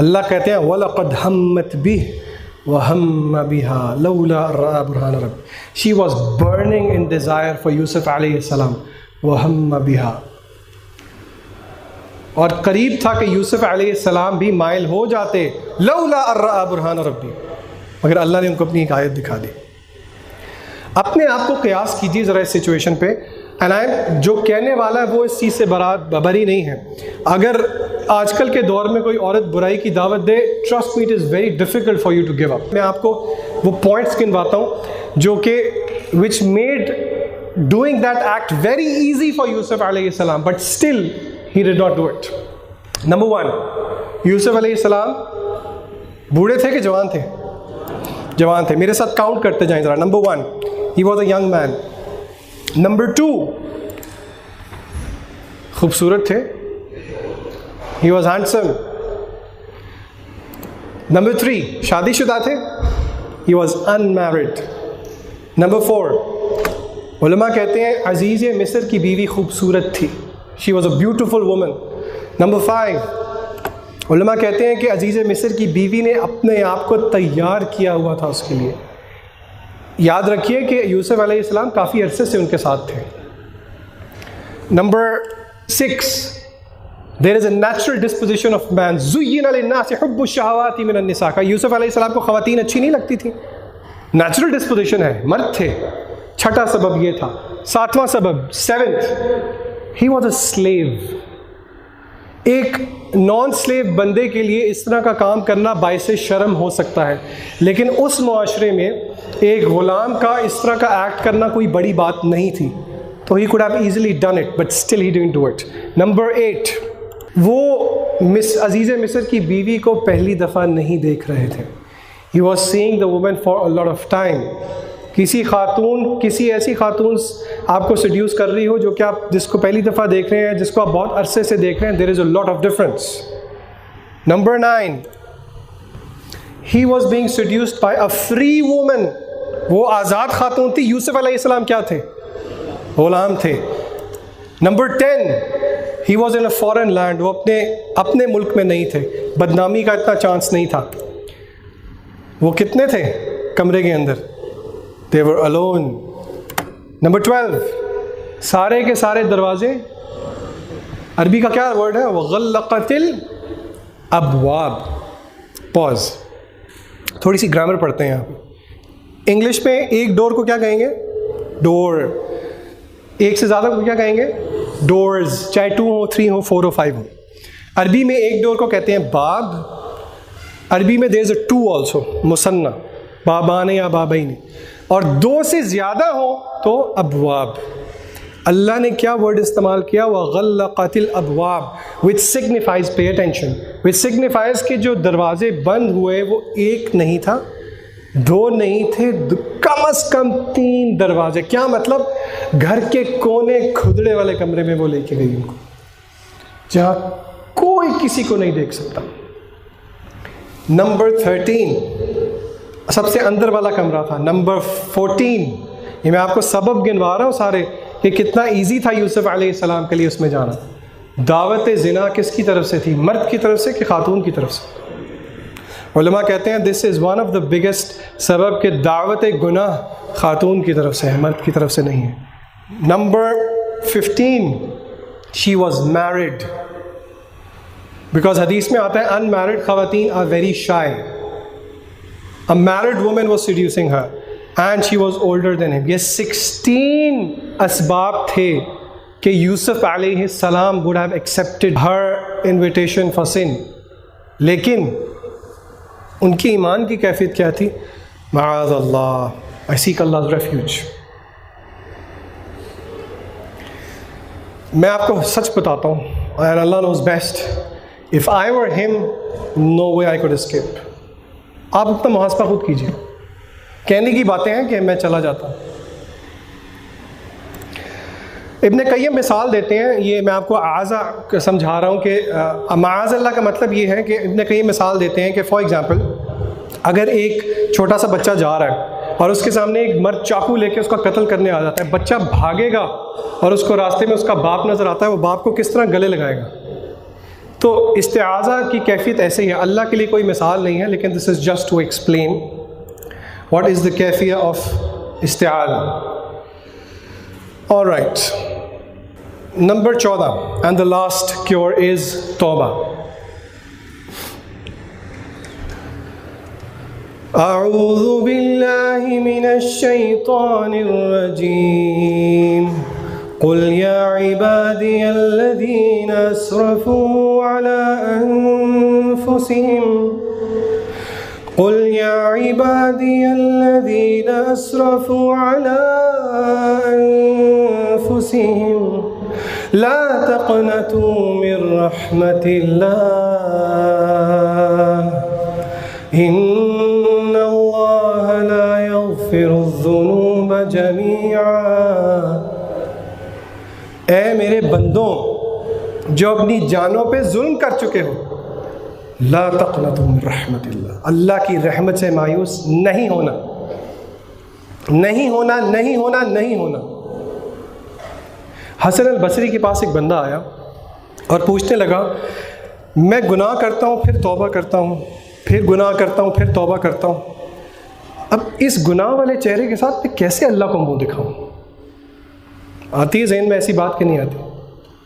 اللہ کہتے ہیں وَلَقَدْ هَمَّتْ بِهِ وَهَمَّ بِهَا لَوْلَا رَأَى بُرْهَانَ رَبِّهِ. She was burning in desire for Yusuf علیہ السلام. وَهَمَّ بِهَا, اور قریب تھا کہ یوسف علیہ السلام بھی مائل ہو جاتے. لَوْلَا رَأَى بُرْهَانَ رَبِّهِ, مگر اللہ نے ان کو اپنی ایک آیت دکھا دی. اپنے آپ کو قیاس کیجیے ذرا اس سچویشن پہ. جو کہنے والا ہے وہ اس چیز سے بری نہیں ہے. اگر آج کل کے دور میں کوئی عورت برائی کی دعوت دے, trust me it is very difficult for you to give up. میں آپ کو وہ پوائنٹس گنواتا ہوں جو کہ which made doing that act very easy for Yusuf علیہ السلام, but still he did not do it. Number 1, Yusuf علیہ السلام بوڑھے تھے کہ جوان تھے؟ جوان تھے. میرے ساتھ کاؤنٹ کرتے جائیں ذرا. Number 1, he was a young man. Number 2, خوبصورت تھے. He was handsome. نمبر 3, شادی شدہ تھے. He was unmarried. نمبر 4, علماء کہتے ہیں عزیز مصر کی بیوی خوبصورت تھی. She was a beautiful woman. Number 5, علماء کہتے ہیں کہ عزیز مصر کی بیوی نے اپنے آپ کو تیار کیا ہوا تھا اس کے لیے. یاد رکھیے کہ یوسف علیہ السلام کافی عرصے سے ان کے ساتھ تھے. Number 6, there is a natural disposition of man زین للناس حب الشہوات من النساء. کا یوسف علیہ السلام کو خواتین اچھی نہیں لگتی تھیں؟ نیچرل ڈسپوزیشن ہے, مرد تھے. 6واں سبب یہ تھا. 7واں سبب, 7th, he was a sleeve. ایک نان سلیو بندے کے لیے اس طرح کا کام کرنا باعث شرم ہو سکتا ہے, لیکن اس معاشرے میں ایک غلام کا اس طرح کا ایکٹ کرنا کوئی بڑی بات نہیں تھی. تو he could have easily done it, but still he didn't do it. Number 8, وہ عزیز مصر کی بیوی کو پہلی دفعہ نہیں دیکھ رہے تھے. He was seeing the woman for a lot of time. کسی ایسی خاتون آپ کو سیڈیوس کر رہی ہو جو کہ آپ جس کو پہلی دفعہ دیکھ رہے ہیں, جس کو آپ بہت عرصے سے دیکھ رہے ہیں, there is a lot of difference. Number 9, he was being seduced by a free woman. وہ آزاد خاتون تھی. یوسف علیہ السلام کیا تھے؟ غلام تھے. Number 10, he was in a foreign land. وہ اپنے ملک میں نہیں تھے. بدنامی کا اتنا چانس نہیں تھا. وہ کتنے تھے کمرے کے اندر؟ They were alone. نمبر 12, سارے کے سارے دروازے, عربی کا کیا ورڈ ہے؟ وغلقت الابواب. پاز, تھوڑی سی گرامر پڑھتے ہیں آپ. انگلش میں ایک ڈور کو کیا کہیں گے؟ ڈور. ایک سے زیادہ کو کیا کہیں گے؟ ڈورز, چاہے 2 ہو, 3 ہو, 4 ہو, 5 ہو. عربی میں ایک ڈور کو کہتے ہیں باب. عربی میں there is a 2 also, مثنیٰ, بابان یا بابین. اور 2 سے زیادہ ہو تو ابواب. اللہ نے کیا ورڈ استعمال کیا؟ وغلقت الابواب, which signifies, pay attention, which signifies کہ جو دروازے بند ہوئے وہ ایک نہیں تھا, دو نہیں تھے، کم از کم 3 دروازے. کیا مطلب؟ گھر کے کونے کھدڑے والے کمرے میں وہ لے کے گئی ان کو، جہاں کوئی کسی کو نہیں دیکھ سکتا. نمبر 13 سب سے اندر والا کمرہ تھا. نمبر 14، یہ میں آپ کو سبب گنوا رہا ہوں سارے کہ کتنا ایزی تھا یوسف علیہ السلام کے لیے اس میں جانا. دعوت زنا کس کی طرف سے تھی؟ مرد کی طرف سے کہ خاتون کی طرف سے؟ علماء کہتے ہیں this is one of the biggest سبب کہ دعوت گناہ خاتون کی طرف سے ہے، مرد کی طرف سے نہیں ہے. Number 15 she was married, because حدیث میں آتا ہے انمیرڈ خواتین are very shy. A married woman was seducing her and she was older than him. یہ 16 اسباب تھے کہ یوسف علیہ السلام would have accepted her invitation for sin. لیکن ان کی ایمان کی کیفیت کیا تھی؟ معاذ اللہ، I seek Allah's refuge. میں آپ کو سچ بتاتا ہوں، and Allah knows best. If I were him, no way I could escape. آپ اپنا محاسبہ خود کیجیے. کہنے کی باتیں ہیں کہ میں چلا جاتا ہوں. ابن قیم مثال دیتے ہیں، یہ میں آپ کو اعاذہ سمجھا رہا ہوں کہ معاذ اللہ کا مطلب یہ ہے کہ ابن قیم مثال دیتے ہیں کہ فار ایگزامپل اگر ایک چھوٹا سا بچہ جا رہا ہے اور اس کے سامنے ایک مرد چاقو لے کے اس کا قتل کرنے آ جاتا ہے، بچہ بھاگے گا اور اس کو راستے میں اس کا باپ نظر آتا ہے، وہ باپ کو کس طرح گلے لگائے گا؟ تو استعاذہ کی کیفیت ایسے ہی ہے. اللہ کے لیے کوئی مثال نہیں ہے، لیکن this is just to explain what is the کیفیہ آف استعاذہ. Alright, number 14 and the last cure is توبہ. اعوذ باللہ من الشیطان الرجیم. قل يا عبادي الذين أسرفوا على أنفسهم قل يا عبادي الذين أسرفوا على أنفسهم لا تقنطوا من رحمة الله إن الله لا يغفر الذنوب جميعا. اے میرے بندوں جو اپنی جانوں پہ ظلم کر چکے ہو، لا تقنطوا من رحمت اللہ، اللہ کی رحمت سے مایوس نہیں ہونا، نہیں ہونا، نہیں ہونا، نہیں ہونا. حسن البصری کے پاس ایک بندہ آیا اور پوچھنے لگا میں گناہ کرتا ہوں پھر توبہ کرتا ہوں، پھر گناہ کرتا ہوں پھر توبہ کرتا ہوں، اب اس گناہ والے چہرے کے ساتھ میں کیسے اللہ کو منہ دکھاؤں؟ آتی ہے ذہن میں ایسی بات کہ نہیں آتی؟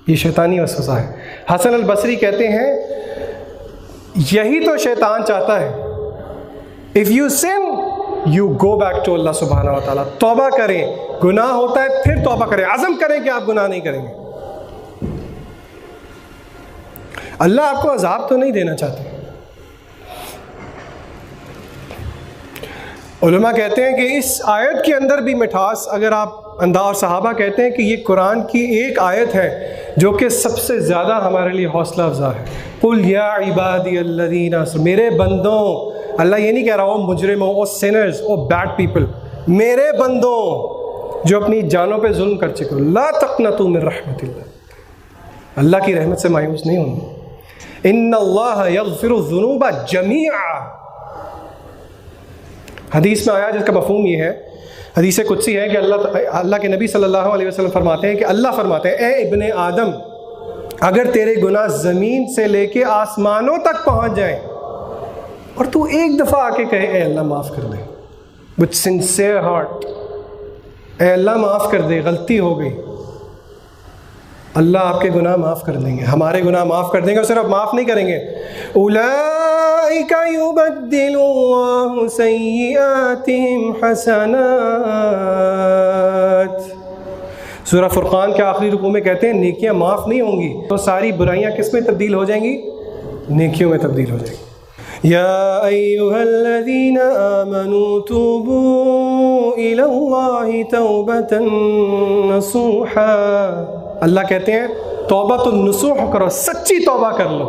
یہ شیطانی وسوسہ ہے. حسن البصری کہتے ہیں یہی تو شیطان چاہتا ہے. If you sin you go back to Allah سبحانہ و تعالیٰ. توبہ کریں، گناہ ہوتا ہے پھر توبہ کریں، عزم کریں کہ آپ گناہ نہیں کریں گے. اللہ آپ کو عذاب تو نہیں دینا چاہتے. علماء کہتے ہیں کہ اس آیت کے اندر بھی مٹھاس اگر آپ اور صحابہ کہتے ہیں کہ یہ قرآن کی ایک آیت ہے جو کہ سب سے زیادہ ہمارے لیے حوصلہ افزا ہے. قل یا عبادی الذین، میرے بندوں. اللہ یہ نہیں کہہ رہا او مجرموں، او سینرز، او بیڈ پیپل، میرے بندوں جو اپنی جانوں پہ ظلم کر چکے ہو، لا تقنطوا من رحمت اللہ، اللہ کی رحمت سے مایوس نہیں ہونا. ان اللہ یغفر الذنوب جمیعا. حدیث میں آیا جس کا مفہوم یہ ہے، حدیث قدسی ہے کہ اللہ کے نبی صلی اللہ علیہ وسلم فرماتے ہیں کہ اللہ فرماتے ہیں اے ابن آدم اگر تیرے گناہ زمین سے لے کے آسمانوں تک پہنچ جائیں اور تو ایک دفعہ آ کے کہے اے اللہ معاف کر دے وتھ سنسیئر ہارٹ، اے اللہ معاف کر دے، غلطی ہو گئی، اللہ آپ کے گناہ معاف کر دیں گے، ہمارے گناہ معاف کر دیں گے. اور صرف معاف نہیں کریں گے، اولئک یبدل اللہ سیئاتہم حسنات. سورہ فرقان کے آخری رکوع میں کہتے ہیں نیکیاں معاف نہیں ہوں گی تو ساری برائیاں کس میں تبدیل ہو جائیں گی؟ نیکیوں میں تبدیل ہو جائیں گی. یا ایھا الذین آمنوا توبوا الی اللہ توبۃ نصوحا. اللہ کہتے ہیں توبۃ النصوح کرو، سچی توبہ کر لو.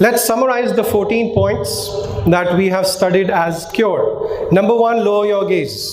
let's summarize the 14 points that we have studied as cure. Number 1, lower your gaze.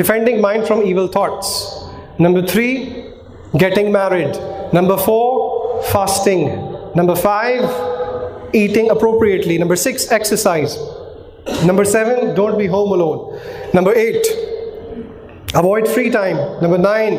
Defending mind from evil thoughts. Number 3, getting married. Number 4, fasting. Number 5, eating appropriately. Number 6, exercise. Number 7, don't be home alone. Number 8, avoid free time. Number 9,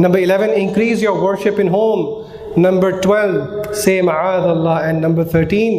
Number 11, increase your worship in home. Number 12, say ma'ad Allah. And number 13,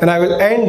And I will end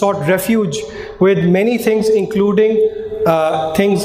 sought refuge with many things including things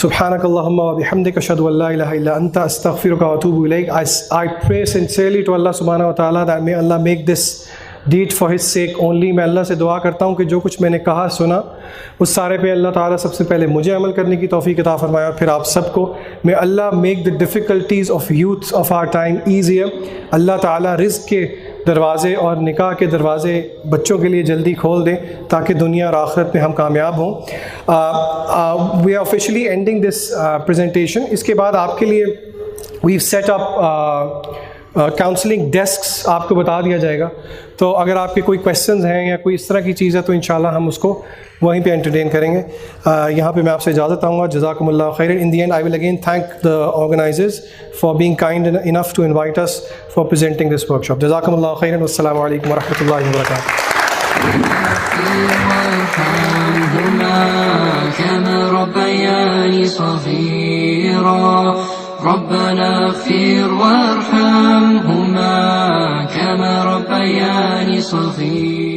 سبحانک اللہم و بحمدک اشہد ان لا الہ الا انت استغفرک و اتوب الیک. I pray sincerely to Allah subhanahu wa ta'ala that may Allah make this deed for his sake only. میں اللہ سے دعا کرتا ہوں کہ جو کچھ میں نے کہا سنا اس سارے پہ اللہ تعالیٰ سب سے پہلے مجھے عمل کرنے کی توفیق عطا فرمائے اور پھر آپ سب کو. may Allah make the difficulties of youth of our time easier. اللہ تعالیٰ رزق کے دروازے اور نکاح کے دروازے بچوں کے لیے جلدی کھول دیں تاکہ دنیا اور آخرت میں ہم کامیاب ہوں. We are officially ending this presentation. اس کے بعد آپ کے لیے we set up counselling desks آپ کو بتا دیا جائے گا. تو اگر آپ کے کوئی کویشچنز ہیں یا کوئی اس طرح کی چیز ہے تو انشاءاللہ ہم اس کو وہیں پہ انٹرٹین کریں گے. یہاں پہ میں آپ سے اجازت آؤں گا. جزاکم اللہ خیر. In the end I will again thank the organisers for being kind enough to invite us for presenting this workshop. جزاکم اللہ خیر. والسلام علیکم ورحمۃ اللہ وبرکاتہ. ربنا اغفر وارحمهما كما ربياني صغيرا.